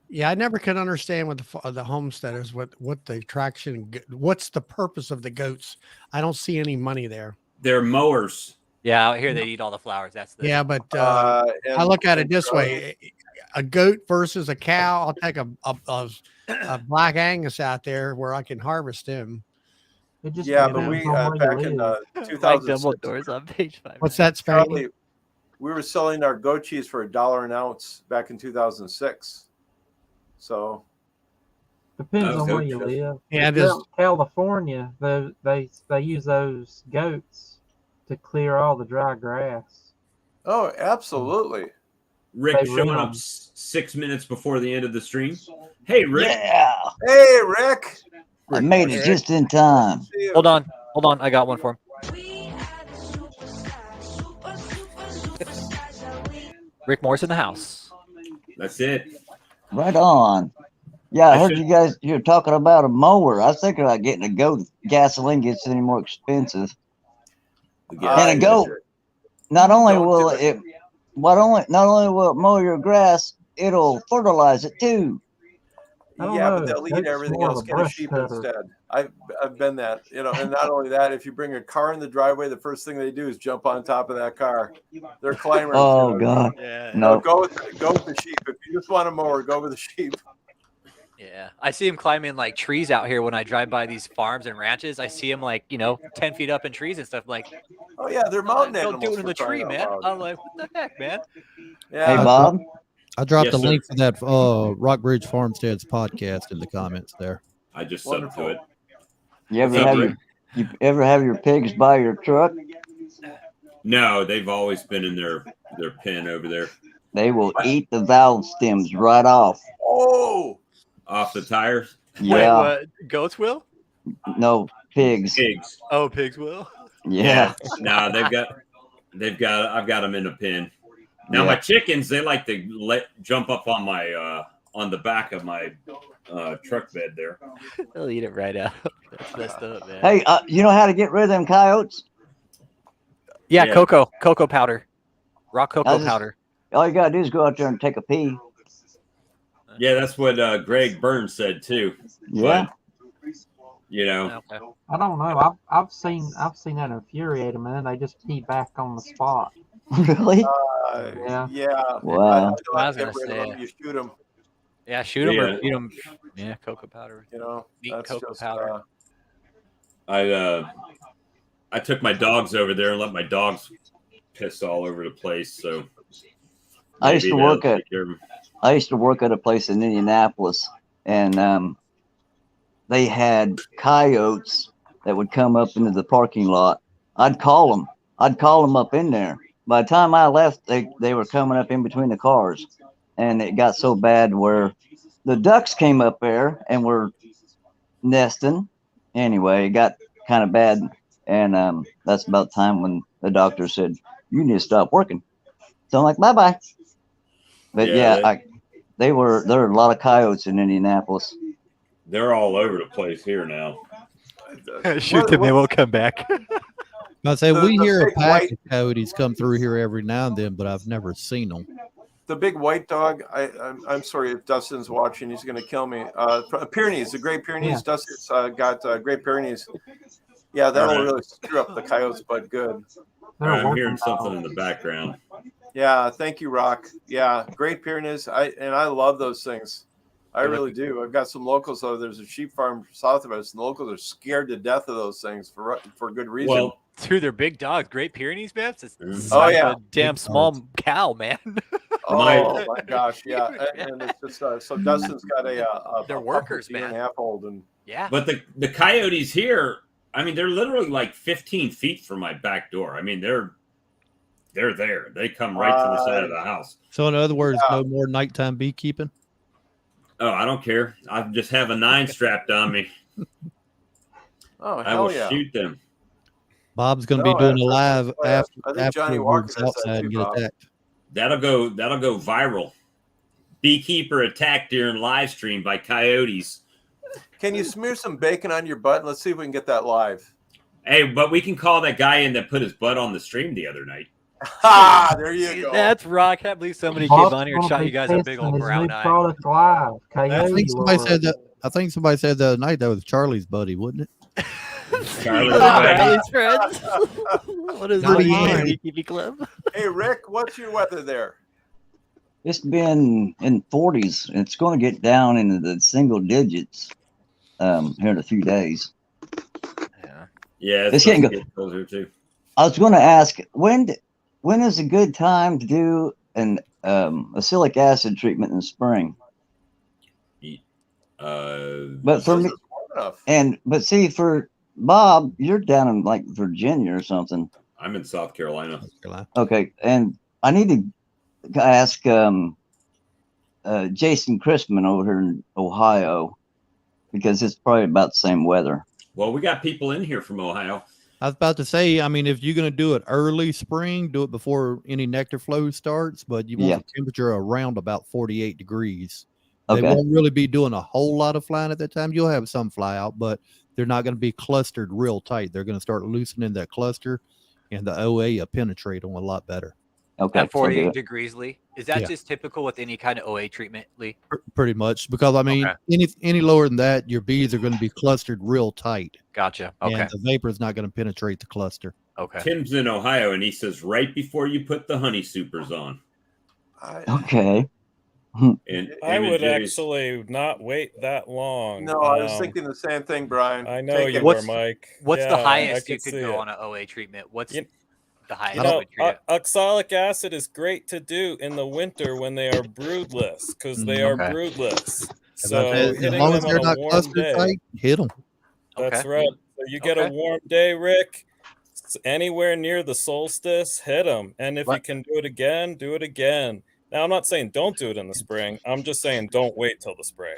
yeah, I never could understand with the homesteaders what the attraction, what's the purpose of the goats. I don't see any money there. They're mowers. Yeah, out here they eat all the flowers. That's the Yeah, but And- I look at it and, this way: a goat versus a cow. I'll take a black Angus out there where I can harvest him. It just Yeah, depends but we on where back you in live. Mike 2006, Dumbledore's on page 5. What's that, Spanky? Charlie, we were selling our goat cheese for $1 an ounce back in 2006. So Depends Those on where goat you cheese. live. Yeah, If this- you're out in California, they use those goats to clear all the dry grass. oh, absolutely. Rick Hey, showing Rim. up 6 minutes before the end of the stream. Hey, Rick. Yeah, Hey, Rick. I made it just in time. See you. Hold on. I got one for him. Rick Morris in the house. That's it. Right on. Yeah, I I heard should- you guys, you're talking about a mower. I was thinking about getting a goat if gasoline gets any more expensive. And a goat, not only Don't will do it. it, not only will it mow your grass, it'll fertilize it too. I don't Yeah, know. but they'll eat Goat's everything more of else. a Get a brush sheep cutter. instead. I've been that, and not only that, if you bring a car in the driveway, the first thing they do is jump on top of that car. They're climbers. Oh God, Yeah. No, no. go with the sheep. If you just want a mower, go with the sheep. Yeah. I see him climbing like trees out here when I drive by these farms and ranches. I see him like, 10 feet up in trees and stuff. Like, Oh yeah, they're mountain don't animals. do it in for the tree, crying man. out loud. I'm like, what the heck, man? Yeah. Hey Bob, I dropped Yes, the link sir. for that Rockbridge Farmsteads podcast in the comments there. I just subbed Wonderful. to it. you ever What's up, have Rick? you ever have your pigs by your truck? No, they've always been in their pen over there, They will eat the valve stems right off. Oh, off the tires. Yeah, Wait, what? Goats will? no pigs. Pigs. Oh, pigs will? Yeah, No, I've got them in a pen. Now Yeah. my chickens, they like to jump up on my on the back of my truck bed there. They'll eat it right out. That's messed up, man. Hey, you know how to get rid of them coyotes? Yeah, Yeah. cocoa powder. Raw cocoa I'll just- powder. All you gotta do is go out there and take a pee. Yeah, that's what Greg Burns said too. Yeah. Okay. I don't know. I've seen that infuriate them, and then they just pee back on the spot. Really? Yeah. yeah. Wow. I was Get gonna rid of say- them. You shoot them. Yeah, shoot them Yeah. or feed them. Yeah, cocoa powder. Neat That's cocoa just, powder. I took my dogs over there and let my dogs piss all over the place. So I used maybe to work they'll at take care of 'em. I used to work at a place in Indianapolis, and they had coyotes that would come up into the parking lot. I'd call them up in there. By the time I left, they were coming up in between the cars, and it got so bad where the ducks came up there and were nesting. Anyway, it got kind of bad, and that's about the time when the doctor said, "You need to stop working." So I'm like, "Bye bye." But Yeah, yeah, there were a lot of coyotes in Indianapolis. They're all over the place here now. Shoot them, they won't come back. I say The- we the hear a big pack white- of coyotes come through here every now and then, but I've never seen them. The big white dog. I'm sorry if Dustin's watching. He's going to kill me. Pyrenees, the Great Pyrenees. Yeah. Dustin's got Great Pyrenees. Yeah, that'll Alright. really screw up the coyotes, but good. They're I'm working hearing something dogs. in the background. Yeah, thank you, Rock. Yeah, Great Pyrenees. I love those things. I Yeah. really do. I've got some locals. There's a sheep farm south of us, and the locals are scared to death of those things for good reason. Well, Dude, they're big dogs. Great Pyrenees, man. It's the Mhm. size yeah. of a damn Big small dogs. cow, man. Oh my gosh, yeah. And it's just so Dustin's got a They're pup workers, that's a year and a man. half old, and Yeah. But the coyotes here, I mean, they're literally like 15 feet from my back door. I mean, they're there. They come right to the side of the house. So in other words, Yeah. no more nighttime beekeeping. Oh, I don't care. I just have a 9 strapped on me. oh I will hell yeah. shoot them. Bob's going to No, be doing a that's live play. I after think Johnny he Walker moves does that outside too, and get Bob. attacked. That'll go viral. Beekeeper attacked during live stream by coyotes. Can you smear some bacon on your butt? Let's see if we can get that live. Hey, but we can call that guy in that put his butt on the stream the other night. Ha! There you go. That's rock. I can't believe somebody Bob's came on here and gonna shot be you guys a big testing old his brown new eye. product live. I Coyote think somebody lure. said that. I think somebody said the other night that was Charlie's buddy, wasn't it? Charlie's Charlie's friends. What is Not it? mine. Beekeeping club? Hey Rick, what's your weather there? It's been in 40s. It's going to get down into the single digits here in a few days. Yeah. Yeah, It's it's getting supposed to get closer too. I was going to ask when is a good time to do an acrylic acid treatment in the spring? But for me, but see, for Bob, you're down in like Virginia or something. I'm in South Carolina. Okay, and I need to ask Jason Christman over here in Ohio because it's probably about the same weather. Well, we got people in here from Ohio. I was about to say, I mean, if you're going to do it early spring, do it before any nectar flow starts, but you want the temperature around about 48 degrees. They won't really be doing a whole lot of flying at that time. You'll have some fly out, but they're not going to be clustered real tight. They're going to start loosening that cluster, and the OA will penetrate them a lot better. Okay. At 48 degrees, Lee. Is that just typical with any kind of OA treatment, Lee? Pretty much, because I mean, any lower than that, your bees are going to be clustered real tight. Gotcha. Okay. And the vapor is not going to penetrate the cluster. Okay. Tim's in Ohio, and he says right before you put the honey supers on. Okay. And I would actually not wait that long. No, I was thinking the same thing, Brian. I know you were, Mike. What's the Yeah, highest I you could see go it. on an OA treatment? What's the highest You you know, would treat it? oxalic acid is great to do in the winter when they are broodless, because they are broodless. So as hitting long as them they're on a not warm clustered day, tight, hit them. that's right. So you get a warm day, Rick. Anywhere near the solstice, hit them. And if you can do it again, do it again. Now, I'm not saying don't do it in the spring. I'm just saying don't wait till the spring.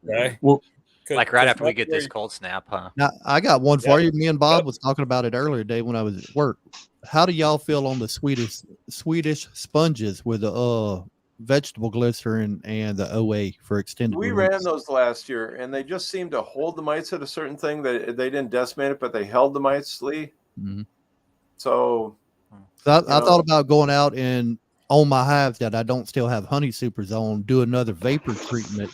Okay. Well, like right after we get this cold snap, huh? Now, I got one for you. Me and Bob was talking about it earlier today when I was at work. How do y'all feel on the Swedish sponges with the vegetable glycerin and the OA for extended We release? ran those last year, and they just seemed to hold the mites at a certain thing. They didn't decimate it, but they held the mites, Lee. Mm-hmm. So I thought about going out and on my hives that I don't still have honey supers on, do another vapor treatment,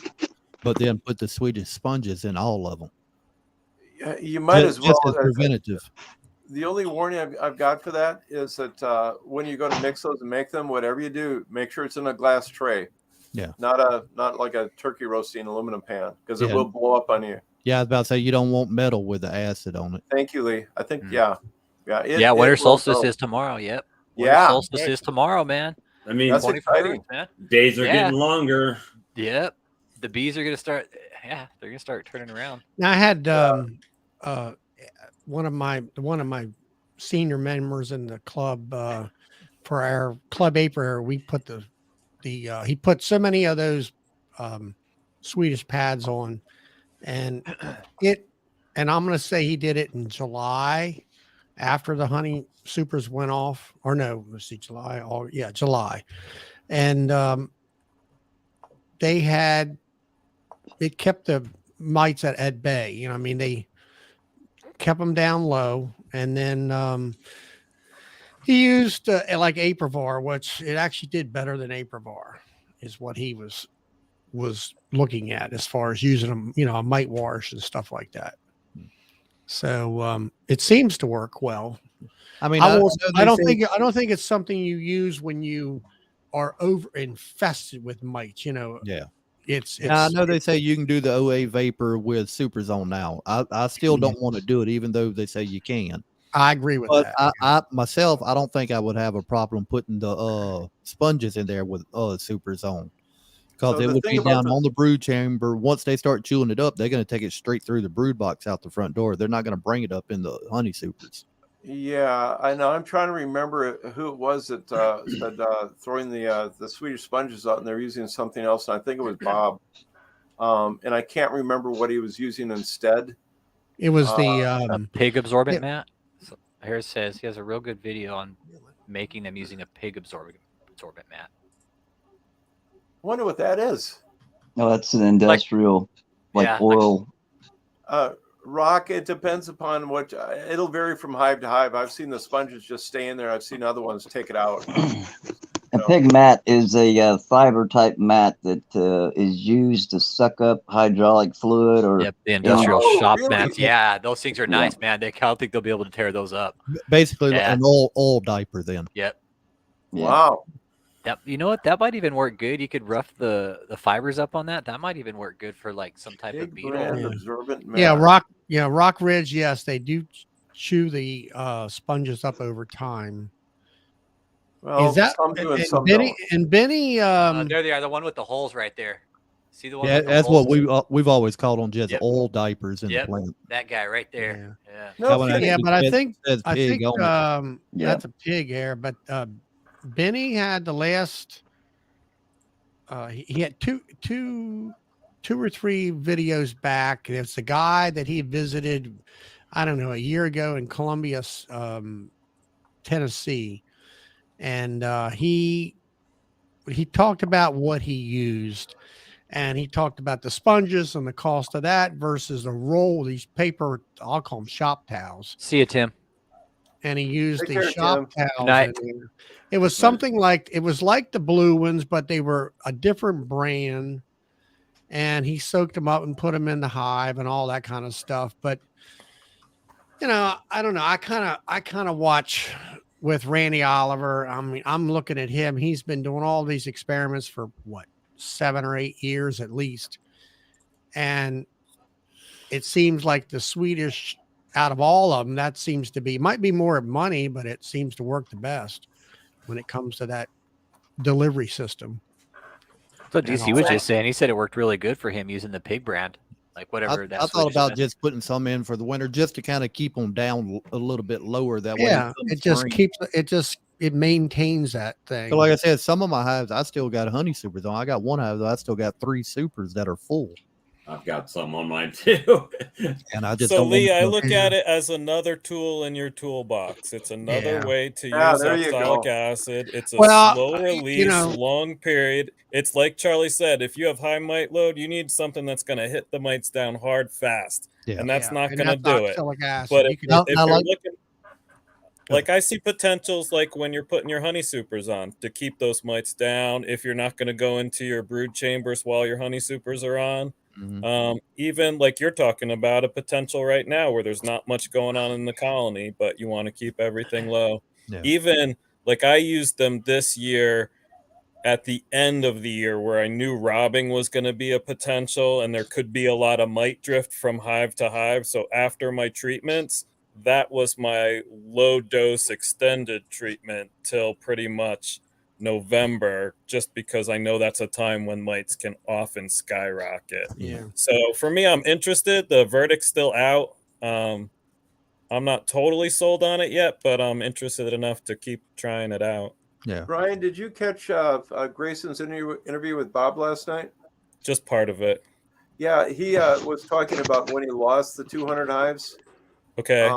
but then put the Swedish sponges in all of them. you might as well. Just as preventative. The only warning I've got for that is that when you go to mix those and make them, whatever you do, make sure it's in a glass tray. Yeah. Not like a turkey roasting aluminum pan, because it will blow up on you. Yeah, I was about to say you don't want metal with the acid on it. Thank you, Lee. I think Winter solstice is tomorrow. Yep. Winter solstice is tomorrow, man. I mean, that's exciting. Man. Days are getting longer. Yep. The bees are gonna start. Yeah, they're gonna start turning around. Now I had one of my senior members in the club for our club apron. We put he put so many of those Swedish pads on, and I'm gonna say he did it in July after the honey supers went off, or no, let's see, July, and it kept the mites at bay. You know, I mean, they kept them down low, and then he used like Aprivar, which it actually did better than Aprivar, is what he was looking at as far as using them, you know, a mite wash and stuff like that. So it seems to work well. I mean, I don't think it's something you use when you are over infested with mites. You know, it's I know they say you can do the OA vapor with supers on now. I still don't want to do it, even though they say you can. I agree with But that. I myself, I don't think I would have a problem putting the sponges in there with supers on, because So it the would thing be about down the- on the brood chamber. Once they start chewing it up, they're going to take it straight through the brood box out the front door. They're not going to bring it up in the honey supers. Yeah, I know. I'm trying to remember who it was that said throwing the Swedish sponges out, and they're using something else. And I think it was Bob. And I can't remember what he was using instead. It was a the pig absorbent it- mat. So here it says he has a real good video on making them using a pig absorbent mat. I wonder what that is. No, that's an industrial, like yeah, oil. Rock, it depends upon what. It'll vary from hive to hive. I've seen the sponges just stay in there. I've seen other ones take it out. A pig mat is a fiber type mat that is used to suck up hydraulic fluid or Yep, the industrial Oh, shop really? mats. Yeah, those things are nice, man. I don't think they'll be able to tear those up. Basically, Yeah. an oil diaper. Then Yep. Yeah. Wow. That, you know what? That might even work good. You could rough the fibers up on that. That might even work good for like some type of Big beetle. brand Yeah. absorbent yeah mat. Rock Ridge. Yes, they do chew the sponges up over time. Well, Is that some do and and some Benny don't. and Benny? There they are. The one with the holes right there. See the one? yeah, with the that's holes? what we've always called on just Yep. oil diapers in Yep. the plant. That guy right there. Yeah. No That one kidding. Yeah, actually but I says- think says pig on it. Yeah. that's a pig hair. But Benny had the last. He had two or three videos back. It's a guy that he visited, I don't know, a year ago in Columbia, Tennessee, and he talked about what he used, and he talked about the sponges and the cost of that versus the roll, these paper, I'll call them shop towels. See you, Tim. And he used Take these care, shop Tim. towels. night. in there. It was something like the blue ones, but they were a different brand. And he soaked them up and put them in the hive and all that kind of stuff. But you know, I don't know. I kind of watch with Randy Oliver. I mean, I'm looking at him. He's been doing all these experiments for what, 7 or 8 years at least. And it seems like the Swedish, out of all of them, that seems to be, might be more money, but it seems to work the best when it comes to that delivery system. So And DC all was that. just saying he said it worked really good for him using the pig brand, like whatever that. I thought Swedish about brand- just putting some in for the winter, just to kind of keep them down a little bit lower. That way, Yeah, come it just spring. keeps it maintains that thing. So, like I said, some of my hives, I still got honey supers on. I got one hive, though, I still got 3 supers that are full, I've got some on mine too. and I just So don't want Lee, to I go- look at it as another tool in your toolbox. It's another Yeah. way to Yeah, use there you oxalic go. acid. It's a Well, slow you release, know- long period. It's like Charlie said, if you have high mite load, you need something that's going to hit the mites down hard fast. Yeah. And that's Yeah, not and going to that's do it. oxalic acid. But You if, can- Now- if now, you're like- looking, like I see potentials like when you're putting your honey supers on to keep those mites down. If you're not going to go into your brood chambers while your honey supers are on, Mhm. even like you're talking about a potential right now where there's not much going on in the colony, but you want to keep everything low. Yeah. Even like I used them this year at the end of the year where I knew robbing was going to be a potential and there could be a lot of mite drift from hive to hive. So after my treatments, that was my low dose extended treatment till pretty much November, just because I know that's a time when mites can often skyrocket. Yeah. So for me, I'm interested. The verdict's still out. I'm not totally sold on it yet, but I'm interested enough to keep trying it out. Yeah. Brian, did you catch Grayson's interview with Bob last night? Just part of it. Yeah, he was talking about when he lost the 200 hives. Okay.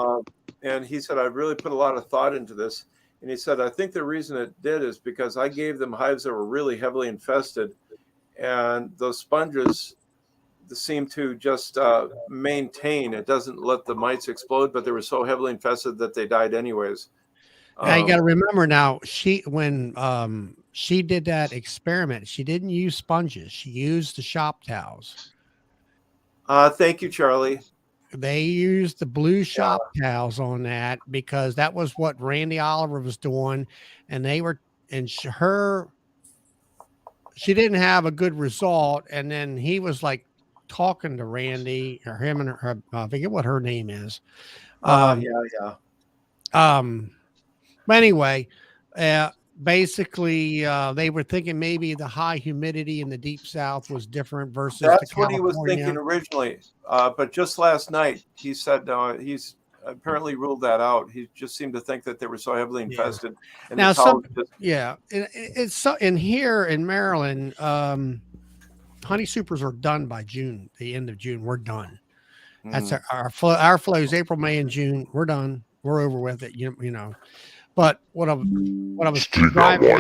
And he said, I really put a lot of thought into this. And he said, I think the reason it did is because I gave them hives that were really heavily infested. And those sponges seem to just maintain. It doesn't let the mites explode, but they were so heavily infested that they died anyways. Now you got to remember now, when she did that experiment, she didn't use sponges. She used the shop towels. Thank you, Charlie. They used the blue shop towels on that because that was what Randy Oliver was doing. And they were, and she didn't have a good result. And then he was like talking to Randy or him and her, I forget what her name is. Yeah. But anyway, basically, they were thinking maybe the high humidity in the deep south was different versus the That's what he was California. thinking originally. But just last night, he said he's apparently ruled that out. He just seemed to think that they were so heavily infested. And Now, the cows just, it's so in here in Maryland, honey supers are done by June, the end of June. We're done. That's our flows April, May, and June. We're done. We're over with it. You know. But what I was driving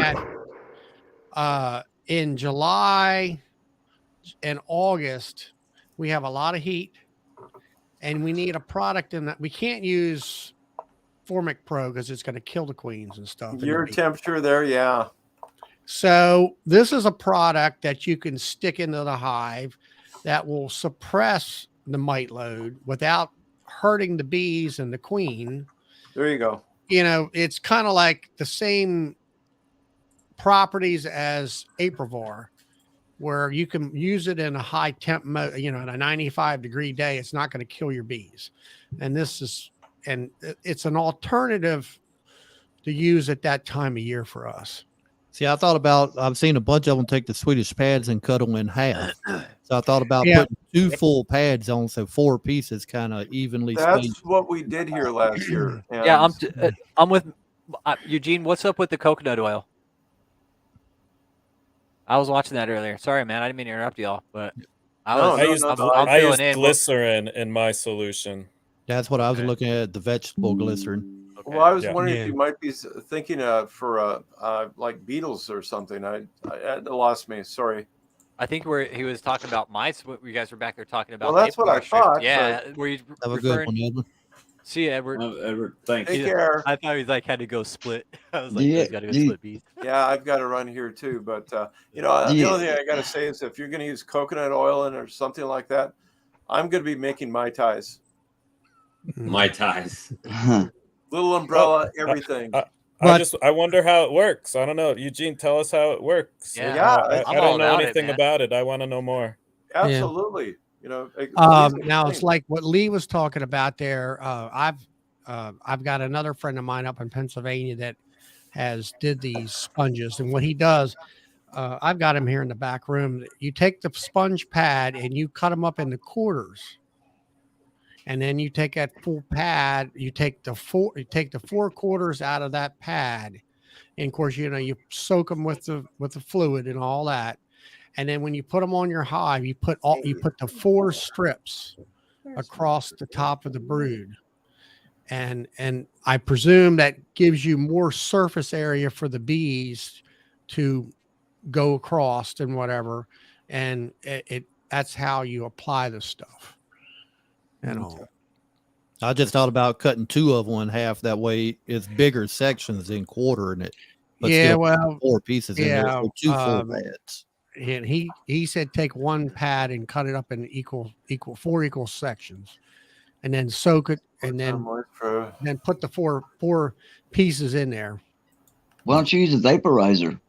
at in July and August, we have a lot of heat, and we need a product in that we can't use Formic Pro because it's going to kill the queens and stuff. your temperature there, yeah. So this is a product that you can stick into the hive that will suppress the mite load without hurting the bees and the queen. There you go. You know, it's kind of like the same properties as Aprovar, where you can use it in a high temp mode, you know, in a 95-degree day. It's not going to kill your bees. And it's an alternative to use at that time of year for us. See, I've seen a bunch of them take the Swedish pads and cut them in half. So I thought about putting 2 full pads on, so 4 pieces kind of evenly That's spaced. what we did here last year. Yeah, I'm with Eugene. What's up with the coconut oil? I was watching that earlier. Sorry, man. I didn't mean to interrupt y'all, but I used filling glycerin in my solution. That's what I was looking at, the vegetable glycerin. Okay. Well, I was wondering if you might be thinking for like beetles or something. I lost me. Sorry. I think he was talking about mice. What you guys were back there talking about. Well, that's what I thought. Yeah. Were you have a good one, Edward. See, Edward. Edward, thanks. Take care. I thought he had to go split. I was like, he's got to go split bees. Yeah, I've got to run here too. But you know, the only thing I got to say is if you're going to use coconut oil or something like that, I'm going to be making Mai Tais. Mai Tais. Little umbrella, everything. I wonder how it works. I don't know. Eugene, tell us how it works. Yeah, I don't know anything about it. I want to know more. Absolutely. Yeah. You know, now it's like what Lee was talking about there. I've got another friend of mine up in Pennsylvania that did these sponges, and what he does, I've got him here in the back room. You take the sponge pad and you cut them up into quarters. And then you take that full pad, you take the 4 quarters out of that pad. And of course, you know, you soak them with the fluid and all that. And then when you put them on your hive, you put the 4 strips across the top of the brood. And I presume that gives you more surface area for the bees to go across and whatever. And that's how you apply the stuff. I just thought about cutting 2 of them in half. That way, it's bigger sections than quartering it. But still 4 pieces in there, so 2 full pads. And he said take 1 pad and cut it up in four equal sections, and then soak it, and then put the four pieces in there. Why don't you use a vaporizer?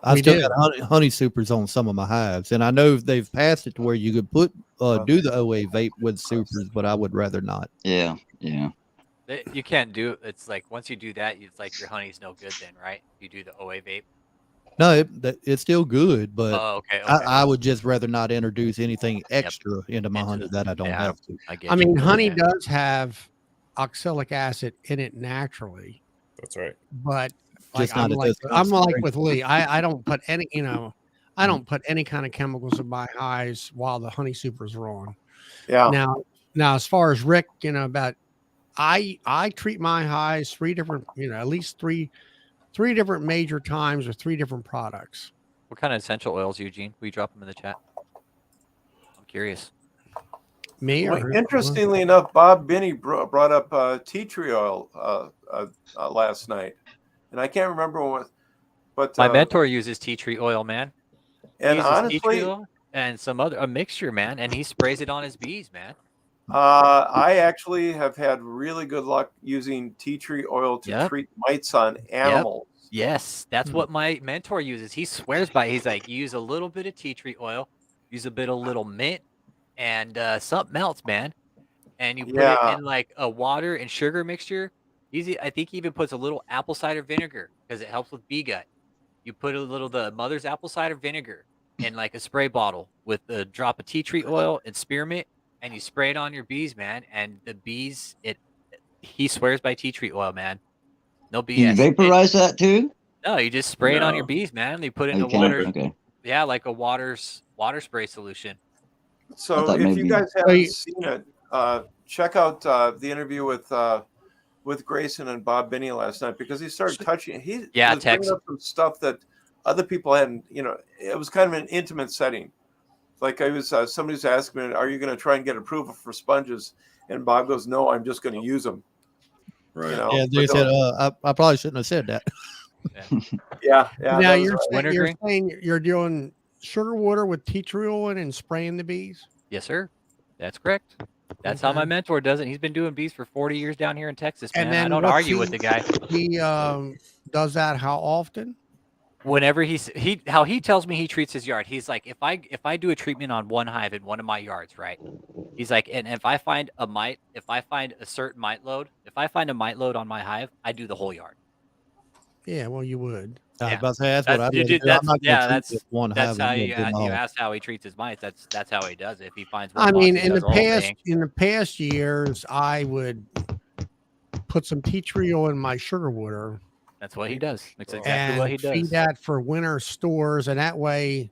I still got honey supers on some of my hives, and I know they've passed it to where you could do the OA vape with supers, but I would rather not. Yeah. You can't do it. It's like once you do that, it's like your honey's no good then, right? You do the OA vape. No, it's still good, but okay. I would just rather not introduce anything extra into my honey that I don't have to. I mean, honey does have oxalic acid in it naturally. That's right. But I'm like with Lee. I don't put any, I don't put any kind of chemicals in my hives while the honey supers are on. Yeah. Now as far as Rick, about I treat my hives 3 different, at least three different major times with 3 different products. What kind of essential oils, Eugene? Will you drop them in the chat? I'm curious. Interestingly enough, Bob Binney brought up tea tree oil last night, and I can't remember what. But my mentor uses tea tree oil, man. And honestly, tea tree oil and a mixture, man, and he sprays it on his bees, man. I actually have had really good luck using tea tree oil to treat mites on animals. Yes, that's what my mentor uses. He swears by it. He's like, use a little bit of tea tree oil, use a bit of little mint, and something else, man. And you put it in like a water and sugar mixture, Easy. I think he even puts a little apple cider vinegar because it helps with bee gut. You put a little the mother's apple cider vinegar in like a spray bottle with a drop of tea tree oil and spearmint, and you spray it on your bees, man. And the bees, he swears by tea tree oil, man. No BS. You vaporize that too? No, you just spray it on your No. bees, man. They put it in Okay, water. okay. Yeah, like a water spray solution. So thought if maybe- you guys haven't seen it, check out the interview with Grayson and Bob Binney last night, because he started touching. He was bringing text. up some stuff that other people hadn't. You know, it was kind of an intimate setting. Like I was, somebody was asking me, "Are you going to try and get approval for sponges?" And Bob goes, "No, I'm just going to use them." Right. You know, Yeah, they but said, don't- I probably shouldn't have said that. yeah. Now that was you're, right. Wintergreen? saying you're doing sugar water with tea tree oil in and spraying the bees? Yes, sir. That's correct. That's how my Okay. mentor does it. He's been doing bees for 40 years down here in Texas, man. And then I don't what's argue with the guy. He does that how often? Whenever how he tells me he treats his yard, he's like, if I do a treatment on one hive in one of my yards, right? He's like, and if I find a certain mite load, if I find a mite load on my hive, I do the whole yard. Yeah, well, you would. I was Yeah. about to say, that's what I'd you rather did- do. I'm not gonna treat that's just one that's hive. how I'm you, gonna do them you all. asked how he treats his mites. That's how he does it. If he finds one I mean, box, he in does the the whole past, thing. years, I would put some tea tree oil in my sugar water That's what he does. That's exactly and what he feed does. that for winter stores, and that way,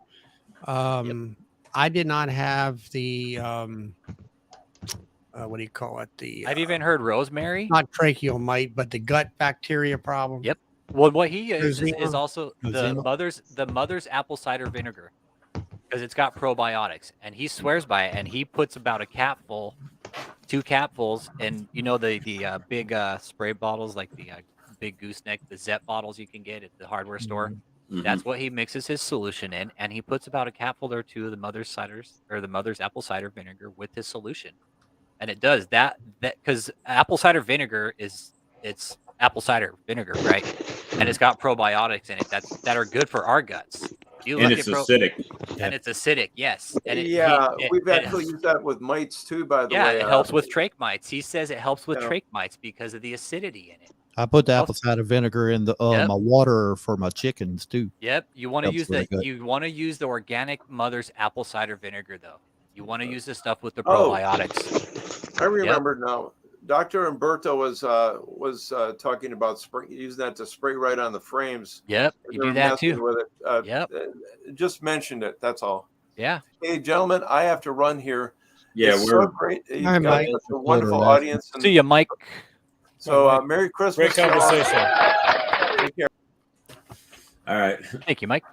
I did not have the what do you call it? The I've even heard rosemary. not tracheal mite, but the gut bacteria problem. Yep. Well, what he uses is Eczema. also the mother's apple cider vinegar, because it's got probiotics, and he swears by it. And he puts about a capful, 2 capfuls, and you know the big spray bottles, like the big gooseneck, the Zep bottles you can get at the hardware store. Mhm. That's what he mixes his solution in, and he puts about a capful or 2 of the mother's apple cider vinegar with his solution, and it does that because apple cider vinegar it's apple cider vinegar, right? And it's got probiotics in it that are good for our guts. You And look it's at acidic. and it's acidic, yes. And we've actually used that with mites too. By the yeah, way, it helps with trach mites. He says it helps with Yeah. trach mites because of the acidity in it. I put the Helps- apple cider vinegar in the Yep. my water for my chickens too. Yep, you want to Helps use with that. the gut. You want to use the organic mother's apple cider vinegar, though. You want to use the stuff with the Oh. probiotics. I remember now. Dr. Umberto was talking about using that to spray right on the frames. Yep, you They do were that messing too. With it. Yep. Just mentioned it. That's all. Yeah. Hey, gentlemen, I have to run here. Yeah, It's we're so great. You've Hi, got Mike. such a wonderful Last- audience. And See you, Mike. so, Merry Christmas. Great conversation. Take care. all right. Thank you, Mike.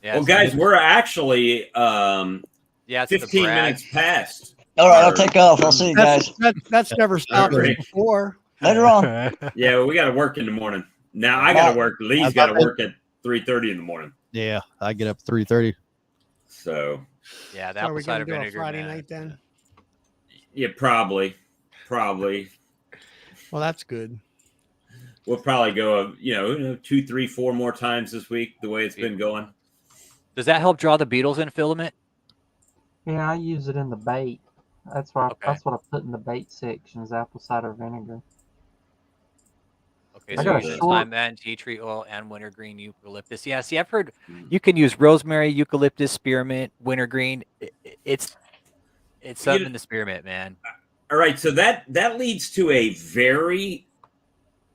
Yeah, Well, it's guys, nice. we're actually Yeah, it's the 15 brag. minutes past. All right, I'll take off. I'll see you guys That's never stopped us Great. before. later on. Yeah, we got to work in the morning. Now I got to work. Lee's got to work at 3:30 in the morning. Yeah, I get up 3:30. So Yeah, the So are apple we cider gonna do a vinegar. Friday man. night then? yeah, probably. Well, that's good. We'll probably go, 2, 3, 4 more times this week. The way it's been going. Does that help draw the beetles in filament? Yeah, I use it in the bait. That's what Okay. that's what I put in the bait section is apple cider vinegar. Okay, I so got you a use short- lime and tea tree oil and wintergreen eucalyptus. Yeah, see, I've heard you can use rosemary, eucalyptus, spearmint, wintergreen. It's something in the spearmint, man. All right, so that leads to a very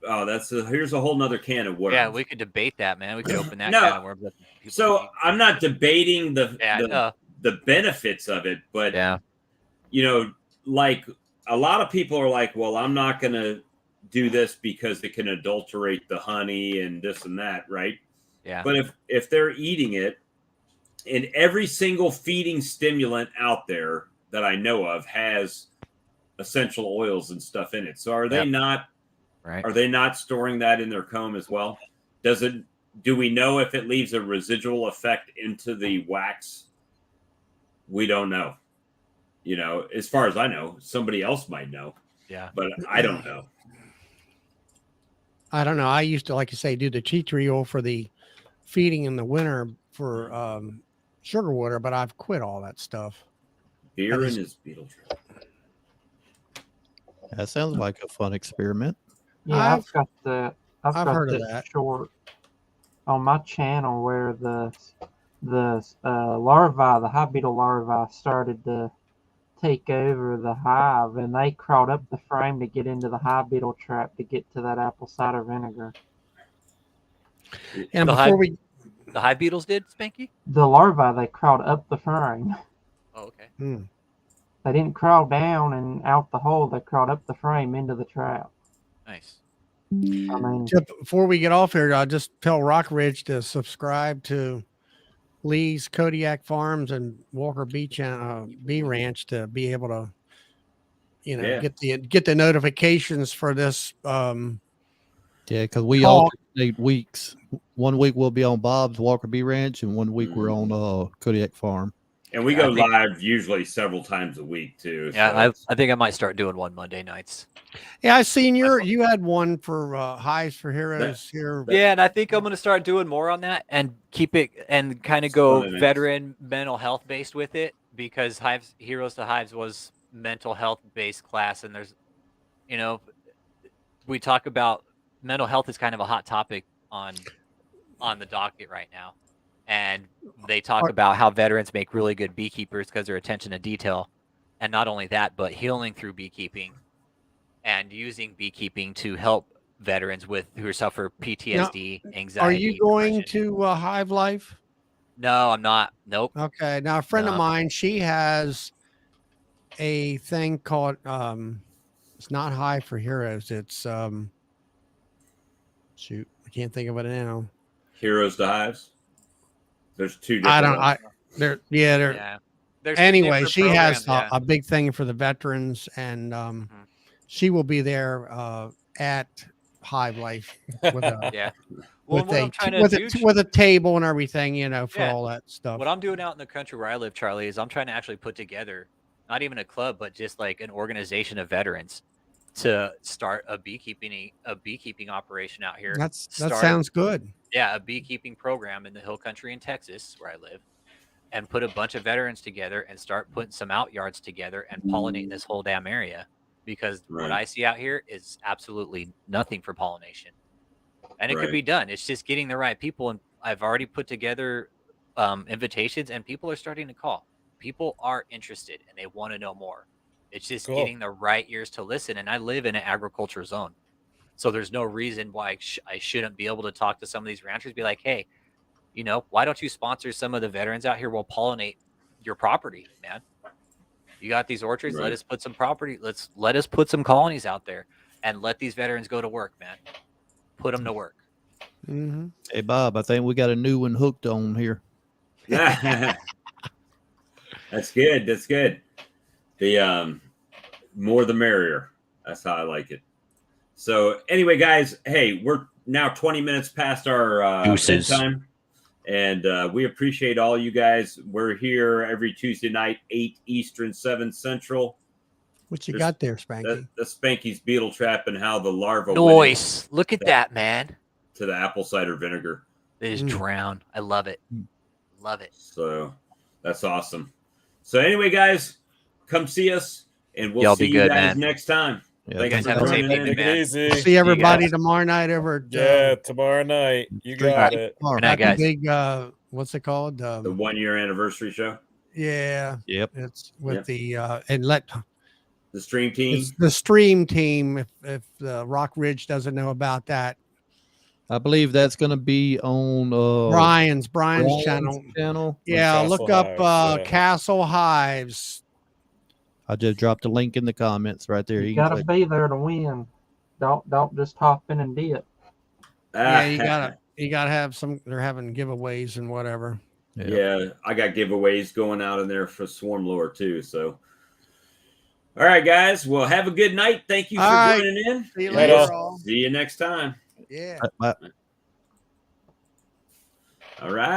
here's a whole nother can of worms. Yeah, we could debate that, man. We could open that No. can of worms up. So I'm not debating the benefits of it, but yeah, like a lot of people are like, well, I'm not going to do this because it can adulterate the honey and this and that, right? yeah. But if they're eating it, and every single feeding stimulant out there that I know of has essential oils and stuff in it. So are they Yep. not? Right. Are they not storing that in their comb as well? Do we know if it leaves a residual effect into the wax? We don't know. As far as I know, somebody else might know, Yeah. but I don't know. I don't know. I used to, like you say, do the tea tree oil for the feeding in the winter for sugar water, but I've quit all that stuff. Beer I and just- his beetle trap. That sounds like a fun experiment. Yeah, I've got that. I've I've got heard of this that. short on my channel where the larvae, the hive beetle larvae, started to take over the hive, and they crawled up the frame to get into the hive beetle trap to get to that apple cider vinegar. And The before hive- we, The hive beetles did, Spanky? The larvae, they crawled up the frame. Oh, okay. They didn't crawl down and out the hole. They crawled up the frame into the trap. Nice. I mean, before we get off here, I'll just tell Rock Ridge to subscribe to Lee's Kodiak Farms and Walker Beach Bee Ranch to be able to, Yeah. get the notifications for this. Yeah, because we Call- alternate weeks. 1 week we'll be on Bob's Walker Bee Ranch, and 1 week we're on Kodiak Farm. And we Yeah, go I think- live usually several times a week too. Yeah, so I think I might start doing one Monday nights. Yeah, I seen you had one for Hives for Heroes here. Yeah, and I think I'm going to start doing more on that and keep it and kind of go Fun, man. veteran mental health based with it, because Hives Heroes to Hives was mental health based class, and there's, we talk about mental health is kind of a hot topic on the docket right now, and they talk about how veterans make really good beekeepers because their attention to detail, and not only that, but healing through beekeeping and using beekeeping to help veterans who suffer PTSD, anxiety. Are you going depression. to Hive Life? No, I'm not. Nope. Okay. Now, a friend of No. mine, she has a thing called, it's not Hive for Heroes. It's, shoot, I can't think of it now. Heroes to Hives. There's two I different don't, ones. Yeah. There's two anyway, different she has programs, a big thing for the veterans, and she will be there at Hive Life with a, yeah. Well, what I'm trying to with, do, with a table and everything, for Yeah. all that stuff. what I'm doing out in the country where I live, Charlie, is I'm trying to actually put together not even a club, but just like an organization of veterans to start a beekeeping operation out here. That Start- sounds good. Yeah, a beekeeping program in the hill country in Texas where I live, and put a bunch of veterans together and start putting some out yards together and pollinating this whole damn area, because what Right. I see out here is absolutely nothing for pollination, and it could Right. be done. It's just getting the right people, and I've already put together invitations, and people are starting to call. People are interested and they want to know more. It's just Cool. getting the right ears to listen, and I live in an agriculture zone. So there's no reason why I shouldn't be able to talk to some of these ranchers, be like, hey, why don't you sponsor some of the veterans out here? We'll pollinate your property, man. You got these orchards. Right. Let us put some let us put some colonies out there and let these veterans go to work, man. Put them to work. Mm-hmm. Hey, Bob, I think we got a new one hooked on here. That's good. That's good. The more the merrier. That's how I like it. So anyway, guys, hey, we're now 20 minutes past our bedtime, and we appreciate all you guys. We're here every Tuesday night, 8 Eastern, 7 Central. What you got there, Spanky? The Spanky's beetle trap and how the larva Noise. Look at that, man. to the apple cider vinegar. They just drown. I love it. Love it. So that's awesome. So anyway, guys, come see us, and we'll Y'all see be you good, guys man. next time. Yeah, Thanks guys for have a safe joining in. evening, Take man. it easy. See everybody guys. tomorrow night over at Yeah, tomorrow night. You got it. Good night, at the guys. big what's it called? The 1 year anniversary show. Yeah, Yep. it's with Yep. the and let The stream team. it's the stream team. If the Rock Ridge doesn't know about that, I believe that's going to be on Brian's Brian's channel. Yeah, Castle look up Hives, yeah. Castle Hives. I just dropped a link in the comments right there. you can gotta click. be there to win. Don't just hop in and dip. Yeah, you gotta have some. They're having giveaways and whatever. Yeah, I got giveaways going out in there for Swarm Lore too. So, all right, guys. Well, have a good night. Thank you for All right. joining in. See you Later. later. all. See you next time. Yeah. Bye. All right.